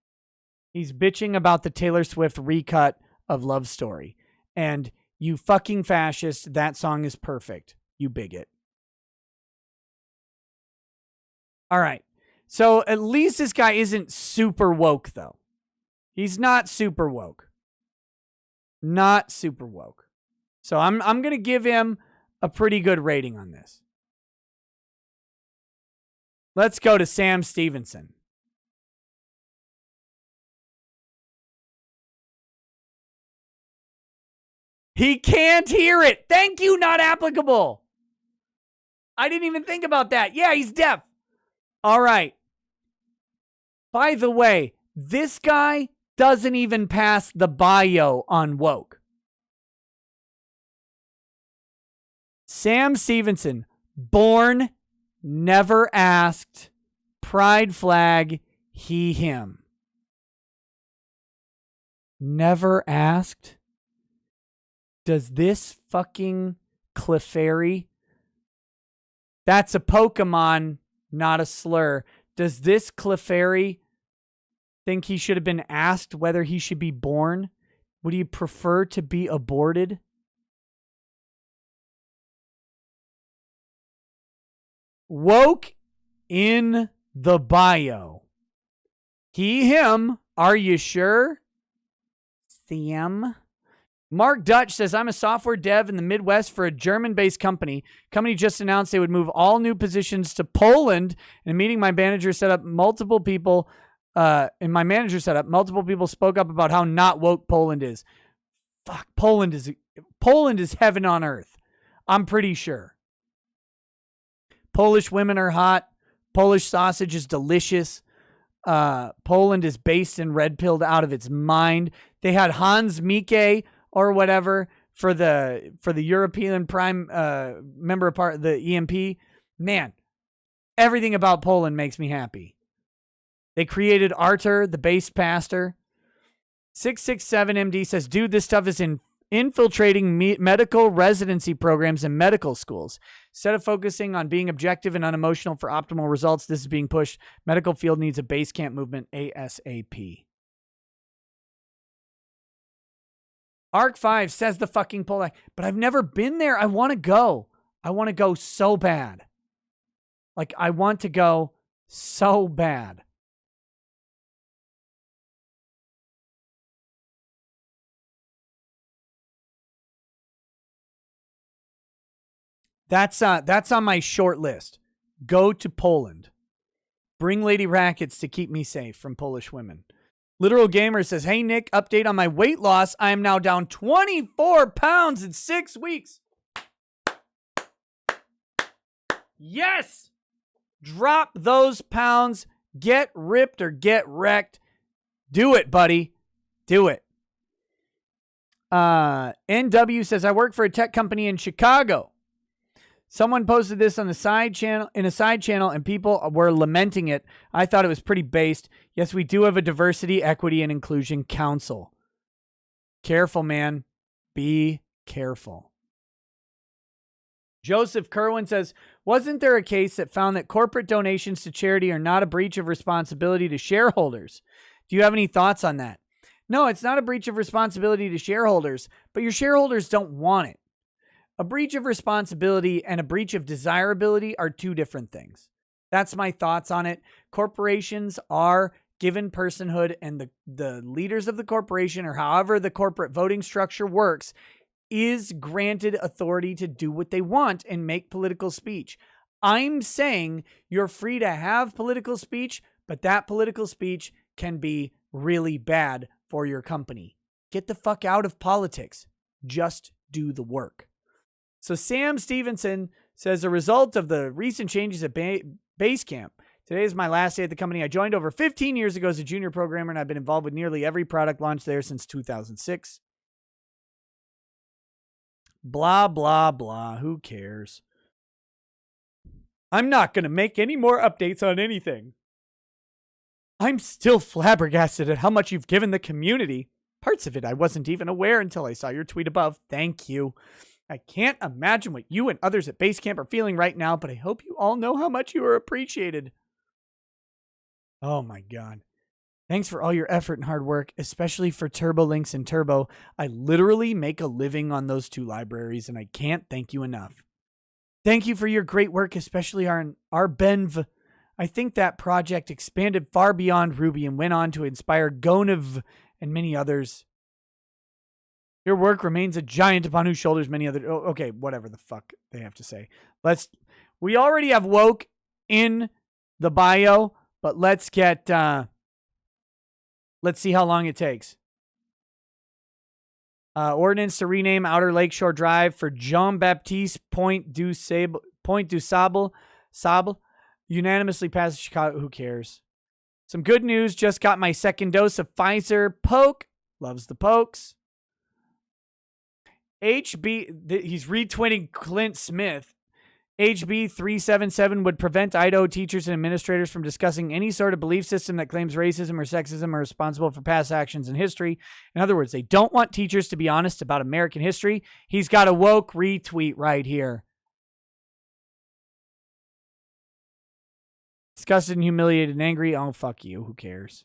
He's bitching about the Taylor Swift recut of Love Story. And you fucking fascist, that song is perfect. You bigot. All right. So at least this guy isn't super woke, though. He's not super woke. Not super woke. So I'm going to give him a pretty good rating on this. Let's go to Sam Stephenson. He can't hear it. Thank you, not applicable. I didn't even think about that. Yeah, he's deaf. All right. By the way, this guy doesn't even pass the bio on woke. Sam Stephenson, born, never asked, pride flag, he, him. Never asked? Does this fucking Clefairy, that's a Pokemon, not a slur. Does this Clefairy think he should have been asked whether he should be born? Would he prefer to be aborted? Woke in the bio. He, him. Are you sure? Sam? Mark Dutch says, I'm a software dev in the Midwest for a German-based company. Company just announced they would move all new positions to Poland. In a meeting, my manager set up multiple people. Multiple people spoke up about how not woke Poland is. Fuck, Poland is heaven on earth. I'm pretty sure. Polish women are hot. Polish sausage is delicious. Poland is based and red-pilled out of its mind. They had Hans Mieke or whatever for the European Prime member part, the EMP. Man, everything about Poland makes me happy. They created Artur, the base pastor. 667MD says, dude, this stuff is infiltrating medical residency programs and medical schools. Instead of focusing on being objective and unemotional for optimal results, this is being pushed. Medical field needs a Basecamp movement ASAP. Arc 5 says the fucking Polak, but I've never been there. I want to go. I want to go so bad. Like, I want to go so bad. That's on my short list. Go to Poland. Bring lady rackets to keep me safe from Polish women. Literal Gamer says, hey, Nick, update on my weight loss. I am now down 24 pounds in 6 weeks. Yes! Drop those pounds. Get ripped or get wrecked. Do it, buddy. Do it. NW says, I work for a tech company in Chicago. Someone posted this on the side channel, and people were lamenting it. I thought it was pretty based. Yes, we do have a diversity, equity, and inclusion council. Careful, man. Be careful. Joseph Kerwin says, wasn't there a case that found that corporate donations to charity are not a breach of responsibility to shareholders? Do you have any thoughts on that? No, it's not a breach of responsibility to shareholders, but your shareholders don't want it. A breach of responsibility and a breach of desirability are two different things. That's my thoughts on it. Corporations are given personhood, and the leaders of the corporation, or however the corporate voting structure works, is granted authority to do what they want and make political speech. I'm saying you're free to have political speech, but that political speech can be really bad for your company. Get the fuck out of politics. Just do the work. So Sam Stephenson says, a result of the recent changes at Basecamp, today is my last day at the company. I joined over 15 years ago as a junior programmer, and I've been involved with nearly every product launch there since 2006. Blah, blah, blah. Who cares? I'm not going to make any more updates on anything. I'm still flabbergasted at how much you've given the community. Parts of it I wasn't even aware until I saw your tweet above. Thank you. I can't imagine what you and others at Basecamp are feeling right now, but I hope you all know how much you are appreciated. Oh my God. Thanks for all your effort and hard work, especially for Turbo Links and Turbo. I literally make a living on those two libraries, and I can't thank you enough. Thank you for your great work, especially our Benv. I think that project expanded far beyond Ruby and went on to inspire Gonev and many others. Your work remains a giant upon whose shoulders many other... Oh, okay, whatever the fuck they have to say. We already have woke in the bio, but let's get... let's see how long it takes. Ordinance to rename Outer Lakeshore Drive for Jean-Baptiste Point du Sable. Unanimously passed Chicago. Who cares? Some good news. Just got my second dose of Pfizer. Poke. Loves the pokes. HB. He's retweeting Clint Smith. HB 377 would prevent Idaho teachers and administrators from discussing any sort of belief system that claims racism or sexism are responsible for past actions in history. In other words, they don't want teachers to be honest about American history. He's got a woke retweet right here. Disgusted and humiliated and angry. Oh, fuck you. Who cares?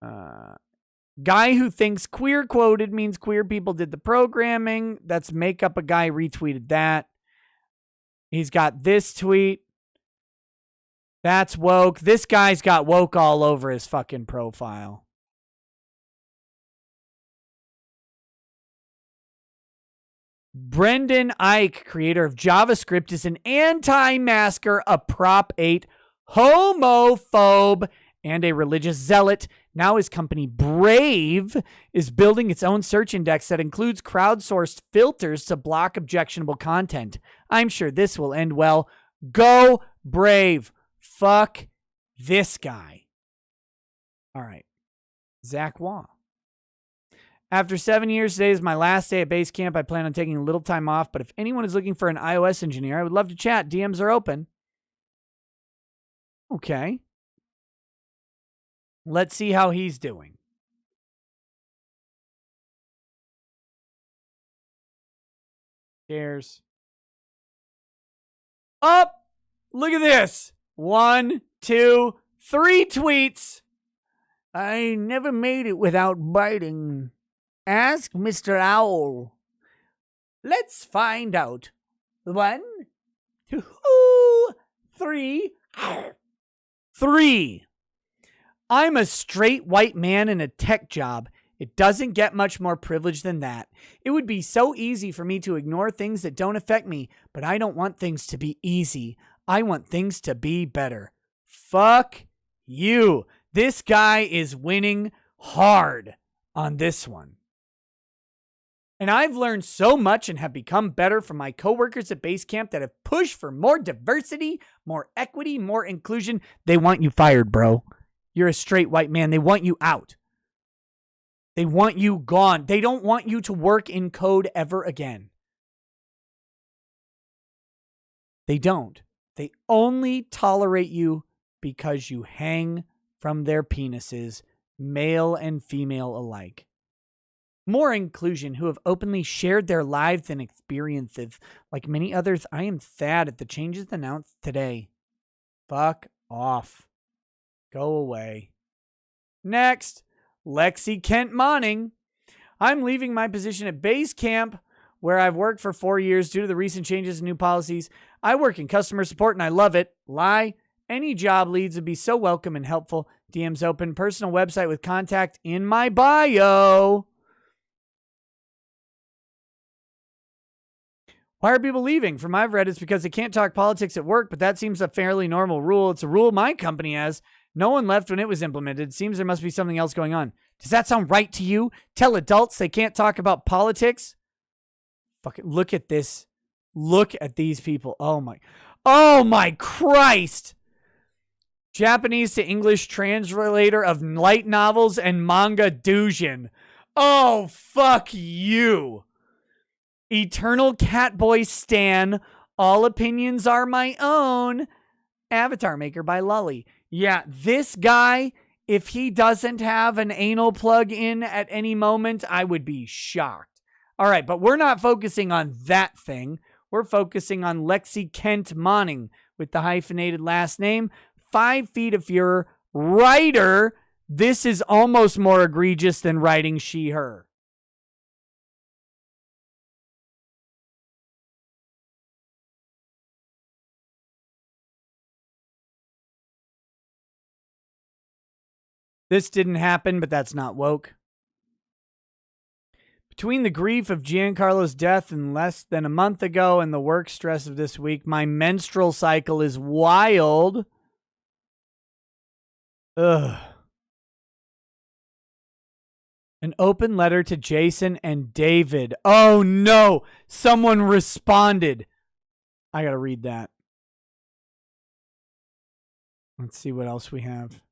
Guy who thinks queer quoted means queer people did the programming. That's make up a guy retweeted that. He's got this tweet. That's woke. This guy's got woke all over his fucking profile. Brendan Ike, creator of JavaScript, is an anti-masker, a Prop 8 homophobe, and a religious zealot. Now his company Brave is building its own search index that includes crowdsourced filters to block objectionable content. I'm sure this will end well. Go Brave. Fuck this guy. All right. Zach Waugh. After 7 years, today is my last day at Basecamp. I plan on taking a little time off, but if anyone is looking for an iOS engineer, I would love to chat. DMs are open. Okay. Let's see how he's doing. Cheers. Up! Look at this. 1, 2, 3 tweets. I never made it without biting. Ask Mr. Owl. Let's find out. 1, 2, 3. 3. I'm a straight white man in a tech job. It doesn't get much more privilege than that. It would be so easy for me to ignore things that don't affect me, but I don't want things to be easy. I want things to be better. Fuck you. This guy is winning hard on this one. And I've learned so much and have become better from my coworkers at Basecamp that have pushed for more diversity, more equity, more inclusion. They want you fired, bro. You're a straight white man. They want you out. They want you gone. They don't want you to work in code ever again. They don't. They only tolerate you because you hang from their penises, male and female alike. More inclusion, who have openly shared their lives and experiences. Like many others, I am sad at the changes announced today. Fuck off. Go away. Next, Lexi Kent-Monning. I'm leaving my position at Basecamp, where I've worked for 4 years due to the recent changes in new policies. I work in customer support and I love it. Lie. Any job leads would be so welcome and helpful. DM's open. Personal website with contact in my bio. Why are people leaving? From I've read, it's because they can't talk politics at work, but that seems a fairly normal rule. It's a rule my company has. No one left when it was implemented. It seems there must be something else going on. Does that sound right to you? Tell adults they can't talk about politics? Fucking look at this. Look at these people. Oh my Christ. Japanese to English translator of light novels and manga doujin. Oh, fuck you. Eternal Catboy Stan. All opinions are my own. Avatar maker by Lully. Yeah, this guy, if he doesn't have an anal plug in at any moment, I would be shocked. All right, but we're not focusing on that thing. We're focusing on Lexi Kent-Monning with the hyphenated last name. 5 feet of furor, Writer, this is almost more egregious than writing she, her. This didn't happen, but that's not woke. Between the grief of Giancarlo's death in less than a month ago and the work stress of this week, my menstrual cycle is wild. Ugh. An open letter to Jason and David. Oh no, someone responded. I gotta read that. Let's see what else we have.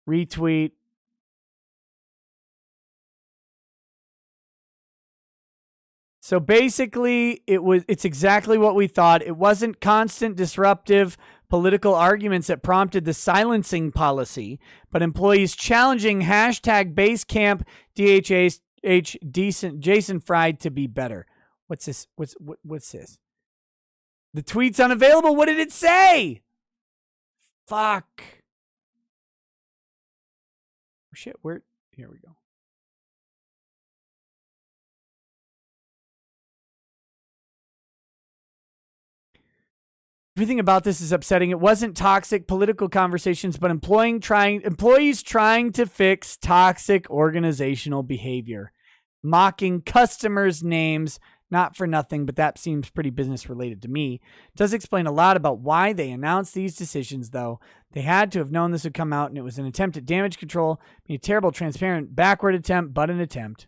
Retweet. So basically, it's exactly what we thought. It wasn't constant disruptive political arguments that prompted the silencing policy, but employees challenging hashtag Basecamp DHH decent Jason Fried to be better. What's this? What's this? The tweet's unavailable. What did it say? Fuck. Shit, where? Here we go. Everything about this is upsetting. It wasn't toxic political conversations, but employees trying to fix toxic organizational behavior, mocking customers' names, not for nothing, but that seems pretty business related to me. It does explain a lot about why they announced these decisions, though. They had to have known this would come out, and it was an attempt at damage control, a terrible, transparent, backward attempt, but an attempt.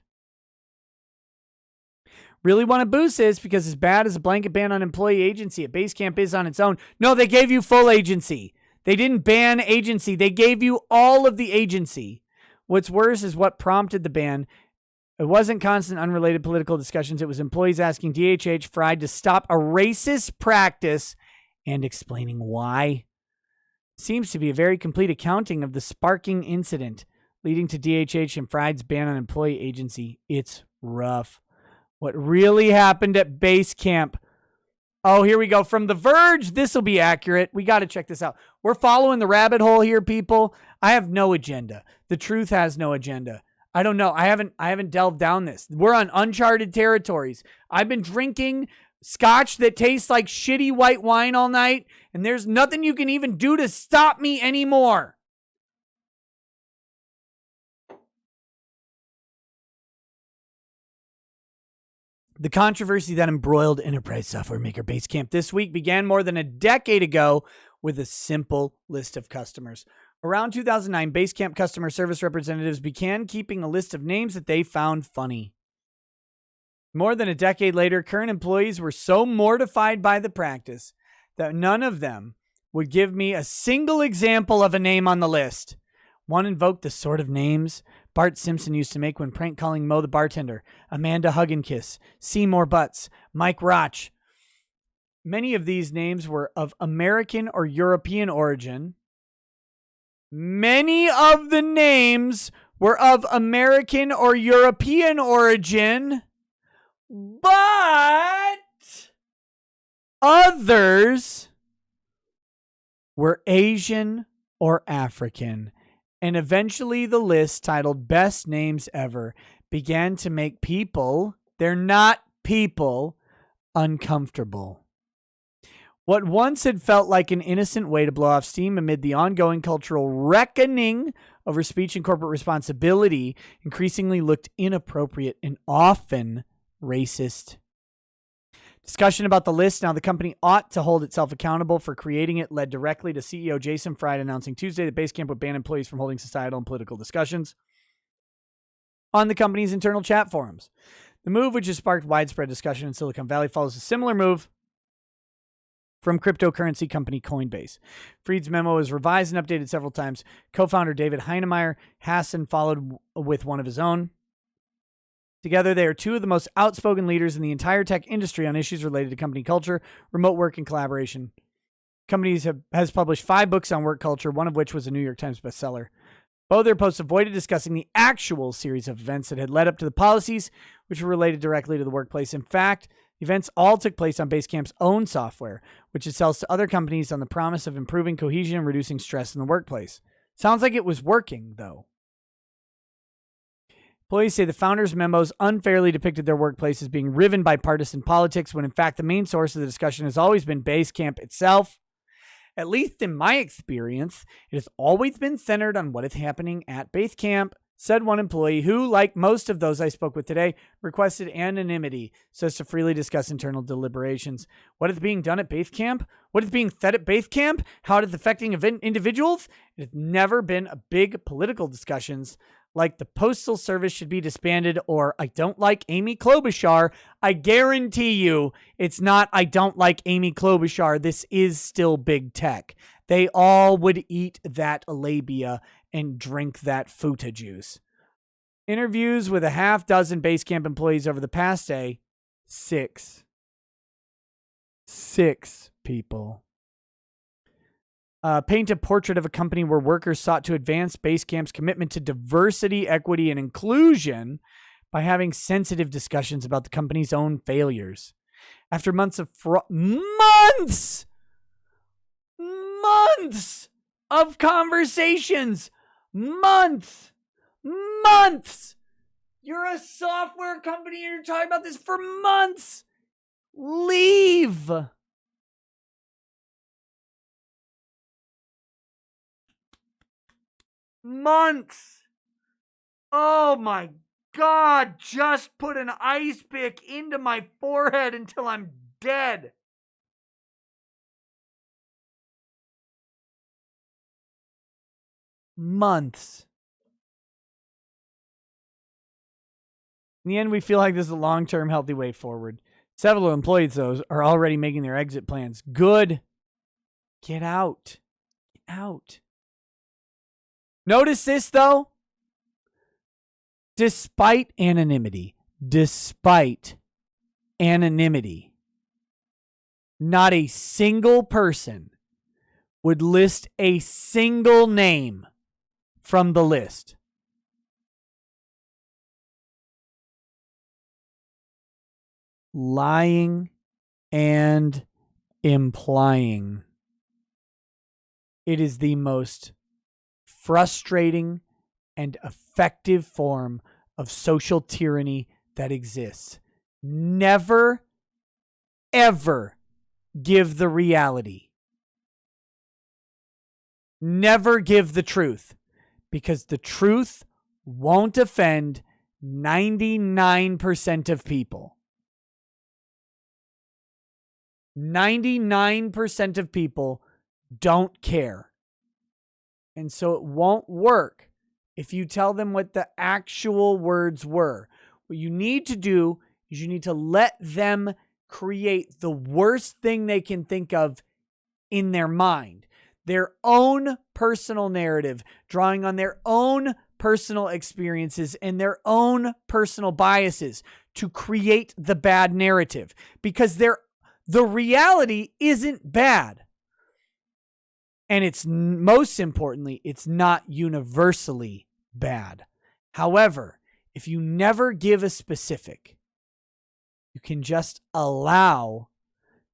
Really want to boost this because as bad as a blanket ban on employee agency at Basecamp is on its own. No, they gave you full agency. They didn't ban agency. They gave you all of the agency. What's worse is what prompted the ban. It wasn't constant, unrelated political discussions. It was employees asking DHH Fried to stop a racist practice and explaining why. Seems to be a very complete accounting of the sparking incident leading to DHH and Fried's ban on employee agency. It's rough. What really happened at Basecamp. Oh, here we go. From The Verge, this will be accurate. We got to check this out. We're following the rabbit hole here, people. I have no agenda. The truth has no agenda. I don't know. I haven't delved down this. We're on uncharted territories. I've been drinking Scotch that tastes like shitty white wine all night, and there's nothing you can even do to stop me anymore. The controversy that embroiled enterprise software maker Basecamp this week began more than a decade ago with a simple list of customers. Around 2009, Basecamp customer service representatives began keeping a list of names that they found funny. More than a decade later, current employees were so mortified by the practice that none of them would give me a single example of a name on the list. One invoked the sort of names Bart Simpson used to make when prank calling Mo the bartender, Amanda Hug and Kiss, Seymour Butts, Mike Roch. Many of these names were of American or European origin. Many of the names were of American or European origin, but others were Asian or African. And eventually the list titled Best Names Ever began to make people, they're not people, uncomfortable. What once had felt like an innocent way to blow off steam amid the ongoing cultural reckoning over speech and corporate responsibility increasingly looked inappropriate and often racist. Discussion about the list, now the company ought to hold itself accountable for creating it, led directly to CEO Jason Fried announcing Tuesday that Basecamp would ban employees from holding societal and political discussions on the company's internal chat forums. The move, which has sparked widespread discussion in Silicon Valley, follows a similar move from cryptocurrency company Coinbase. Fried's memo was revised and updated several times. Co-founder David Heinemeier Hassan followed with one of his own. Together, they are two of the most outspoken leaders in the entire tech industry on issues related to company culture, remote work, and collaboration. Companies has published 5 books on work culture, one of which was a New York Times bestseller. Both their posts avoided discussing the actual series of events that had led up to the policies, which were related directly to the workplace. In fact, Events all took place on Basecamp's own software, which it sells to other companies on the promise of improving cohesion and reducing stress in the workplace. Sounds like it was working, though. Employees say the founders' memos unfairly depicted their workplace as being riven by partisan politics, when in fact the main source of the discussion has always been Basecamp itself. At least in my experience, it has always been centered on what is happening at Basecamp, said one employee who, like most of those I spoke with today, requested anonymity so as to freely discuss internal deliberations. What is being done at Basecamp? What is being said at Basecamp? How it is affecting individuals? It has never been a big political discussions like the Postal Service should be disbanded or I don't like Amy Klobuchar. I guarantee you it's not I don't like Amy Klobuchar. This is still big tech. They all would eat that labia and drink that futa juice. Interviews with a half dozen Basecamp employees over the past day. 6 people. Paint a portrait of a company where workers sought to advance Basecamp's commitment to diversity, equity, and inclusion by having sensitive discussions about the company's own failures. After months of months of conversations, months. You're a software company and you're talking about this for months. Leave. Months. Oh my God, just put an ice pick into my forehead until I'm dead. Months. In the end, we feel like this is a long-term healthy way forward. Several employees, though, are already making their exit plans. Good. Get out. Get out. Notice this, though. Despite anonymity, not a single person would list a single name from the list. Lying and implying. It is the most frustrating and effective form of social tyranny that exists. Never, ever give the reality. Never give the truth, because the truth won't offend 99% of people. 99% of people don't care. And so it won't work if you tell them what the actual words were. What you need to do is you need to let them create the worst thing they can think of in their mind. Their own personal narrative, drawing on their own personal experiences and their own personal biases to create the bad narrative. Because the reality isn't bad. And it's most importantly, it's not universally bad. However, if you never give a specific, you can just allow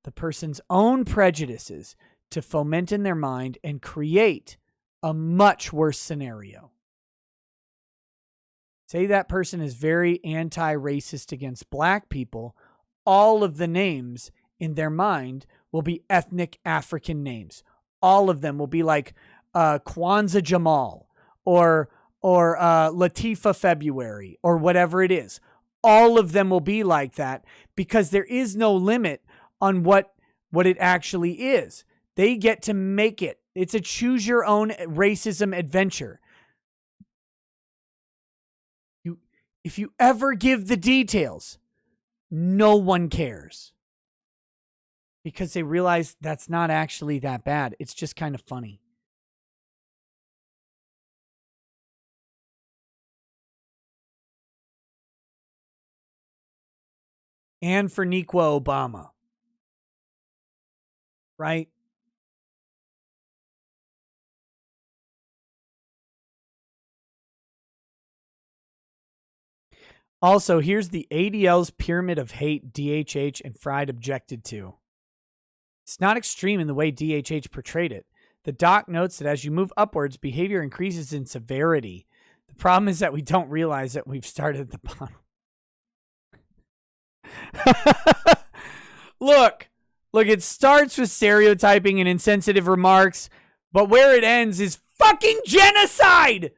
the person's own prejudices to foment in their mind and create a much worse scenario. Say that person is very anti-racist against black people. All of the names in their mind will be ethnic African names. All of them will be like Kwanzaa Jamal or Latifa February or whatever it is. All of them will be like that because there is no limit on what it actually is. They get to make it. It's a choose your own racism adventure. If you ever give the details, no one cares. Because they realize that's not actually that bad. It's just kind of funny. And for Niqua Obama. Right? Also, here's the ADL's pyramid of hate DHH and Fried objected to. It's not extreme in the way DHH portrayed it. The doc notes that as you move upwards, behavior increases in severity. The problem is that we don't realize that we've started at the bottom. Look, it starts with stereotyping and insensitive remarks, but where it ends is fucking genocide!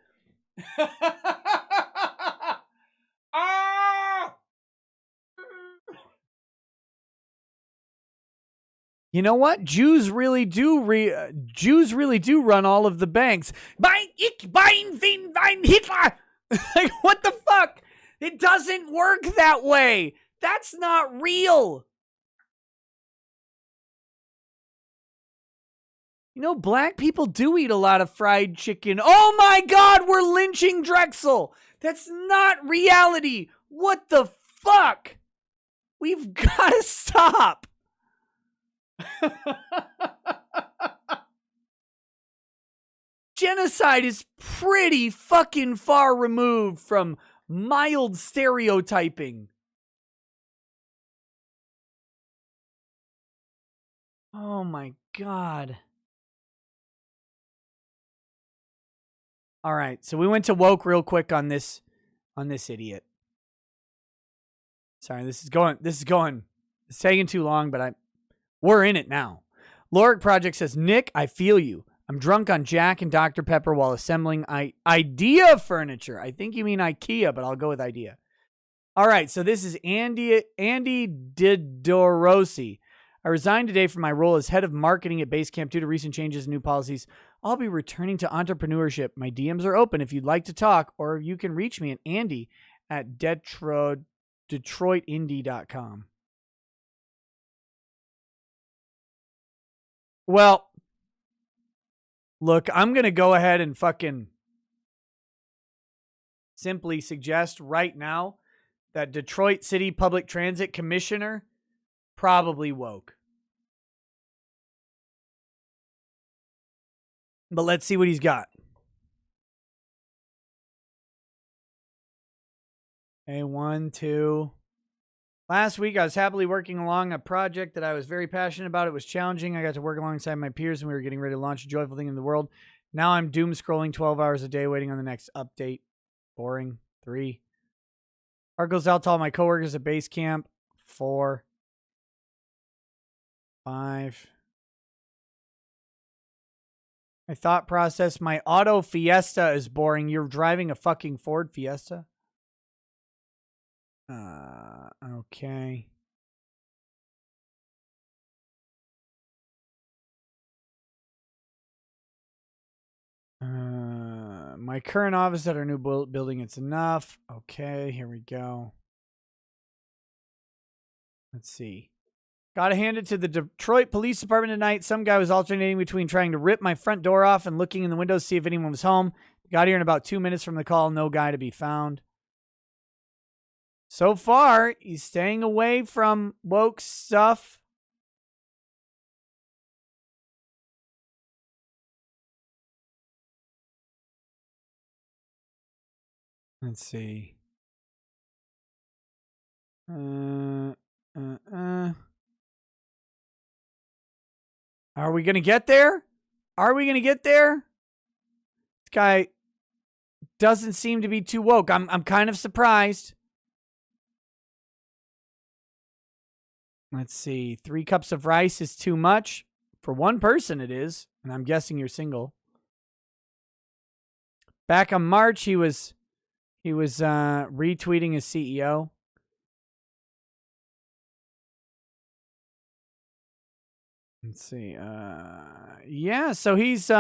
You know what? Jews really do run all of the banks. Hitler. Like, what the fuck? It doesn't work that way. That's not real. You know, black people do eat a lot of fried chicken. Oh my God, we're lynching Drexel. That's not reality. What the fuck? We've got to stop. Genocide is pretty fucking far removed from mild stereotyping. Oh my God. All right, so we went to woke real quick on this idiot. Sorry, this is it's taking too long, but we're in it now. Lorick Project says, Nick, I feel you. I'm drunk on Jack and Dr. Pepper while assembling IDEA furniture. I think you mean IKEA, but I'll go with IDEA. All right, so this is Andy Didorosi. I resigned today from my role as head of marketing at Basecamp due to recent changes and new policies. I'll be returning to entrepreneurship. My DMs are open if you'd like to talk, or you can reach me at andy@detroitindie.com. Well, look, I'm going to go ahead and fucking simply suggest right now that Detroit City Public Transit Commissioner probably woke. But let's see what he's got. Okay, 1, 2. Last week, I was happily working along a project that I was very passionate about. It was challenging. I got to work alongside my peers, and we were getting ready to launch a joyful thing in the world. Now I'm doom scrolling 12 hours a day, waiting on the next update. Boring. 3. Heart goes out to all my coworkers at Basecamp. 4. 5. My thought process, my auto Fiesta is boring. You're driving a fucking Ford Fiesta? Okay. My current office at our new building, it's enough. Okay, here we go. Let's see. Gotta hand it to the Detroit Police Department tonight. Some guy was alternating between trying to rip my front door off and looking in the window to see if anyone was home. Got here in about 2 minutes from the call. No guy to be found. So far, he's staying away from woke stuff. Let's see. Are we going to get there? Are we going to get there? This guy doesn't seem to be too woke. I'm kind of surprised. Let's see. 3 cups of rice is too much. For one person it is. And I'm guessing you're single. Back on March, he was retweeting his CEO. Let's see. Yeah, so he's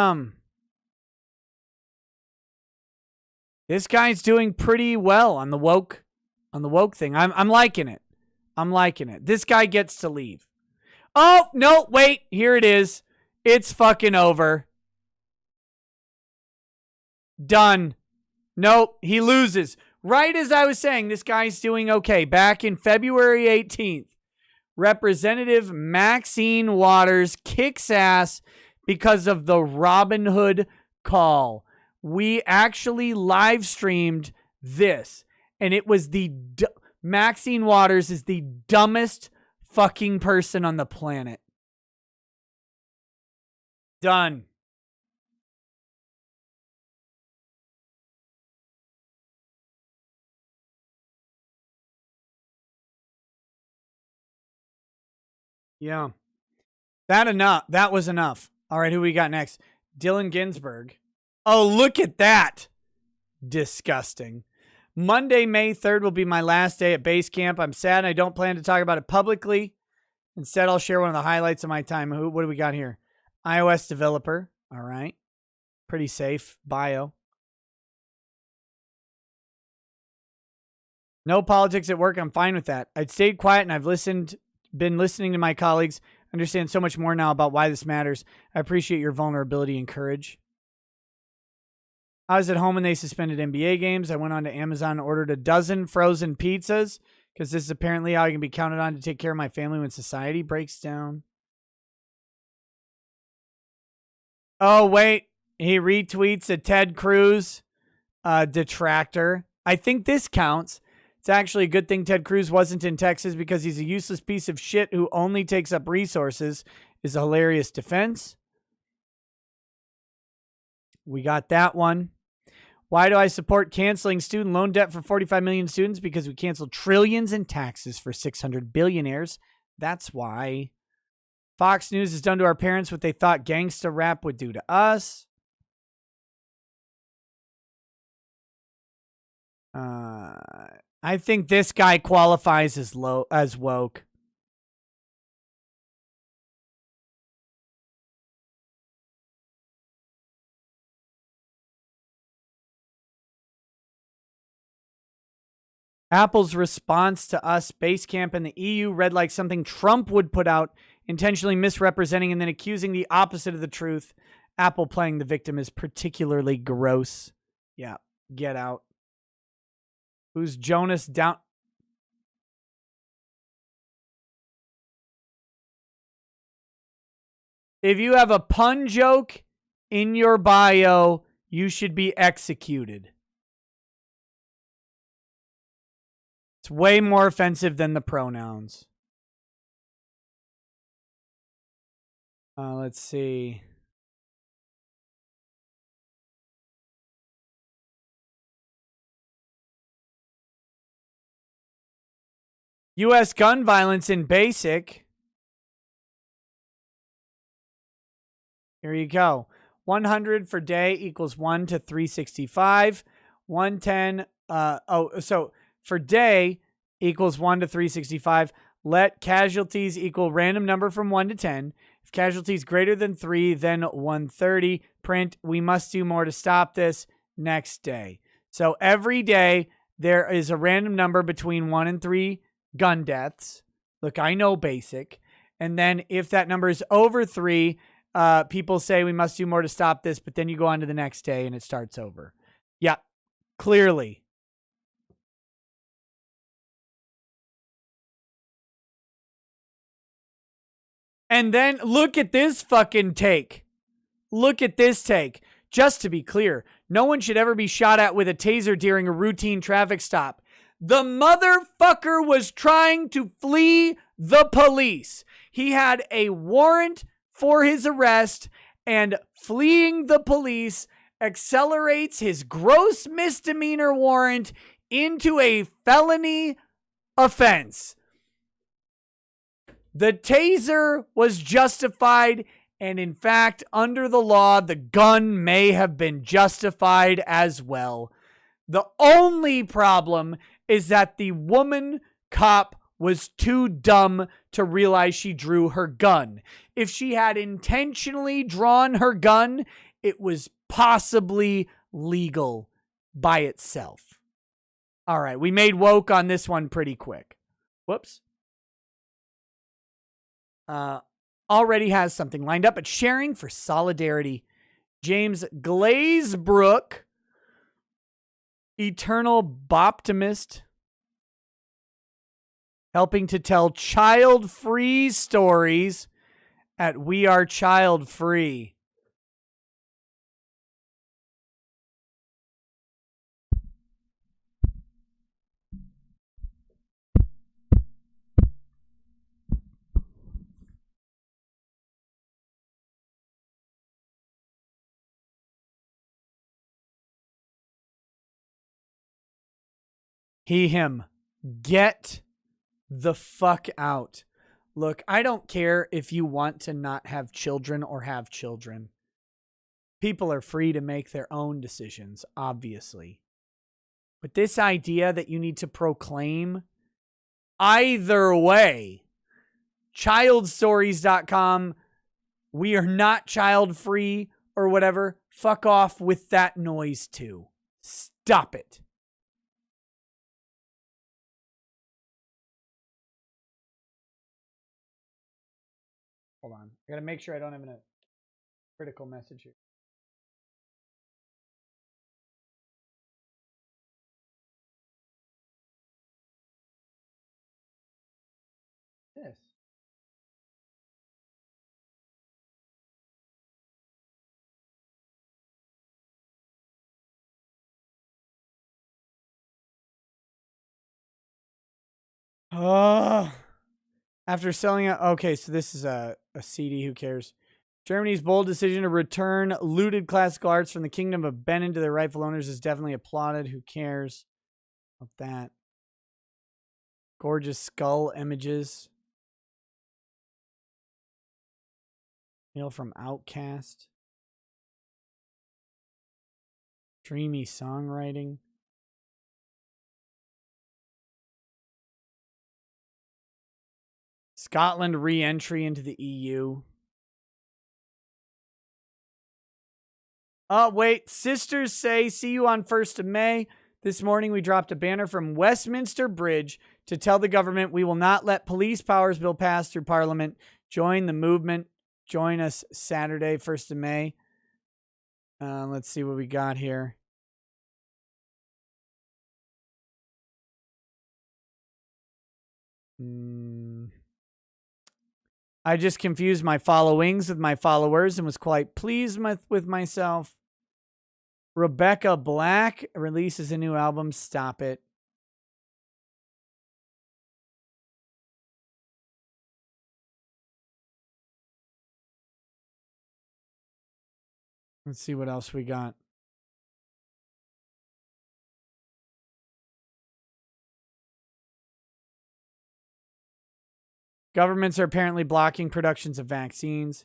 this guy's doing pretty well on the woke thing. I'm liking it. I'm liking it. This guy gets to leave. Oh, no, wait. Here it is. It's fucking over. Done. Nope, he loses. Right as I was saying, this guy's doing okay. Back in February 18th, Representative Maxine Waters kicks ass because of the Robin Hood call. We actually live streamed this. And it was Maxine Waters is the dumbest fucking person on the planet. Done. Yeah. That was enough. All right, who we got next? Dylan Ginsburg. Oh, look at that. Disgusting. Monday, May 3rd will be my last day at Basecamp. I'm sad I don't plan to talk about it publicly. Instead, I'll share one of the highlights of my time. What do we got here? iOS developer. All right. Pretty safe bio. No politics at work. I'm fine with that. I'd stayed quiet and I've been listening to my colleagues. Understand so much more now about why this matters. I appreciate your vulnerability and courage. I was at home when they suspended NBA games. I went on to Amazon and ordered a dozen frozen pizzas because this is apparently how I can be counted on to take care of my family when society breaks down. Oh, wait. He retweets a Ted Cruz detractor. I think this counts. It's actually a good thing Ted Cruz wasn't in Texas because he's a useless piece of shit who only takes up resources, is a hilarious defense. We got that one. Why do I support canceling student loan debt for 45 million students? Because we canceled trillions in taxes for 600 billionaires. That's why. Fox News has done to our parents what they thought gangsta rap would do to us. I think this guy qualifies as woke. Apple's response to us, Basecamp, and the EU read like something Trump would put out, intentionally misrepresenting and then accusing the opposite of the truth. Apple playing the victim is particularly gross. Yeah, get out. Who's Jonas down? If you have a pun joke in your bio, you should be executed. It's way more offensive than the pronouns. Let's see. U.S. gun violence in basic. Here you go. 100 for day equals 1 to 365. 110. So for day equals 1 to 365. Let casualties equal random number from 1 to 10. If casualties greater than 3, then 130. Print, we must do more to stop this. Next day. So every day there is a random number between 1 and 3 gun deaths. Look, I know basic. And then if that number is over 3, people say we must do more to stop this, but then you go on to the next day and it starts over. Yeah, clearly. And then look at this fucking take. Look at this take. Just to be clear, no one should ever be shot at with a taser during a routine traffic stop. The motherfucker was trying to flee the police. He had a warrant for his arrest, and fleeing the police accelerates his gross misdemeanor warrant into a felony offense. The taser was justified, and in fact, under the law, the gun may have been justified as well. The only problem is that the woman cop was too dumb to realize she drew her gun. If she had intentionally drawn her gun, it was possibly legal by itself. All right, we made woke on this one pretty quick. Whoops. Already has something lined up, but sharing for solidarity. James Glazebrook, eternal boptimist, helping to tell child-free stories at We Are Child Free. He, him. Get the fuck out. Look, I don't care if you want to not have children or have children. People are free to make their own decisions, obviously. But this idea that you need to proclaim either way, childstories.com, we are not child free or whatever, fuck off with that noise too. Stop it. Hold on. I gotta make sure I don't have a critical message here. This. After selling it. Okay, so this is a CD. Who cares? Germany's bold decision to return looted classical arts from the Kingdom of Benin to their rightful owners is definitely applauded. Who cares about that? Gorgeous skull images. Hail from Outcast. Dreamy songwriting. Scotland re-entry into the EU. Oh, wait. Sisters say, see you on 1st of May. This morning, we dropped a banner from Westminster Bridge to tell the government we will not let police powers bill pass through Parliament. Join the movement. Join us Saturday, 1st of May. Let's see what we got here. I just confused my followings with my followers and was quite pleased with myself. Rebecca Black releases a new album. Stop it. Let's see what else we got. Governments are apparently blocking productions of vaccines.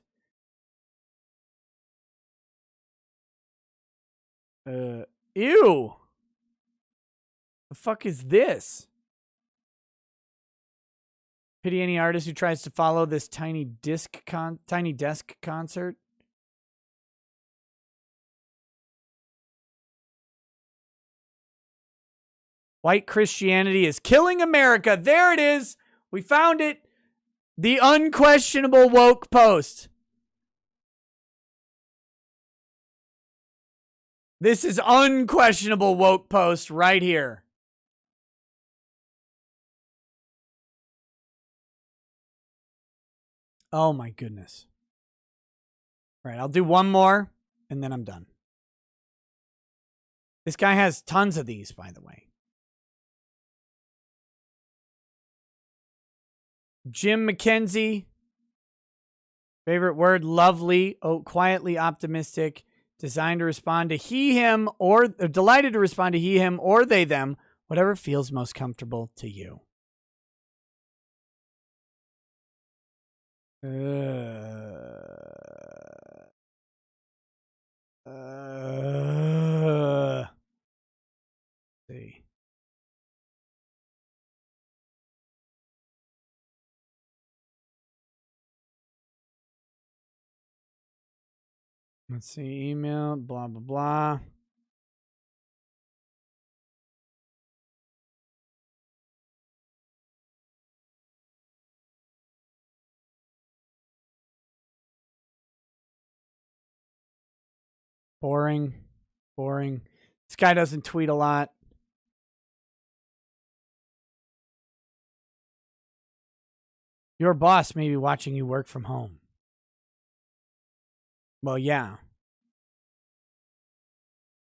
Ew. The fuck is this? Pity any artist who tries to follow this tiny desk concert. White Christianity is killing America. There it is. We found it. The unquestionable woke post. This is unquestionable woke post right here. Oh my goodness. All right, I'll do one more and then I'm done. This guy has tons of these, by the way. Jim McKenzie. Favorite word, lovely. Oh, quietly optimistic. Designed to respond to he, him, or delighted to respond to he, him, or they, them. Whatever feels most comfortable to you. See. Let's see, email, blah, blah, blah. Boring. Boring. This guy doesn't tweet a lot. Your boss may be watching you work from home. Well, yeah.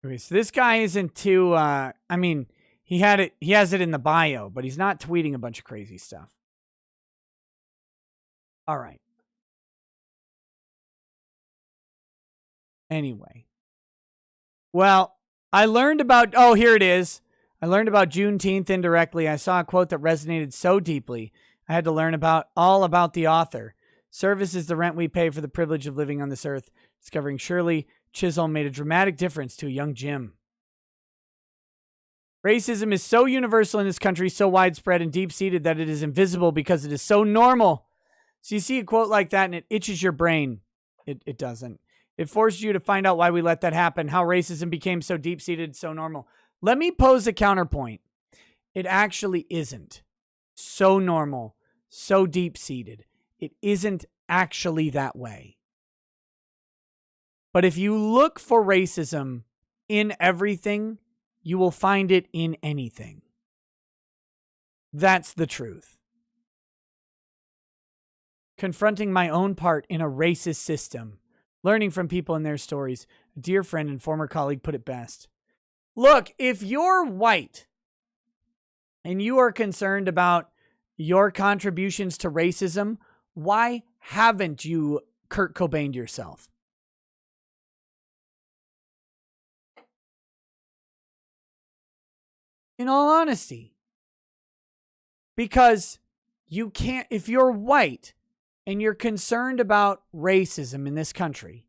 Okay, so this guy isn't too, I mean, he has it in the bio, but he's not tweeting a bunch of crazy stuff. All right. Anyway. Well, I learned about, oh, here it is. I learned about Juneteenth indirectly. I saw a quote that resonated so deeply. I had to learn all about the author. Service is the rent we pay for the privilege of living on this earth. Discovering Shirley Chisholm made a dramatic difference to a young Jim. Racism is so universal in this country, so widespread and deep-seated that it is invisible because it is so normal. So you see a quote like that and it itches your brain. It doesn't. It forces you to find out why we let that happen, how racism became so deep-seated, so normal. Let me pose a counterpoint. It actually isn't so normal, so deep-seated. It isn't actually that way. But if you look for racism in everything, you will find it in anything. That's the truth. Confronting my own part in a racist system, learning from people and their stories, a dear friend and former colleague put it best. Look, if you're white and you are concerned about your contributions to racism, why haven't you Kurt Cobain'd yourself? In all honesty. Because you can't, if you're white and you're concerned about racism in this country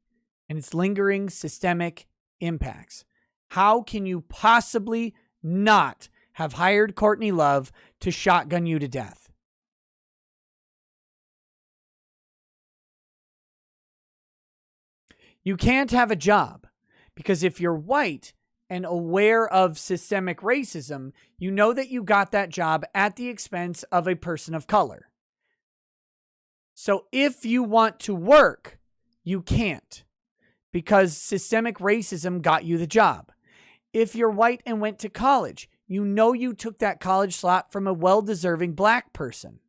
and its lingering systemic impacts, how can you possibly not have hired Courtney Love to shotgun you to death? You can't have a job because if you're white and aware of systemic racism, you know that you got that job at the expense of a person of color. So if you want to work, you can't because systemic racism got you the job. If you're white and went to college, you know you took that college slot from a well-deserving black person.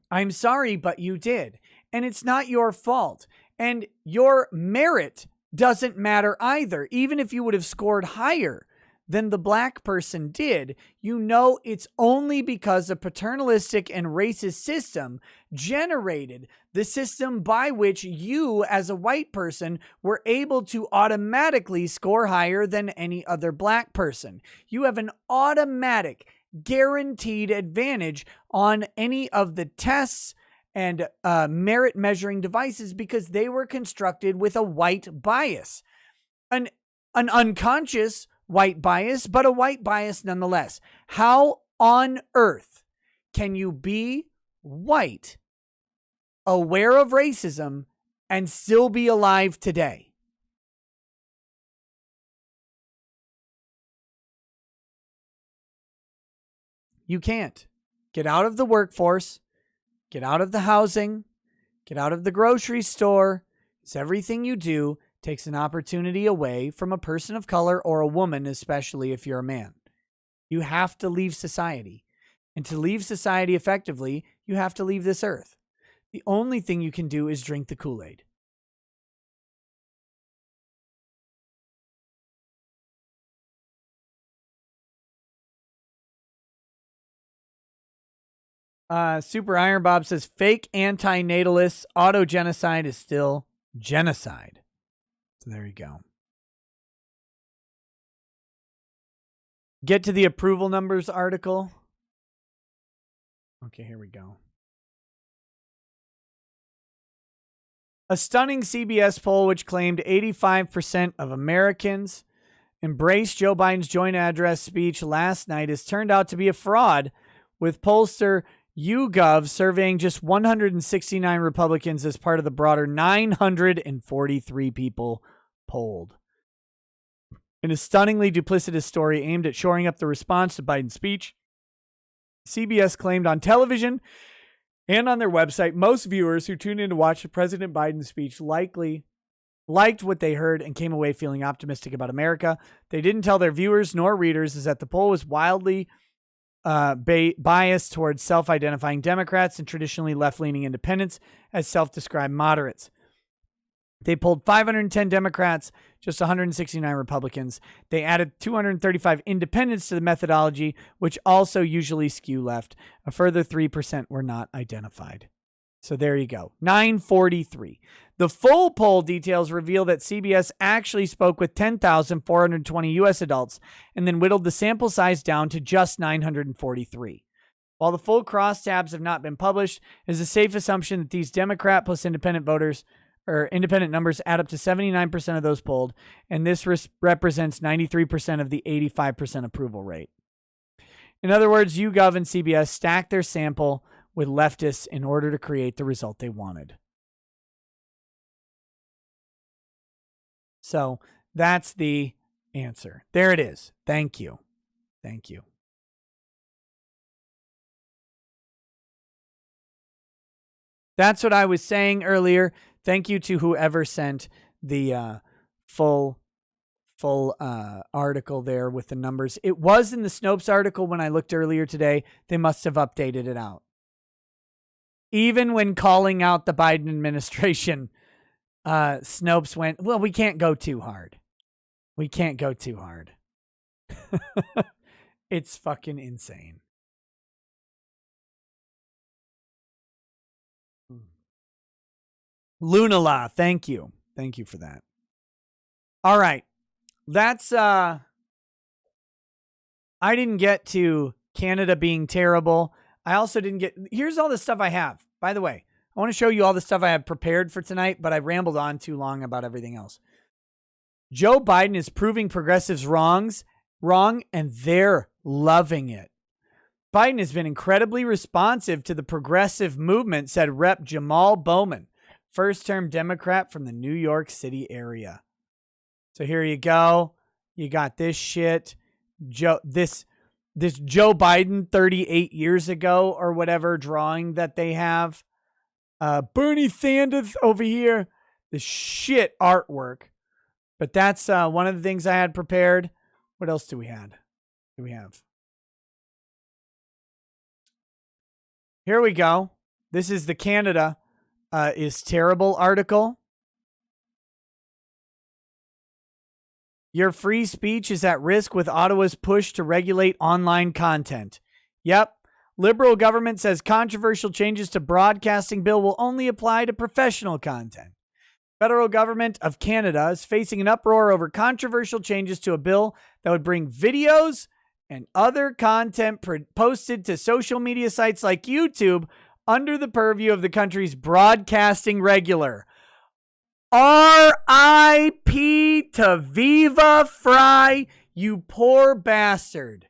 I'm sorry, but you did. And it's not your fault. And your merit doesn't matter either. Even if you would have scored higher than the black person did, you know it's only because a paternalistic and racist system generated the system by which you, as a white person, were able to automatically score higher than any other black person. You have an automatic, guaranteed advantage on any of the tests and merit measuring devices because they were constructed with a white bias. An unconscious white bias, but a white bias nonetheless. How on earth can you be white, aware of racism, and still be alive today? You can't. Get out of the workforce. Get out of the housing, get out of the grocery store. It's everything you do takes an opportunity away from a person of color or a woman, especially if you're a man. You have to leave society. And to leave society effectively, you have to leave this earth. The only thing you can do is drink the Kool-Aid. Super Iron Bob says fake anti-natalists, auto-genocide is still genocide. So there you go. Get to the approval numbers article. Okay, here we go. A stunning CBS poll which claimed 85% of Americans embraced Joe Biden's joint address speech last night has turned out to be a fraud, with pollster YouGov surveying just 169 Republicans as part of the broader 943 people polled. In a stunningly duplicitous story aimed at shoring up the response to Biden's speech, CBS claimed on television and on their website most viewers who tuned in to watch President Biden's speech likely liked what they heard and came away feeling optimistic about America. They didn't tell their viewers nor readers is that the poll was wildly biased towards self-identifying Democrats and traditionally left-leaning independents as self-described moderates. They polled 510 Democrats, just 169 Republicans. They added 235 independents to the methodology, which also usually skew left. A further 3% were not identified. So there you go. 943. The full poll details reveal that CBS actually spoke with 10,420 U.S. adults and then whittled the sample size down to just 943. While the full crosstabs have not been published, it is a safe assumption that these Democrat plus independent voters or independent numbers add up to 79% of those polled, and this represents 93% of the 85% approval rate. In other words, YouGov and CBS stacked their sample with leftists in order to create the result they wanted. So that's the answer. There it is. Thank you. Thank you. That's what I was saying earlier. Thank you to whoever sent the full article there with the numbers. It was in the Snopes article when I looked earlier today. They must have updated it out. Even when calling out the Biden administration, Snopes went, well, we can't go too hard. We can't go too hard. It's fucking insane. Lunala, thank you. Thank you for that. All right. That's I didn't get to Canada being terrible. I also didn't get, here's all the stuff I have. By the way, I want to show you all the stuff I have prepared for tonight, but I rambled on too long about everything else. Joe Biden is proving progressives wrong, and they're loving it. Biden has been incredibly responsive to the progressive movement, said Rep. Jamal Bowman, first-term Democrat from the New York City area. So here you go. You got this shit. This Joe Biden 38 years ago or whatever drawing that they have. Bernie Sanders over here. The shit artwork. But that's one of the things I had prepared. What else do we have? Here we go. This is the Canada is terrible article. Your free speech is at risk with Ottawa's push to regulate online content. Yep. Liberal government says controversial changes to broadcasting bill will only apply to professional content. Federal government of Canada is facing an uproar over controversial changes to a bill that would bring videos and other content posted to social media sites like YouTube under the purview of the country's broadcasting regulator. R.I.P. to Viva Fry, you poor bastard.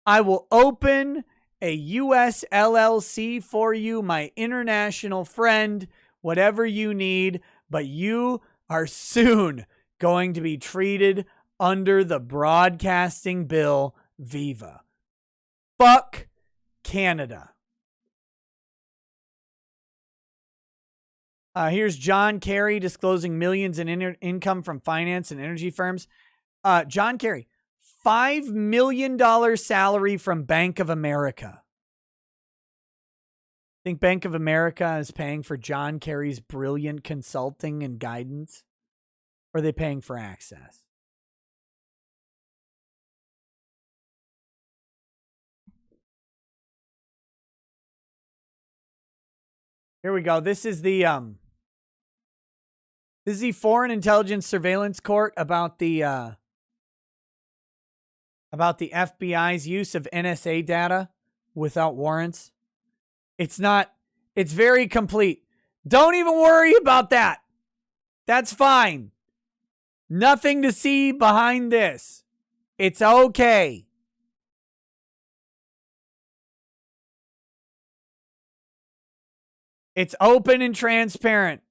I will open a U.S. LLC for you, my international friend, whatever you need, but you are soon going to be treated under the broadcasting bill Viva. Fuck Canada. Here's John Kerry disclosing millions in income from finance and energy firms. John Kerry, $5 million salary from Bank of America. Think Bank of America is paying for John Kerry's brilliant consulting and guidance? Or are they paying for access? Here we go. This is the Foreign Intelligence Surveillance Court about the FBI's use of NSA data without warrants. It's very complete. Don't even worry about that. That's fine. Nothing to see behind this. It's okay. It's open and transparent.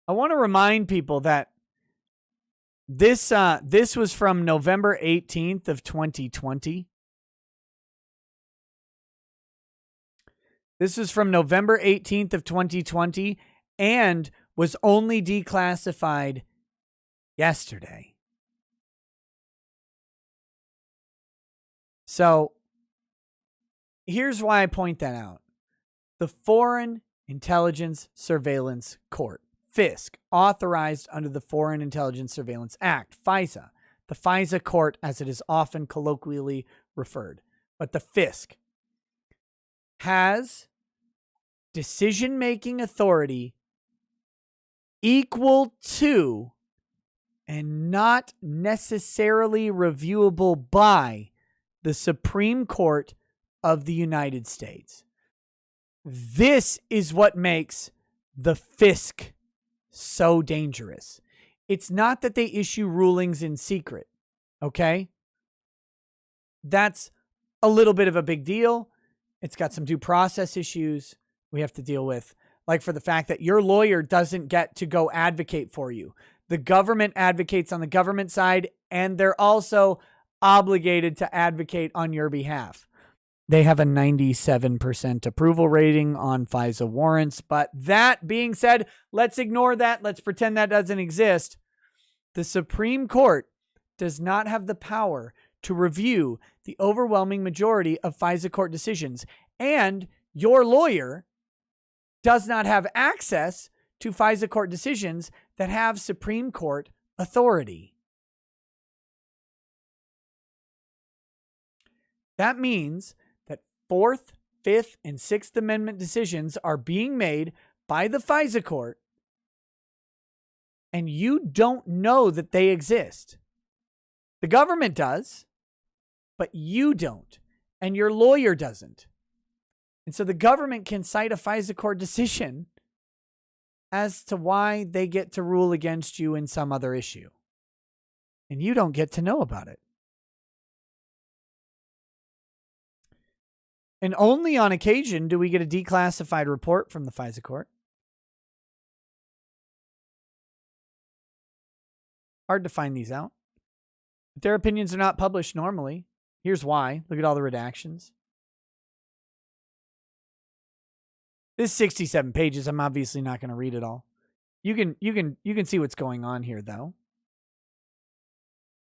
I want to remind people that this was from November 18th of 2020. This was from November 18th of 2020 and was only declassified yesterday. So here's why I point that out. The Foreign Intelligence Surveillance Court, FISC, authorized under the Foreign Intelligence Surveillance Act, FISA, the FISA court as it is often colloquially referred, but the FISC. has decision-making authority equal to and not necessarily reviewable by the Supreme Court of the United States. This is what makes the FISC so dangerous. It's not that they issue rulings in secret, okay? That's a little bit of a big deal. It's got some due process issues we have to deal with, like for the fact that your lawyer doesn't get to go advocate for you. The government advocates on the government side, and they're also obligated to advocate on your behalf. They have a 97% approval rating on FISA warrants. But that being said, let's ignore that. Let's pretend that doesn't exist. The Supreme Court does not have the power to review the overwhelming majority of FISA court decisions. And your lawyer does not have access to FISA court decisions that have Supreme Court authority. That means that 4th, 5th, and 6th Amendment decisions are being made by the FISA court, and you don't know that they exist. The government does, but you don't, and your lawyer doesn't. And so the government can cite a FISA court decision as to why they get to rule against you in some other issue. And you don't get to know about it. And only on occasion do we get a declassified report from the FISA court. Hard to find these out. But their opinions are not published normally. Here's why. Look at all the redactions. This is 67 pages. I'm obviously not going to read it all. You can see what's going on here, though.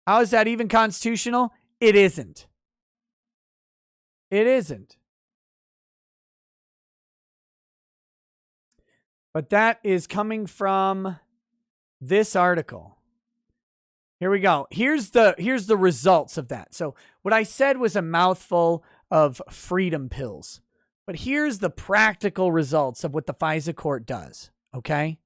How is that even constitutional? It isn't. It isn't. But that is coming from this article. Here we go. Here's the results of that. So what I said was a mouthful of freedom pills. But here's the practical results of what the FISA court does, okay?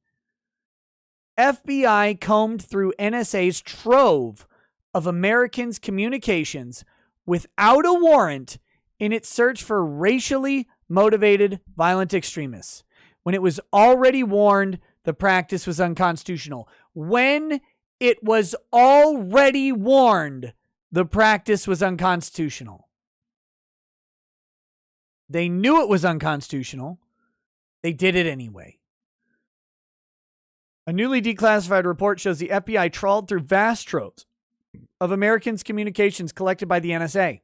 FBI combed through NSA's trove of Americans' communications without a warrant in its search for racially motivated violent extremists, when it was already warned the practice was unconstitutional. When it was already warned the practice was unconstitutional. They knew it was unconstitutional. They did it anyway. A newly declassified report shows the FBI trawled through vast troves of Americans' communications collected by the NSA.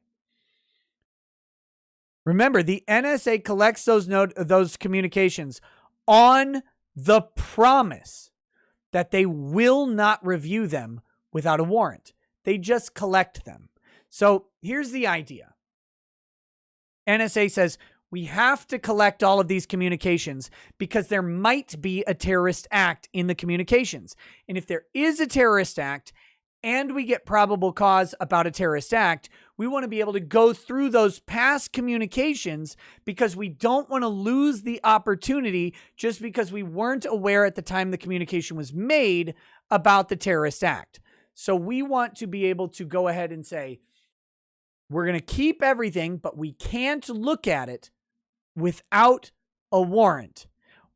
Remember, the NSA collects those communications on the promise that they will not review them without a warrant. They just collect them. So here's the idea. NSA says, we have to collect all of these communications because there might be a terrorist act in the communications. And if there is a terrorist act and we get probable cause about a terrorist act, we want to be able to go through those past communications because we don't want to lose the opportunity just because we weren't aware at the time the communication was made about the terrorist act. So we want to be able to go ahead and say, we're going to keep everything, but we can't look at it without a warrant.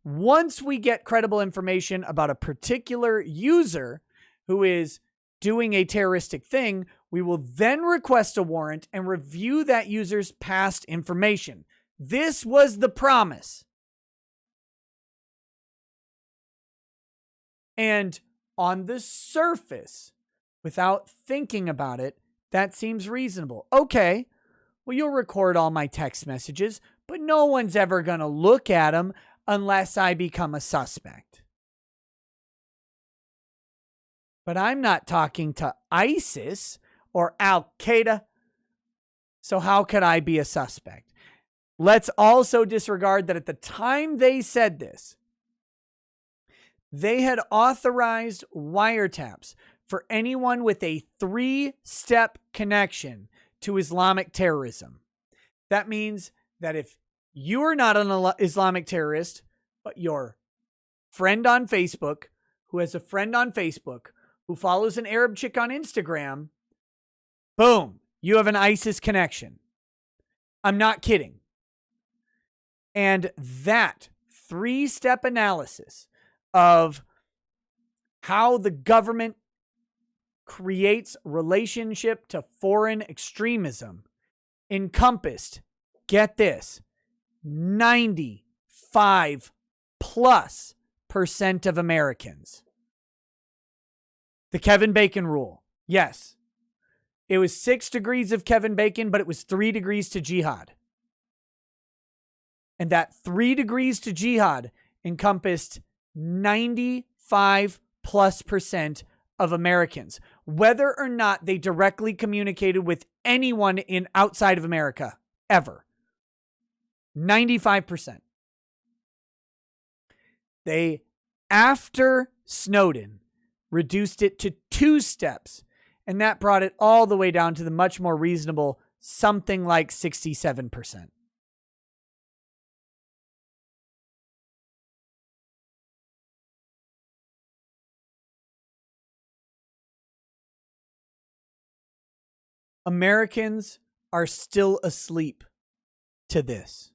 Once we get credible information about a particular user who is doing a terroristic thing, we will then request a warrant and review that user's past information. This was the promise. And on the surface, without thinking about it, that seems reasonable. Okay, well, you'll record all my text messages, but no one's ever going to look at them unless I become a suspect. But I'm not talking to ISIS or Al-Qaeda, so how could I be a suspect? Let's also disregard that at the time they said this, they had authorized wiretaps for anyone with a 3-step connection to Islamic terrorism. That means that if you are not an Islamic terrorist, but your friend on Facebook, who has a friend on Facebook, who follows an Arab chick on Instagram, boom, you have an ISIS connection. I'm not kidding. And that 3-step analysis of how the government creates relationship to foreign extremism encompassed, get this, 95+% of Americans. The Kevin Bacon rule. Yes. It was 6 degrees of Kevin Bacon, but it was 3 degrees to jihad. And that 3 degrees to jihad encompassed 95+% of Americans, whether or not they directly communicated with anyone in outside of America, ever. 95%. They, after Snowden, reduced it to 2 steps, and that brought it all the way down to the much more reasonable something like 67%. Americans are still asleep to this.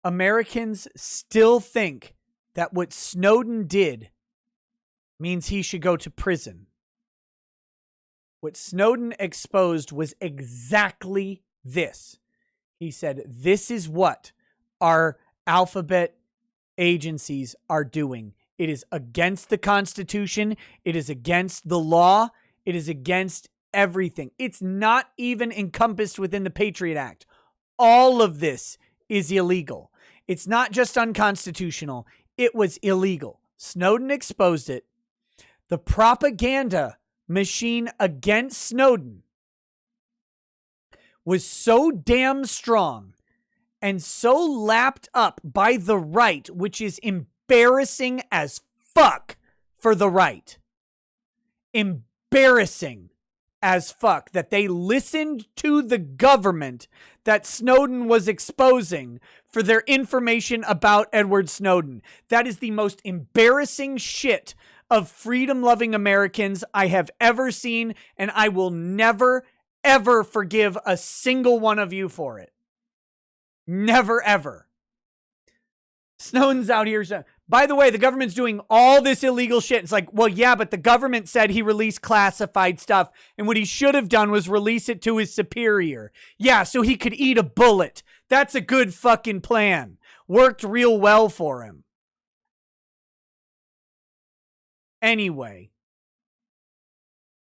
Americans still think that what Snowden did means he should go to prison. What Snowden exposed was exactly this. He said, this is what our alphabet agencies are doing. It is against the Constitution. It is against the law. It is against everything. It's not even encompassed within the Patriot Act. All of this is illegal. It's not just unconstitutional. It was illegal. Snowden exposed it. The propaganda machine against Snowden was so damn strong and so lapped up by the right, which is embarrassing as fuck for the right. Embarrassing as fuck that they listened to the government that Snowden was exposing for their information about Edward Snowden. That is the most embarrassing shit of freedom-loving Americans I have ever seen, and I will never, ever forgive a single one of you for it. Never, ever. Snowden's out here. By the way, the government's doing all this illegal shit. It's like, well, yeah, but the government said he released classified stuff, and what he should have done was release it to his superior. Yeah, so he could eat a bullet. That's a good fucking plan. Worked real well for him. Anyway,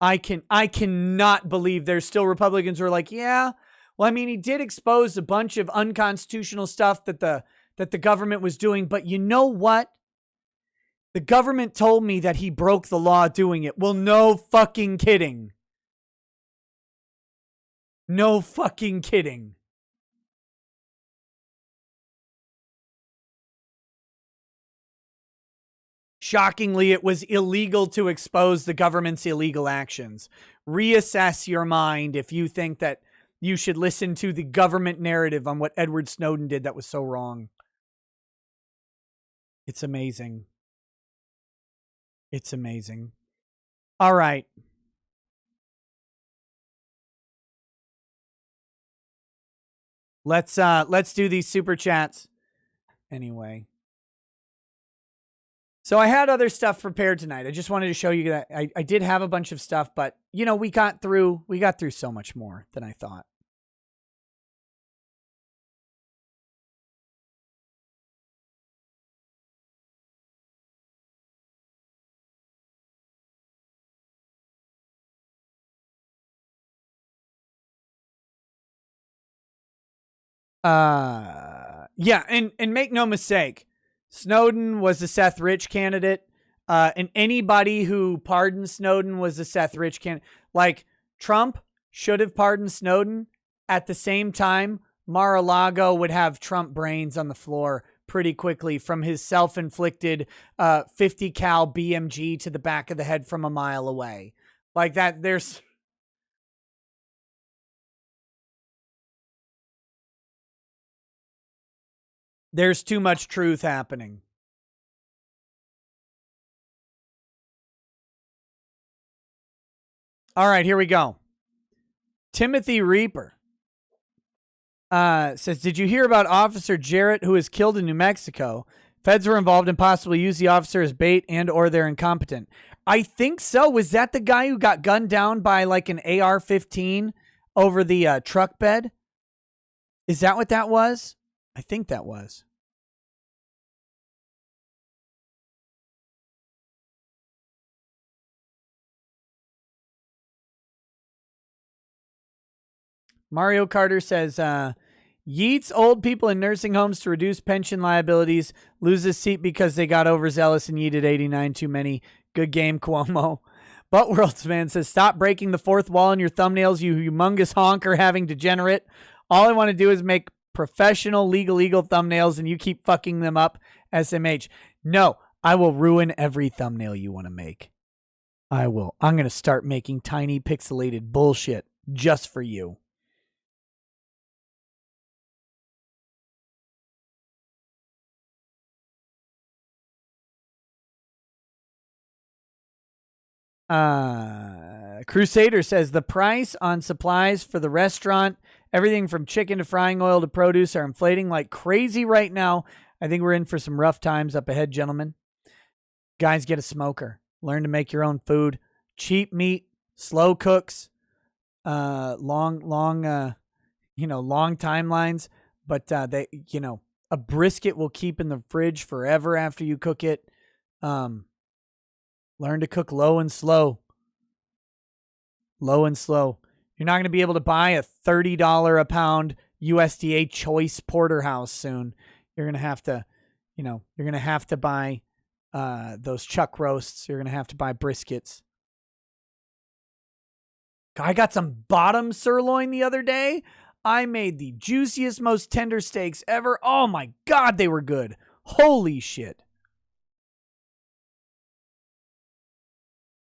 I cannot believe there's still Republicans who are like, yeah, well, I mean, he did expose a bunch of unconstitutional stuff that the government was doing, but you know what? The government told me that he broke the law doing it. Well, no fucking kidding. No fucking kidding. Shockingly, it was illegal to expose the government's illegal actions. Reassess your mind if you think that you should listen to the government narrative on what Edward Snowden did that was so wrong. It's amazing. It's amazing. All right. Let's do these super chats anyway. So I had other stuff prepared tonight. I just wanted to show you that I did have a bunch of stuff, but you know, we got through so much more than I thought. Yeah, and make no mistake, Snowden was a Seth Rich candidate, and anybody who pardoned Snowden was a Seth Rich candidate. Like, Trump should have pardoned Snowden. At the same time, Mar-a-Lago would have Trump brains on the floor pretty quickly from his self-inflicted 50 cal BMG to the back of the head from a mile away. Like that, there's... There's too much truth happening. All right, here we go. Timothy Reaper says, did you hear about Officer Jarrett who was killed in New Mexico? Feds were involved and possibly used the officer as bait and or they're incompetent. I think so. Was that the guy who got gunned down by like an AR-15 over the truck bed? Is that what that was? I think that was. Mario Carter says, yeets old people in nursing homes to reduce pension liabilities, loses seat because they got overzealous and yeeted 89 too many. Good game, Cuomo. Butt Worlds man says, stop breaking the fourth wall in your thumbnails, you humongous honker having degenerate. All I want to do is make professional legal thumbnails and you keep fucking them up, SMH. No, I will ruin every thumbnail you want to make. I will. I'm going to start making tiny pixelated bullshit just for you. Crusader says the price on supplies for the restaurant, everything from chicken to frying oil to produce, are inflating like crazy right now. I think we're in for some rough times up ahead, gentlemen. Guys, get a smoker. Learn to make your own food. Cheap meat, slow cooks, long timelines. But a brisket will keep in the fridge forever after you cook it. Learn to cook low and slow. Low and slow. You're not going to be able to buy a $30 a pound USDA choice porterhouse soon. You're going to have to, buy those chuck roasts. You're going to have to buy briskets. I got some bottom sirloin the other day. I made the juiciest, most tender steaks ever. Oh my God, they were good. Holy shit.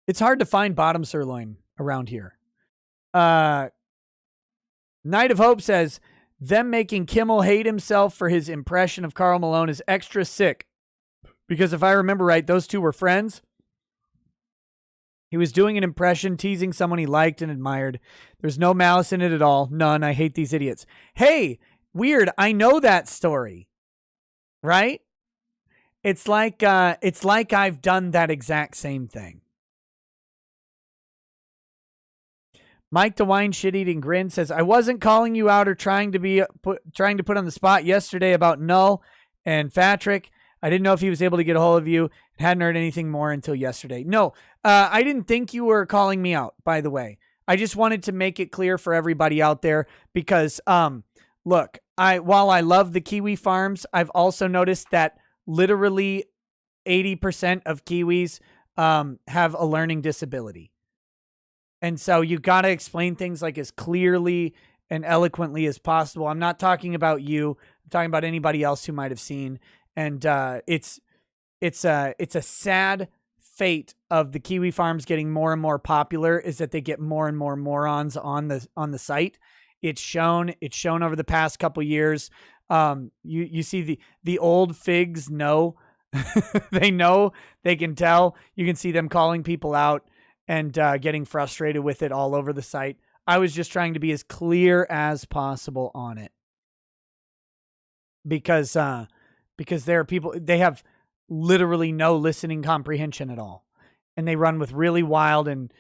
It's hard to find bottom sirloin around here. Night of Hope says, them making Kimmel hate himself for his impression of Karl Malone is extra sick. Because if I remember right, those two were friends. He was doing an impression, teasing someone he liked and admired. There's no malice in it at all. None. I hate these idiots. Hey, weird. I know that story. Right? It's like I've done that exact same thing. Mike DeWine shit-eating grin says, I wasn't calling you out or trying to put on the spot yesterday about Null and Fatrick. I didn't know if he was able to get a hold of you. Hadn't heard anything more until yesterday. No, I didn't think you were calling me out, by the way. I just wanted to make it clear for everybody out there because, look, while I love the Kiwi farms, I've also noticed that literally 80% of Kiwis have a learning disability. And so you got to explain things like as clearly and eloquently as possible. I'm not talking about you. I'm talking about anybody else who might have seen. And it's a sad fate of the Kiwi farms getting more and more popular is that they get more and more morons on the site. It's shown over the past couple years. You see the old figs know. They know, they can tell. You can see them calling people out and getting frustrated with it all over the site. I was just trying to be as clear as possible on it. Because there are people, they have literally no listening comprehension at all. And they run with really wild and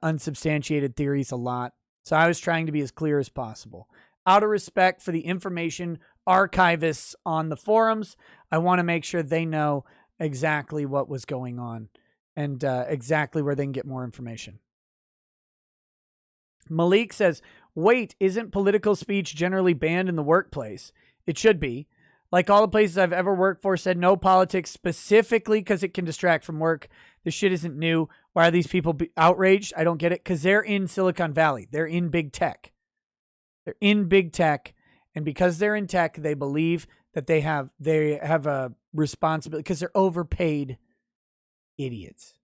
unsubstantiated theories a lot. So I was trying to be as clear as possible. Out of respect for the information archivists on the forums, I want to make sure they know exactly what was going on. And exactly where they can get more information. Malik says, wait, isn't political speech generally banned in the workplace? It should be. Like all the places I've ever worked for said no politics specifically because it can distract from work. This shit isn't new. Why are these people outraged? I don't get it. Because they're in Silicon Valley. They're in big tech. They're in big tech. And because they're in tech, they believe that they have a responsibility because they're overpaid idiots.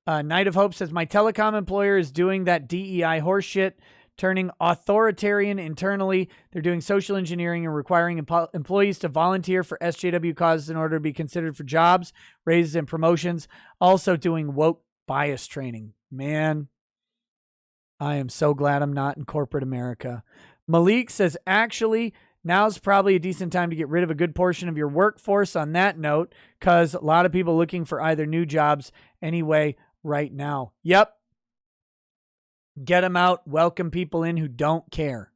Night of Hope says, my telecom employer is doing that DEI horseshit. turning authoritarian internally. They're doing social engineering and requiring employees to volunteer for SJW causes in order to be considered for jobs, raises, and promotions. Also doing woke bias training. Man, I am so glad I'm not in corporate America. Malik says, actually, now's probably a decent time to get rid of a good portion of your workforce on that note, because a lot of people looking for either new jobs anyway right now. Yep. Get them out. Welcome people in who don't care.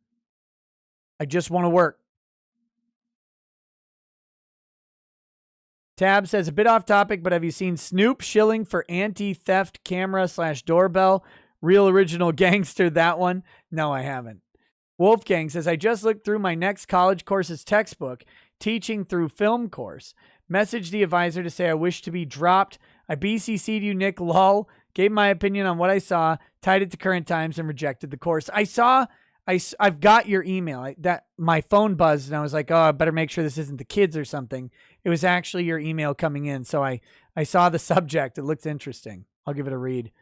I just want to work. Tab says, a bit off topic, but have you seen Snoop shilling for anti-theft camera/doorbell? Real original gangster, that one? No, I haven't. Wolfgang says, I just looked through my next college course's textbook, teaching through film course. Messaged the advisor to say I wish to be dropped. I BCC'd you, Nick, lol. Gave my opinion on what I saw, tied it to current times, and rejected the course. I've got your email. My phone buzzed, and I was like, oh, I better make sure this isn't the kids or something. It was actually your email coming in, so I saw the subject. It looked interesting. I'll give it a read.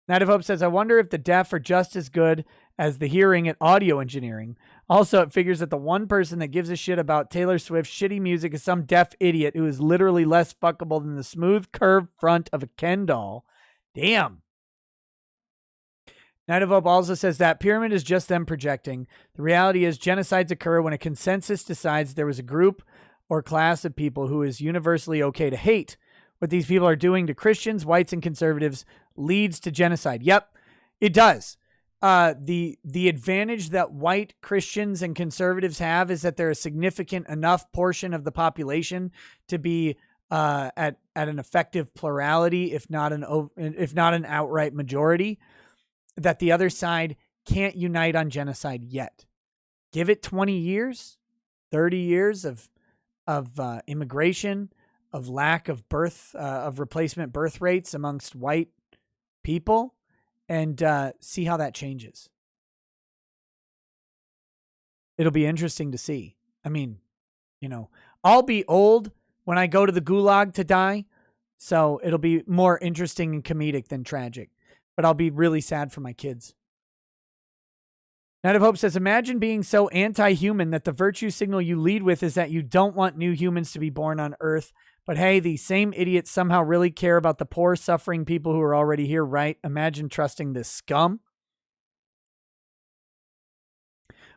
Night of Hope says, I wonder if the deaf are just as good as the hearing at audio engineering. Also, it figures that the one person that gives a shit about Taylor Swift's shitty music is some deaf idiot who is literally less fuckable than the smooth curved front of a Ken doll. Damn. Night of Hope also says that pyramid is just them projecting. The reality is genocides occur when a consensus decides there was a group or class of people who is universally okay to hate. What these people are doing to Christians, whites, and conservatives leads to genocide. Yep, it does. The advantage that white Christians and conservatives have is that they're a significant enough portion of the population to be at an effective plurality, if not an outright majority, that the other side can't unite on genocide yet. Give it 20 years, 30 years of immigration, of lack of of replacement birth rates amongst white people, and see how that changes. It'll be interesting to see. I mean, I'll be old when I go to the gulag to die, so it'll be more interesting and comedic than tragic. But I'll be really sad for my kids. Night of Hope says, imagine being so anti-human that the virtue signal you lead with is that you don't want new humans to be born on Earth. But hey, these same idiots somehow really care about the poor, suffering people who are already here, right? Imagine trusting this scum.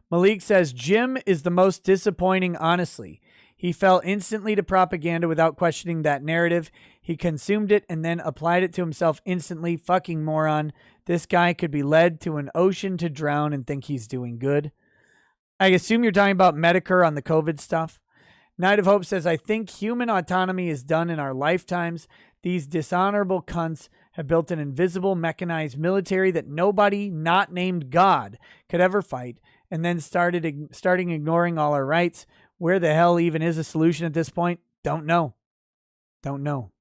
Malik says, Jim is the most disappointing, honestly. He fell instantly to propaganda without questioning that narrative. He consumed it and then applied it to himself instantly. Fucking moron. This guy could be led to an ocean to drown and think he's doing good. I assume you're talking about Medicare on the COVID stuff. Night of Hope says, I think human autonomy is done in our lifetimes. These dishonorable cunts have built an invisible, mechanized military that nobody not named God could ever fight, and then starting ignoring all our rights. Where the hell even is a solution at this point? Don't know. Don't know.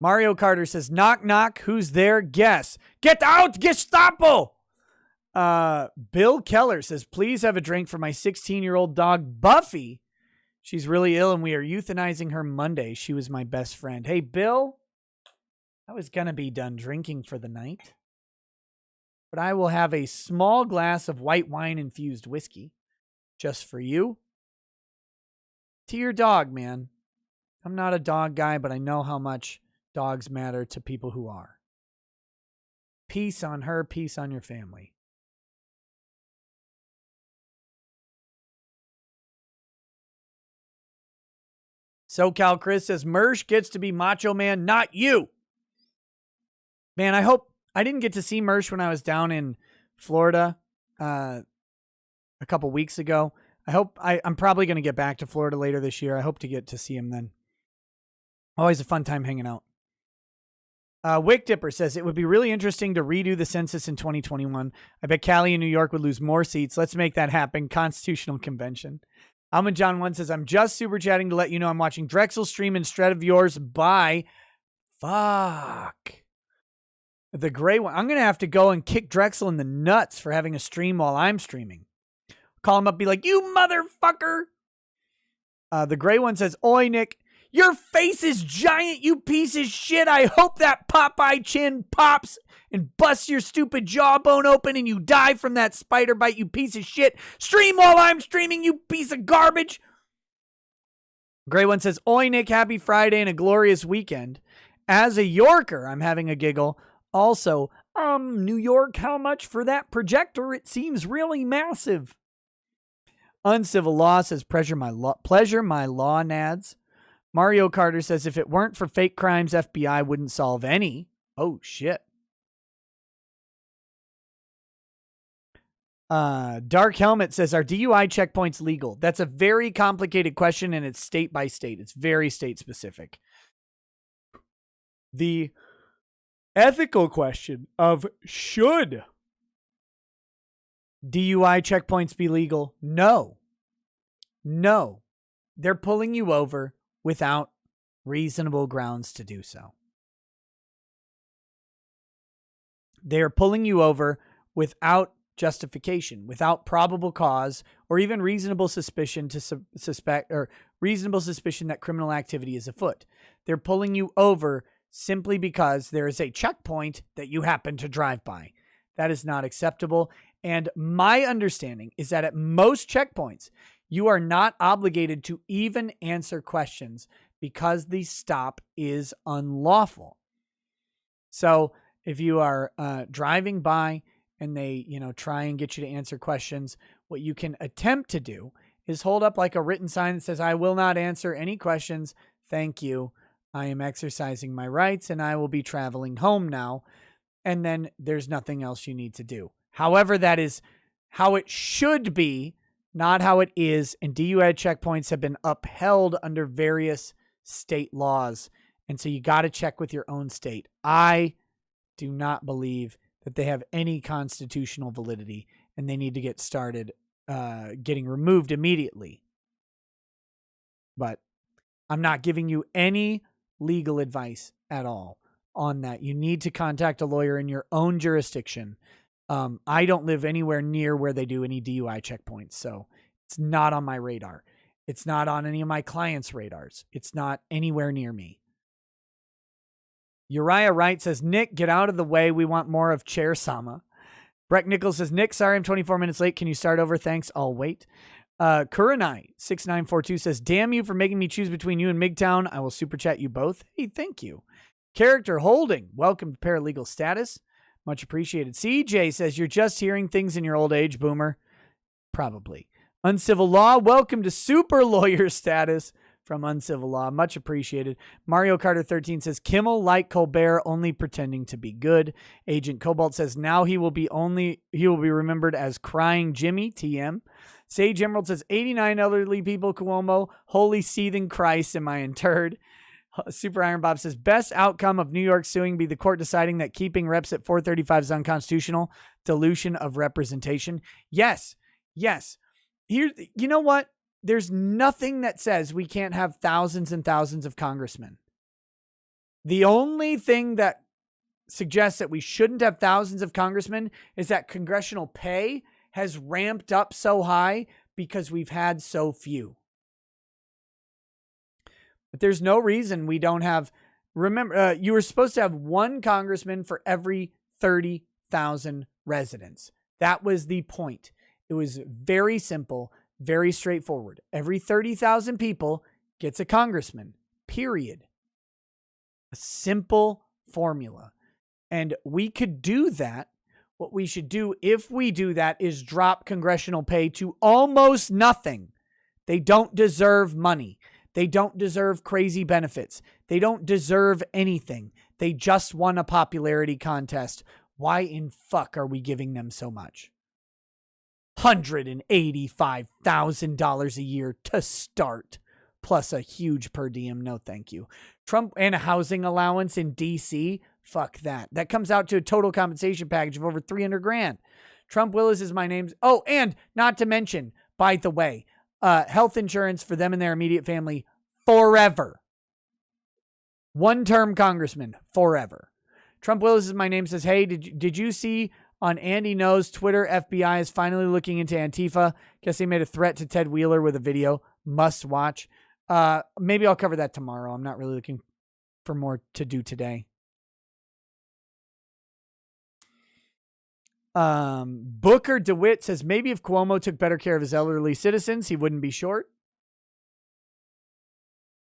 Mario Carter says, knock, knock. Who's there? Guess. Get out, Gestapo! Bill Keller says, please have a drink for my 16-year-old dog, Buffy. She's really ill and we are euthanizing her Monday. She was my best friend. Hey, Bill, I was going to be done drinking for the night, but I will have a small glass of white wine-infused whiskey just for you. To your dog, man. I'm not a dog guy, but I know how much dogs matter to people who are. Peace on her, peace on your family. SoCal Chris says, Mersh gets to be Macho Man, not you. Man, I hope I didn't get to see Mersh when I was down in Florida a couple weeks ago. I'm probably going to get back to Florida later this year. I hope to get to see him then. Always a fun time hanging out. Wick Dipper says, it would be really interesting to redo the census in 2021. I bet Cali and New York would lose more seats. Let's make that happen. Constitutional Convention. Almond John 1 says, I'm just super chatting to let you know I'm watching Drexel stream instead of yours. Bye. Fuck. The gray one. I'm going to have to go and kick Drexel in the nuts for having a stream while I'm streaming. Call him up, be like, you motherfucker. The gray one says, oi, Nick. Your face is giant, you piece of shit. I hope that Popeye chin pops and busts your stupid jawbone open and you die from that spider bite, you piece of shit. Stream while I'm streaming, you piece of garbage. Gray One says, oi, Nick, happy Friday and a glorious weekend. As a Yorker, I'm having a giggle. Also, New York, how much for that projector? It seems really massive. Uncivil Law says, pleasure my law nads. Mario Carter says, if it weren't for fake crimes, FBI wouldn't solve any. Oh, shit. Dark Helmet says, are DUI checkpoints legal? That's a very complicated question, and it's state by state. It's very state specific. The ethical question of should DUI checkpoints be legal? No. No. They're pulling you over without reasonable grounds to do so. They're pulling you over without justification, without probable cause, or even reasonable suspicion to suspect, or reasonable suspicion that criminal activity is afoot. They're pulling you over simply because there is a checkpoint that you happen to drive by. That is not acceptable. And my understanding is that at most checkpoints, you are not obligated to even answer questions because the stop is unlawful. So if you are driving by and they, try and get you to answer questions, what you can attempt to do is hold up like a written sign that says, I will not answer any questions. Thank you. I am exercising my rights and I will be traveling home now. And then there's nothing else you need to do. However, that is how it should be, not how it is. And DUI checkpoints have been upheld under various state laws. And so you got to check with your own state. I do not believe that they have any constitutional validity and they need to get started getting removed immediately. But I'm not giving you any legal advice at all on that. You need to contact a lawyer in your own jurisdiction. I don't live anywhere near where they do any DUI checkpoints, so it's not on my radar. It's not on any of my clients' radars. It's not anywhere near me. Uriah Wright says, Nick, get out of the way. We want more of Chair Sama. Breck Nichols says, Nick, sorry I'm 24 minutes late. Can you start over? Thanks. I'll wait. Kuranai 6942 says, damn you for making me choose between you and MGTOWN. I will super chat you both. Hey, thank you. Character Holding, welcome to paralegal status. Much appreciated. CJ says, you're just hearing things in your old age, boomer. Probably. Uncivil Law, welcome to super lawyer status from Uncivil Law. Much appreciated. Mario Carter 13 says, Kimmel like Colbert, only pretending to be good. Agent Cobalt says, now he will be remembered as Crying Jimmy, TM. Sage Emerald says, 89 elderly people, Cuomo, holy seething Christ, am I interred? Super Iron Bob says, best outcome of New York suing be the court deciding that keeping reps at 435 is unconstitutional. Dilution of representation. Yes. Here, you know what? There's nothing that says we can't have thousands and thousands of congressmen. The only thing that suggests that we shouldn't have thousands of congressmen is that congressional pay has ramped up so high because we've had so few. But there's no reason we don't have. Remember, you were supposed to have one congressman for every 30,000 residents. That was the point. It was very simple, very straightforward. Every 30,000 people gets a congressman, period. A simple formula. And we could do that. What we should do if we do that is drop congressional pay to almost nothing. They don't deserve money. They don't deserve crazy benefits. They don't deserve anything. They just won a popularity contest. Why in fuck are we giving them so much? $185,000 a year to start, plus a huge per diem. No, thank you. Trump and a housing allowance in DC. Fuck that. That comes out to a total compensation package of over $300,000. Trump Willis is my name. Oh, and not to mention, by the way, health insurance for them and their immediate family forever. One-term congressman forever. Trump Willis is my name. Says, hey, did you see on Andy No's Twitter, FBI is finally looking into Antifa. Guess they made a threat to Ted Wheeler with a video. Must watch. Maybe I'll cover that tomorrow. I'm not really looking for more to do today. Booker DeWitt says maybe if Cuomo took better care of his elderly citizens, he wouldn't be short.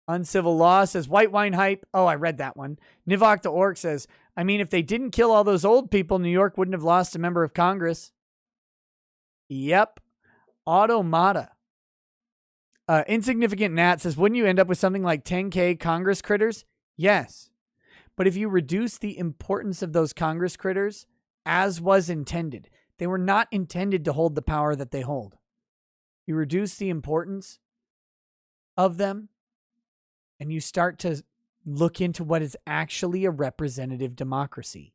Uncivil Law says white wine hype. Oh, I read that one. Nivok the Orc says, I mean, if they didn't kill all those old people, New York wouldn't have lost a member of Congress. Yep. Automata. Insignificant Nat says, wouldn't you end up with something like 10K Congress critters? Yes. But if you reduce the importance of those Congress critters, as was intended, they were not intended to hold the power that they hold. You reduce the importance of them, and you start to look into what is actually a representative democracy.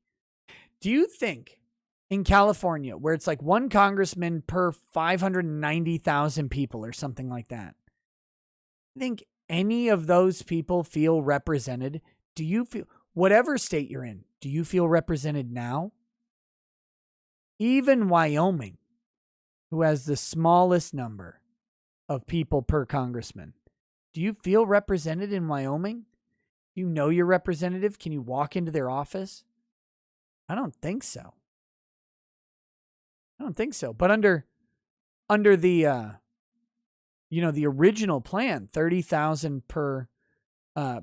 Do you think in California, where it's like one congressman per 590,000 people or something like that, I think any of those people feel represented? Do you feel, whatever state you're in, do you feel represented now? Even Wyoming, who has the smallest number of people per congressman, do you feel represented in Wyoming? Do you know your representative? Can you walk into their office? I don't think so. But under the the original plan, 30,000 per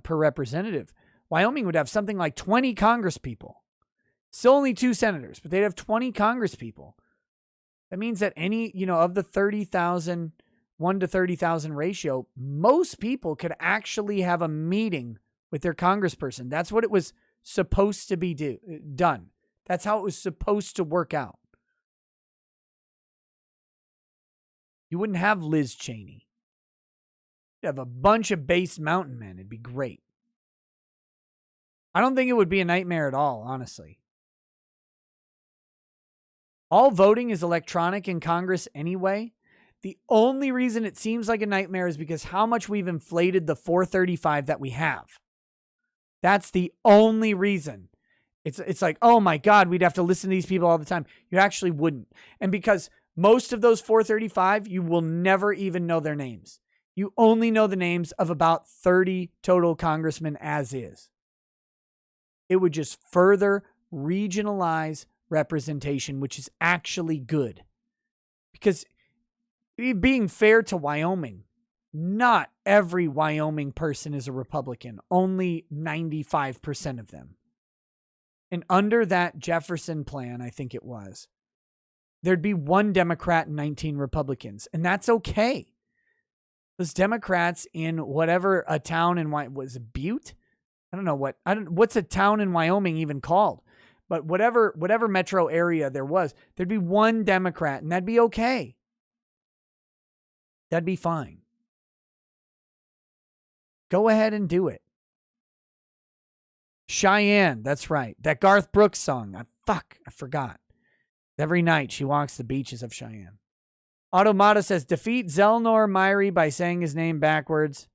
representative, Wyoming would have something like 20 congresspeople. Still only 2 senators, but they'd have 20 congresspeople. That means that any, of the 30,000, 1 to 30,000 ratio, most people could actually have a meeting with their congressperson. That's what it was supposed to be done. That's how it was supposed to work out. You wouldn't have Liz Cheney. You'd have a bunch of base mountain men. It'd be great. I don't think it would be a nightmare at all, honestly. All voting is electronic in Congress anyway. The only reason it seems like a nightmare is because how much we've inflated the 435 that we have. That's the only reason. It's like, oh my God, we'd have to listen to these people all the time. You actually wouldn't. And because most of those 435, you will never even know their names. You only know the names of about 30 total congressmen as is. It would just further regionalize representation, which is actually good. Because being fair to Wyoming, not every Wyoming person is a Republican. Only 95% of them. And under that Jefferson plan, I think it was, there'd be 1 Democrat and 19 Republicans. And that's okay. Those Democrats in whatever a town in was it Butte? What's a town in Wyoming even called? But whatever metro area there was, there'd be 1 Democrat, and that'd be okay. That'd be fine. Go ahead and do it. Cheyenne, that's right. That Garth Brooks song. I forgot. Every night she walks the beaches of Cheyenne. Automata says, defeat Zelnor Myrie by saying his name backwards.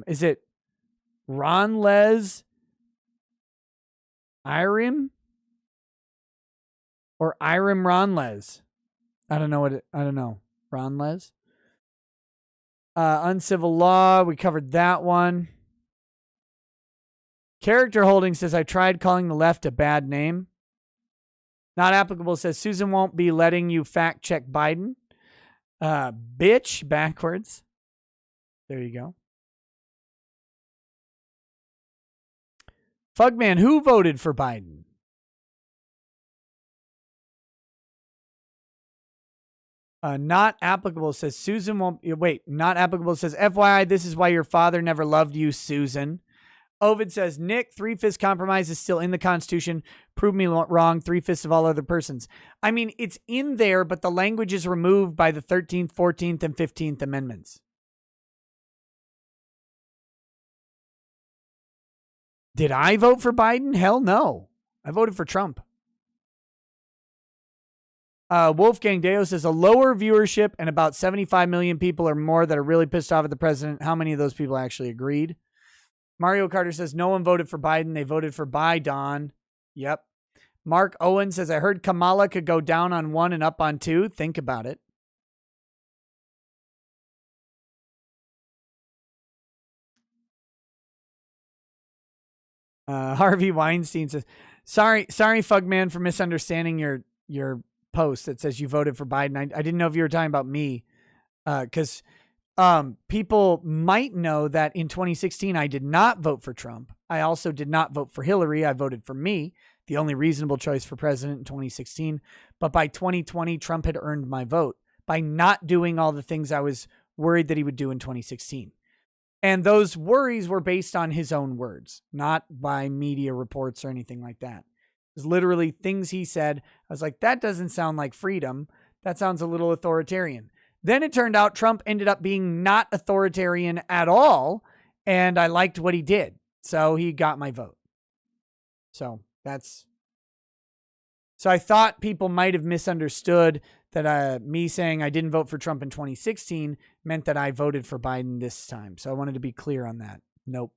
Is it Ronles Irim or Irim Ronles? I don't know. Ronles. Uncivil Law. We covered that one. Character Holding says, I tried calling the left a bad name. Not applicable says, Susan won't be letting you fact check Biden. Bitch backwards. There you go. Fugman, who voted for Biden? Not applicable says Susan won't. Wait, not applicable says FYI, this is why your father never loved you, Susan. Ovid says, Nick, 3/5 compromise is still in the Constitution. Prove me wrong. 3/5 of all other persons. I mean, it's in there, but the language is removed by the 13th, 14th, and 15th Amendments. Did I vote for Biden? Hell no. I voted for Trump. Wolfgang Deo says a lower viewership and about 75 million people or more that are really pissed off at the president. How many of those people actually agreed? Mario Carter says no one voted for Biden. They voted for Biden. Yep. Mark Owen says, I heard Kamala could go down on 1 and up on 2. Think about it. Harvey Weinstein says, sorry, Fugman, for misunderstanding your post that says you voted for Biden. I didn't know if you were talking about me. Because people might know that in 2016, I did not vote for Trump. I also did not vote for Hillary. I voted for me, the only reasonable choice for president in 2016. But by 2020, Trump had earned my vote by not doing all the things I was worried that he would do in 2016. And those worries were based on his own words, not by media reports or anything like that. It was literally things he said. I was like, that doesn't sound like freedom. That sounds a little authoritarian. Then it turned out Trump ended up being not authoritarian at all. And I liked what he did. So he got my vote. So I thought people might have misunderstood that me saying I didn't vote for Trump in 2016 meant that I voted for Biden this time. So I wanted to be clear on that. Nope.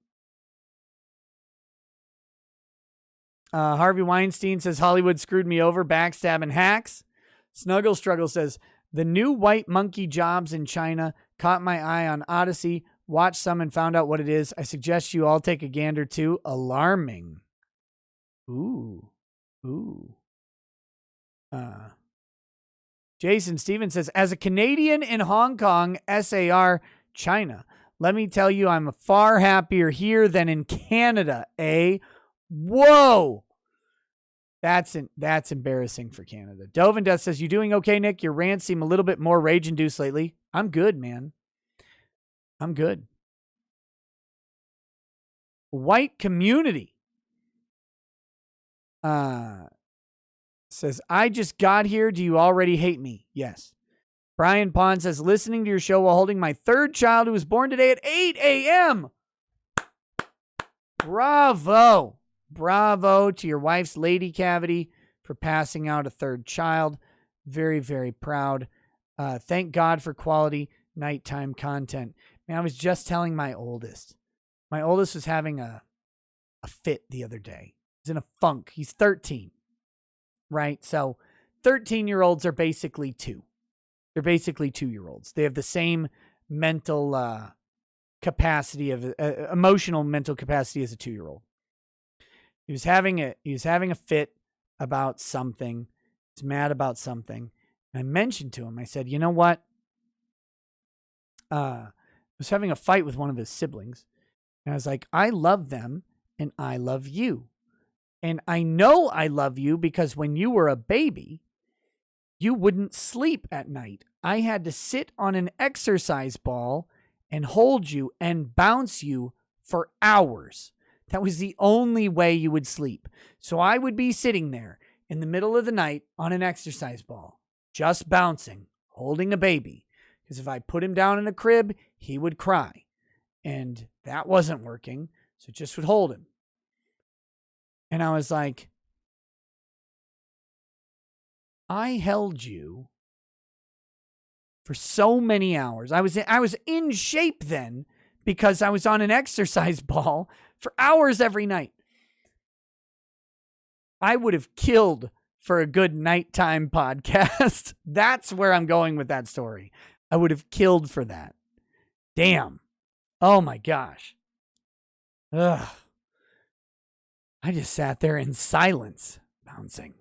Harvey Weinstein says Hollywood screwed me over, backstab and hacks. Snuggle Struggle says the new white monkey jobs in China caught my eye on Odyssey. Watched some and found out what it is. I suggest you all take a gander too. Alarming. Ooh. Jason Stevens says, as a Canadian in Hong Kong, SAR, China, let me tell you, I'm far happier here than in Canada, eh? Whoa. That's embarrassing for Canada. Dovin Death says, you doing okay, Nick? Your rants seem a little bit more rage-induced lately. I'm good, man. I'm good. White community. Says, I just got here. Do you already hate me? Yes. Brian Pond says, listening to your show while holding my third child who was born today at 8 a.m. Bravo. Bravo to your wife's lady cavity for passing out a third child. Very, very proud. Thank God for quality nighttime content. Man, I was just telling my oldest. My oldest was having a fit the other day. He's in a funk. He's 13. Right? So 13-year-olds are basically 2. They're basically 2-year-olds. They have the same mental capacity of emotional mental capacity as a 2-year-old. He was having a fit about something. He's mad about something. And I mentioned to him, I said, you know what? I was having a fight with one of his siblings. And I was like, I love them and I love you. And I know I love you because when you were a baby, you wouldn't sleep at night. I had to sit on an exercise ball and hold you and bounce you for hours. That was the only way you would sleep. So I would be sitting there in the middle of the night on an exercise ball, just bouncing, holding a baby. Because if I put him down in a crib, he would cry. And that wasn't working. So just would hold him. And I was like, I held you for so many hours. I was in shape then because I was on an exercise ball for hours every night. I would have killed for a good nighttime podcast. That's where I'm going with that story. I would have killed for that. Damn. Oh my gosh. Ugh. I just sat there in silence, bouncing.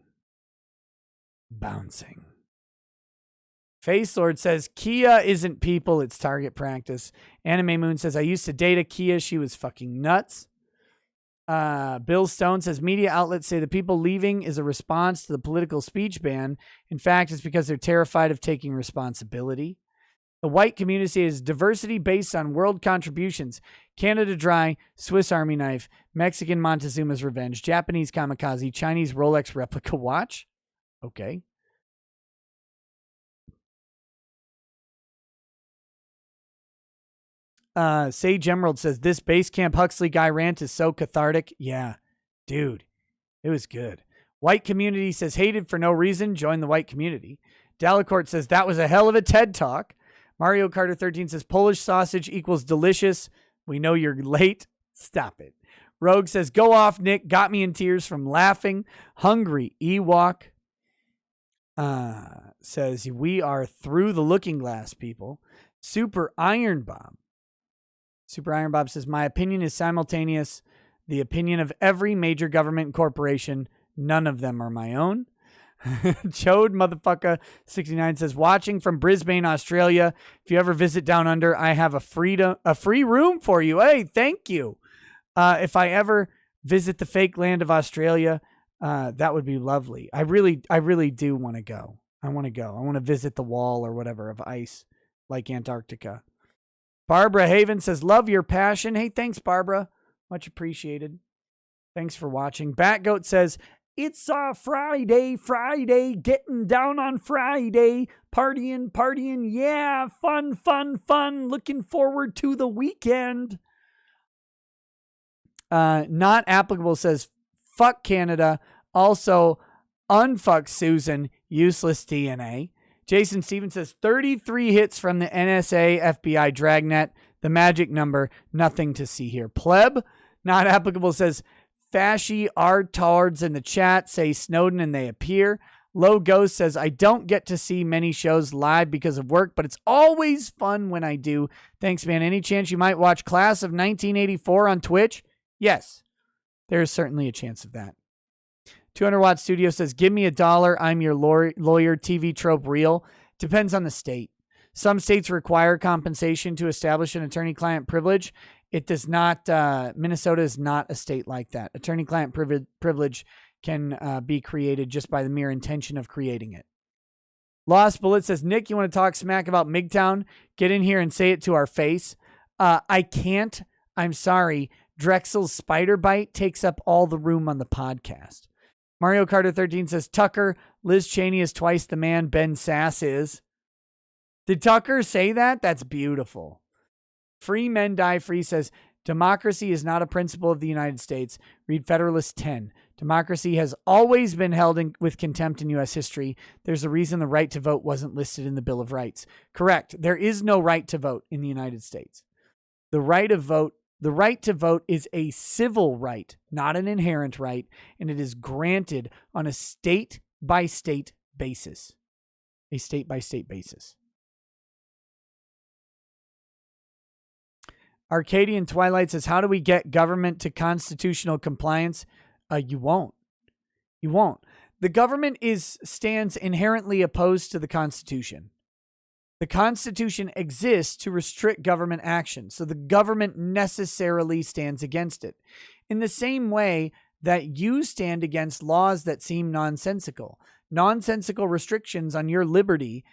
Face Lord says, Kia isn't people, it's target practice. Anime Moon says, I used to date a Kia. She was fucking nuts. Bill Stone says, media outlets say the people leaving is a response to the political speech ban. In fact, it's because they're terrified of taking responsibility. The white community is diversity based on world contributions. Canada Dry, Swiss Army Knife, Mexican Montezuma's Revenge, Japanese Kamikaze, Chinese Rolex replica watch. Okay. Sage Emerald says, this Basecamp Huxley guy rant is so cathartic. Yeah, dude, it was good. White community says, hated for no reason. Join the white community. Delacourt says, that was a hell of a TED Talk. Mario Carter 13 says, Polish sausage equals delicious. We know you're late. Stop it. Rogue says, go off, Nick. Got me in tears from laughing. Hungry Ewok says, we are through the looking glass, people. Super Iron Bob says, my opinion is simultaneous. The opinion of every major government and corporation. None of them are my own. Chode motherfucker 69 says, watching from Brisbane, Australia. If you ever visit Down Under, I have a free room for you. Hey, thank you. If I ever visit the fake land of Australia, that would be lovely. I really do want to go. I want to visit the wall or whatever of ice like Antarctica. Barbara Haven says, love your passion. Hey, thanks, Barbara. Much appreciated. Thanks for watching. Batgoat says, it's Friday, getting down on Friday, partying, yeah, fun, looking forward to the weekend. Not applicable says, fuck Canada, also unfuck Susan, useless DNA. Jason Stevens says, 33 hits from the NSA FBI dragnet, the magic number, nothing to see here. Pleb, not applicable says, Fashy R-tards in the chat say Snowden and they appear. Low Ghost says, I don't get to see many shows live because of work, but it's always fun when I do. Thanks, man. Any chance you might watch Class of 1984 on Twitch? Yes, there is certainly a chance of that. 200 Watt Studio says, give me $1. I'm your lawyer. TV trope real. Depends on the state. Some states require compensation to establish an attorney-client privilege. It does not, Minnesota is not a state like that. Attorney-client privilege can be created just by the mere intention of creating it. Lost Bullet says, Nick, you want to talk smack about MGTOWN? Get in here and say it to our face. I can't. I'm sorry. Drexel's spider bite takes up all the room on the podcast. Mario Carter 13 says, Tucker, Liz Cheney is twice the man Ben Sass is. Did Tucker say that? That's beautiful. Free Men Die Free says, democracy is not a principle of the United States. Read Federalist 10. Democracy has always been held with contempt in U.S. history. There's a reason the right to vote wasn't listed in the Bill of Rights. Correct. There is no right to vote in the United States. The right to vote is a civil right, not an inherent right, and it is granted on a state-by-state basis. A state-by-state basis. Arcadian Twilight says, how do we get government to constitutional compliance? You won't. You won't. The government stands inherently opposed to the Constitution. The Constitution exists to restrict government action, so the government necessarily stands against it. In the same way that you stand against laws that seem nonsensical. Nonsensical restrictions on your liberty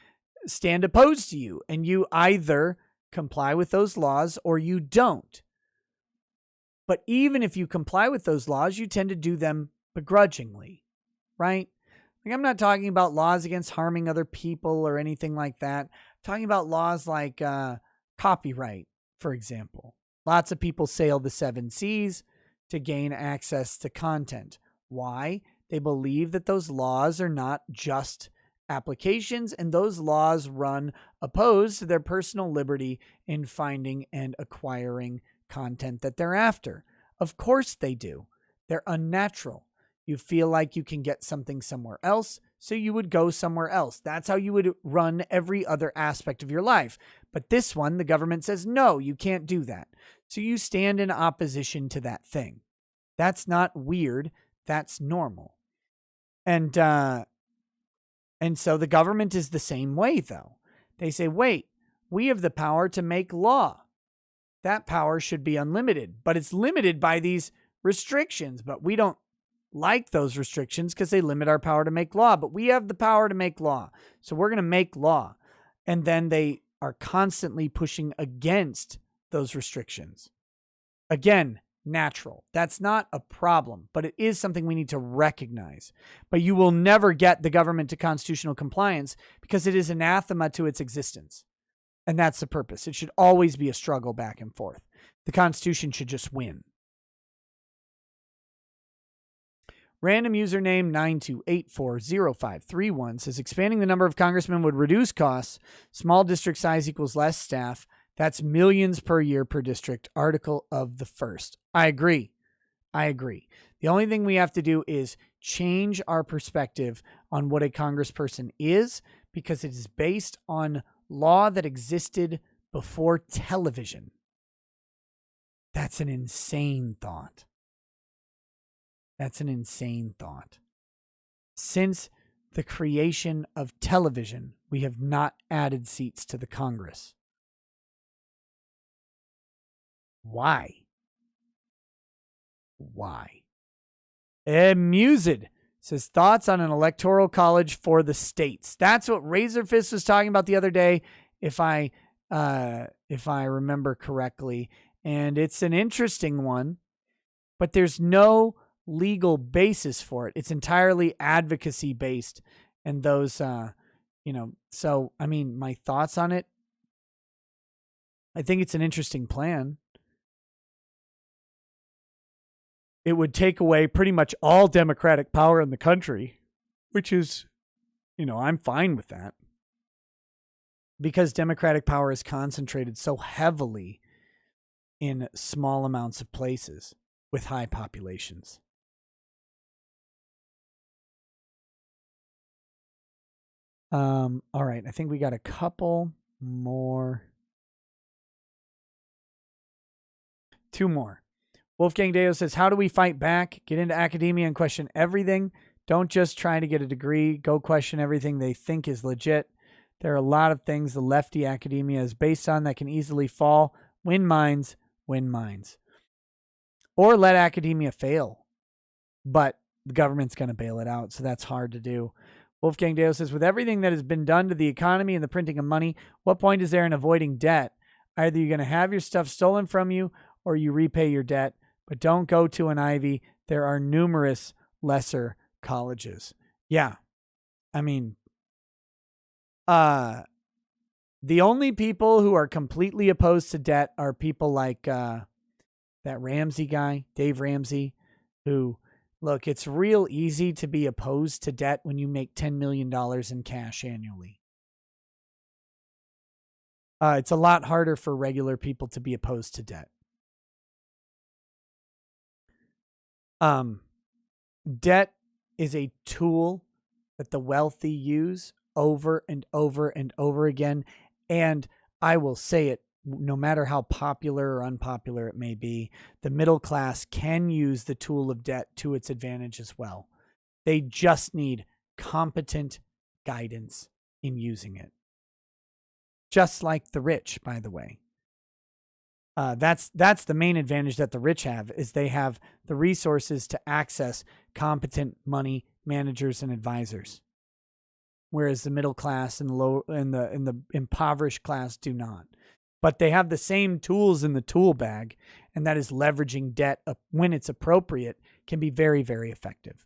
stand opposed to you, and you either comply with those laws or you don't. But even if you comply with those laws, you tend to do them begrudgingly, right? Like, I'm not talking about laws against harming other people or anything like that. I'm talking about laws like copyright, for example. Lots of people sail the 7 seas to gain access to content. Why? They believe that those laws are not just applications, and those laws run opposed to their personal liberty in finding and acquiring content that they're after. Of course they do. They're unnatural. You feel like you can get something somewhere else, so you would go somewhere else. That's how you would run every other aspect of your life. But this one, the government says, no, you can't do that. So you stand in opposition to that thing. That's not weird. That's normal. And so the government is the same way, though. They say, wait, we have the power to make law. That power should be unlimited, but it's limited by these restrictions. But we don't like those restrictions because they limit our power to make law. But we have the power to make law, so we're going to make law. And then they are constantly pushing against those restrictions. Again, natural. That's not a problem, but it is something we need to recognize. But you will never get the government to constitutional compliance because it is anathema to its existence. And that's the purpose. It should always be a struggle back and forth. The Constitution should just win. Random username 928400531 says, expanding the number of congressmen would reduce costs. Small district size equals less staff. That's millions per year per district. Article of the 1st. I agree. I agree. The only thing we have to do is change our perspective on what a congressperson is, because it is based on law that existed before television. That's an insane thought. That's an insane thought. Since the creation of television, we have not added seats to the Congress. Why? Why? Mused says, thoughts on an electoral college for the states. That's what Razorfist was talking about the other day, if I remember correctly. And it's an interesting one, but there's no legal basis for it. It's entirely advocacy based. And those, so, I mean, my thoughts on it, I think it's an interesting plan. It would take away pretty much all Democratic power in the country, which is, I'm fine with that. Because Democratic power is concentrated so heavily in small amounts of places with high populations. All right, I think we got a couple more. 2 more. Wolfgang Deo says, how do we fight back? Get into academia and question everything. Don't just try to get a degree. Go question everything they think is legit. There are a lot of things the lefty academia is based on that can easily fall. Win minds. Or let academia fail. But the government's going to bail it out, so that's hard to do. Wolfgang Deo says, with everything that has been done to the economy and the printing of money, what point is there in avoiding debt? Either you're going to have your stuff stolen from you or you repay your debt. But don't go to an Ivy. There are numerous lesser colleges. Yeah. I mean, the only people who are completely opposed to debt are people like that Ramsey guy, Dave Ramsey, who, look, it's real easy to be opposed to debt when you make $10 million in cash annually. It's a lot harder for regular people to be opposed to debt. Debt is a tool that the wealthy use over and over and over again. And I will say it, no matter how popular or unpopular it may be, the middle class can use the tool of debt to its advantage as well. They just need competent guidance in using it. Just like the rich, by the way. That's the main advantage that the rich have, is they have the resources to access competent money managers and advisors, whereas the middle class and the impoverished class do not. But they have the same tools in the tool bag, and that is leveraging debt when it's appropriate can be very, very effective.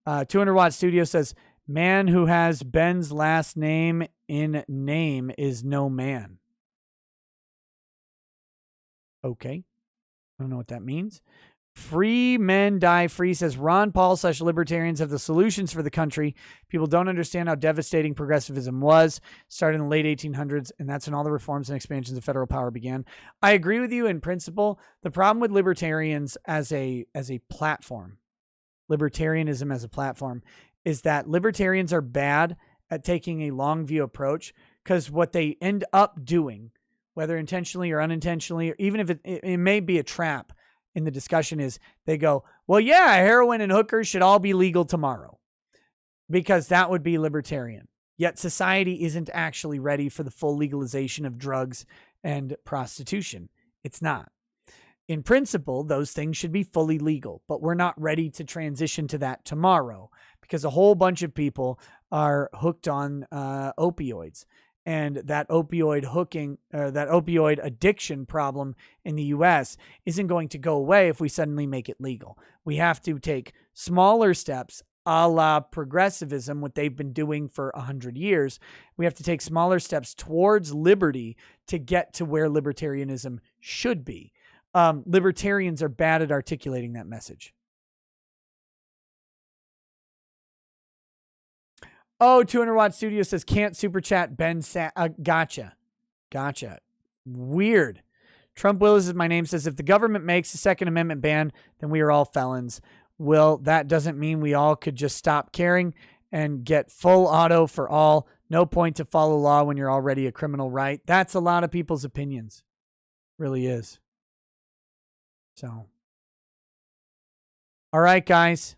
200 Watt Studio says, man who has Ben's last name in name is no man. Okay. I don't know what that means. Free Men Die Free says, Ron Paul / libertarians have the solutions for the country. People don't understand how devastating progressivism was. Started in the late 1800s, and that's when all the reforms and expansions of federal power began. I agree with you in principle. The problem with libertarians as a platform, libertarianism as a platform, is that libertarians are bad at taking a long view approach, because what they end up doing, whether intentionally or unintentionally, or even if it may be a trap in the discussion, is they go, well, yeah, heroin and hookers should all be legal tomorrow, because that would be libertarian. Yet society isn't actually ready for the full legalization of drugs and prostitution. It's not. In principle, those things should be fully legal, but we're not ready to transition to that tomorrow, because a whole bunch of people are hooked on opioids. And that opioid addiction problem in the U.S. isn't going to go away if we suddenly make it legal. We have to take smaller steps, a la progressivism, what they've been doing for 100 years. We have to take smaller steps towards liberty to get to where libertarianism should be. Libertarians are bad at articulating that message. Oh, 200 Watt Studio says, can't super chat Ben Gotcha. Weird. Trump Willis is my name says, if the government makes a Second Amendment ban, then we are all felons. Will, that doesn't mean we all could just stop caring and get full auto for all. No point to follow law when you're already a criminal, right? That's a lot of people's opinions. Really is. So. All right, guys.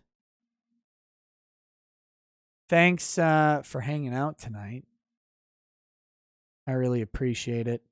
Thanks for hanging out tonight. I really appreciate it.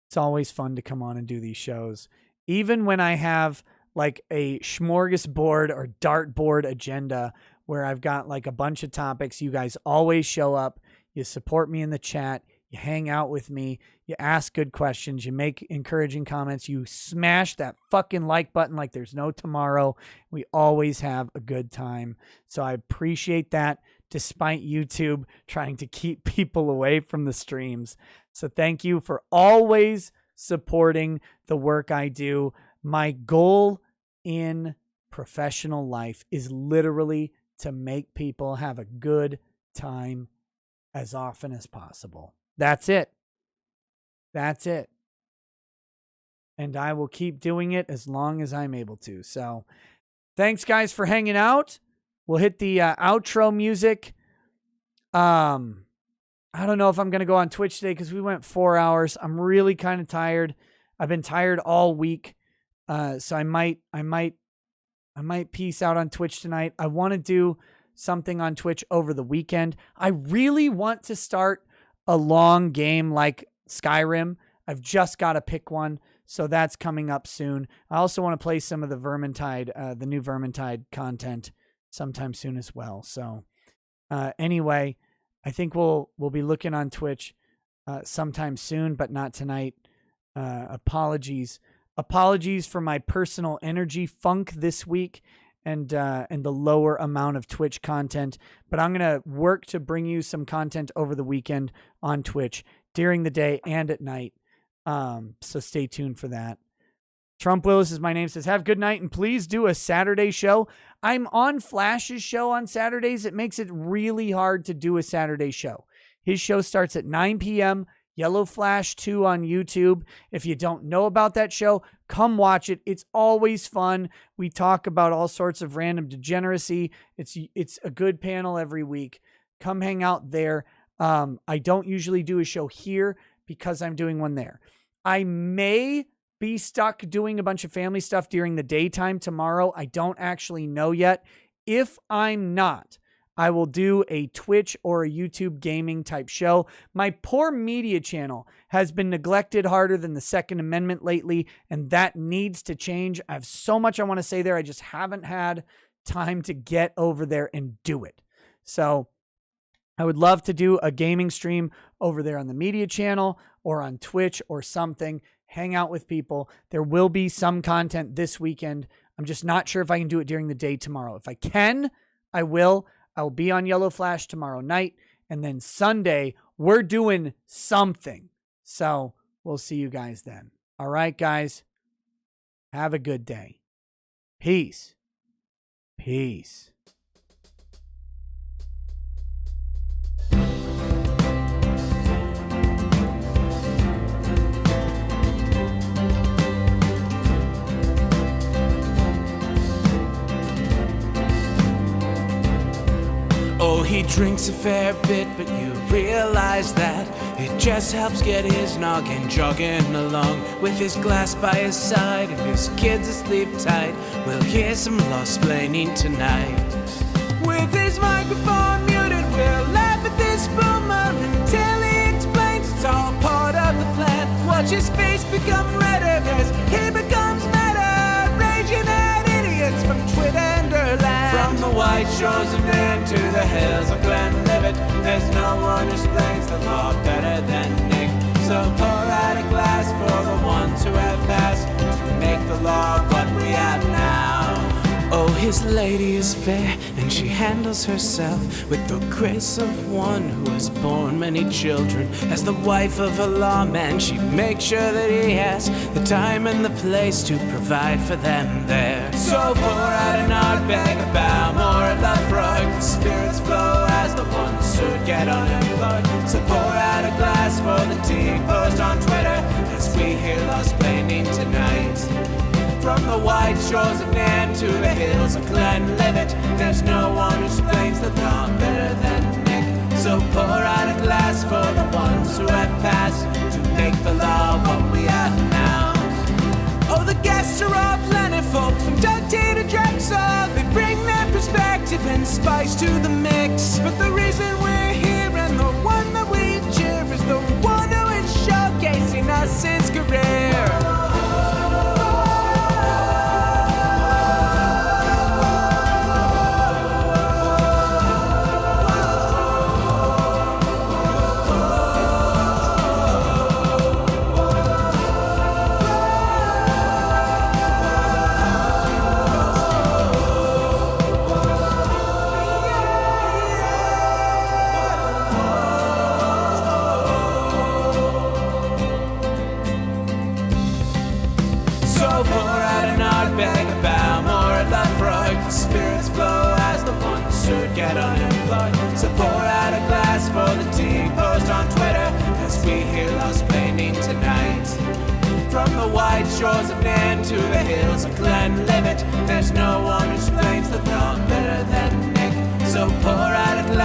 It's always fun to come on and do these shows. Even when I have like a smorgasbord or dartboard agenda where I've got like a bunch of topics, you guys always show up. You support me in the chat. You hang out with me. You ask good questions. You make encouraging comments. You smash that fucking like button like there's no tomorrow. We always have a good time. So I appreciate that despite YouTube trying to keep people away from the streams. So thank you for always supporting the work I do. My goal in professional life is literally to make people have a good time as often as possible. That's it. That's it. And I will keep doing it as long as I'm able to. So thanks, guys, for hanging out. We'll hit the outro music. I don't know if I'm going to go on Twitch today because we went 4 hours. I'm really kind of tired. I've been tired all week. So I might peace out on Twitch tonight. I want to do something on Twitch over the weekend. I really want to start a long game like Skyrim. I've just got to pick one. So that's coming up soon. I also want to play some of the Vermintide, the new Vermintide content sometime soon as well. So anyway, I think we'll be looking on Twitch sometime soon, but not tonight. Apologies for my personal energy funk this week and the lower amount of Twitch content. But I'm going to work to bring you some content over the weekend on Twitch during the day and at night. So stay tuned for that. Trump Willis is my name, says, have a good night and please do a Saturday show. I'm on Flash's show on Saturdays. It makes it really hard to do a Saturday show. His show starts at 9 p.m. Yellow Flash 2 on YouTube. If you don't know about that show, come watch it. It's always fun. We talk about all sorts of random degeneracy. It's a good panel every week. Come hang out there. I don't usually do a show here because I'm doing one there. I may be stuck doing a bunch of family stuff during the daytime tomorrow. I don't actually know yet. If I'm not, I will do a Twitch or a YouTube gaming type show. My poor media channel has been neglected harder than the Second Amendment lately, and that needs to change. I have so much I want to say there. I just haven't had time to get over there and do it. So I would love to do a gaming stream over there on the media channel or on Twitch or something. Hang out with people. There will be some content this weekend. I'm just not sure if I can do it during the day tomorrow. If I can, I will. I will be on Yellow Flash tomorrow night. And then Sunday, we're doing something. So we'll see you guys then. All right, guys. Have a good day. Peace. Peace. Oh, he drinks a fair bit, but you realize that it just helps get his noggin jogging along. With his glass by his side and his kids asleep tight, we'll hear some law-splaining tonight. With his microphone muted, we'll laugh at this boomer until he explains it's all part of the plan. Watch his face become redder as he becomes madder, raging at idiots from Twitterland. From the white shores of Maine to the hills of Glenlivet, there's no one who explains the law better than Nick. So pour out a glass for the ones who have passed to make the law what we have now. Oh, his lady is fair, and she handles herself with the grace of one who has borne many children. As the wife of a lawman, she makes sure that he has the time and the place to provide for them there. So pour out an Ardbeg, a Balmore, a Lufroy, the spirits flow as the ones who get unemployed. So pour out out a glass for the tea. Post on Twitter as we hear Lost Planning tonight. From the white shores of Nan to the hills of Glenlivet, there's no one who explains the law better than Nick. So pour out a glass for the ones who have passed to make the law what we are now. Oh, the guests are all planet folks from Dundee to Drexel. They bring their perspective and spice to the mix. But the reason we're here and the one that we cheer is the one who is showcasing us his career. Get unemployed. So pour out a glass for the tea. Post on Twitter as we hear Lost Planning tonight. From the white shores of Nan to the hills of Glenlivet, there's no one who explains the law better than Nick. So pour out a glass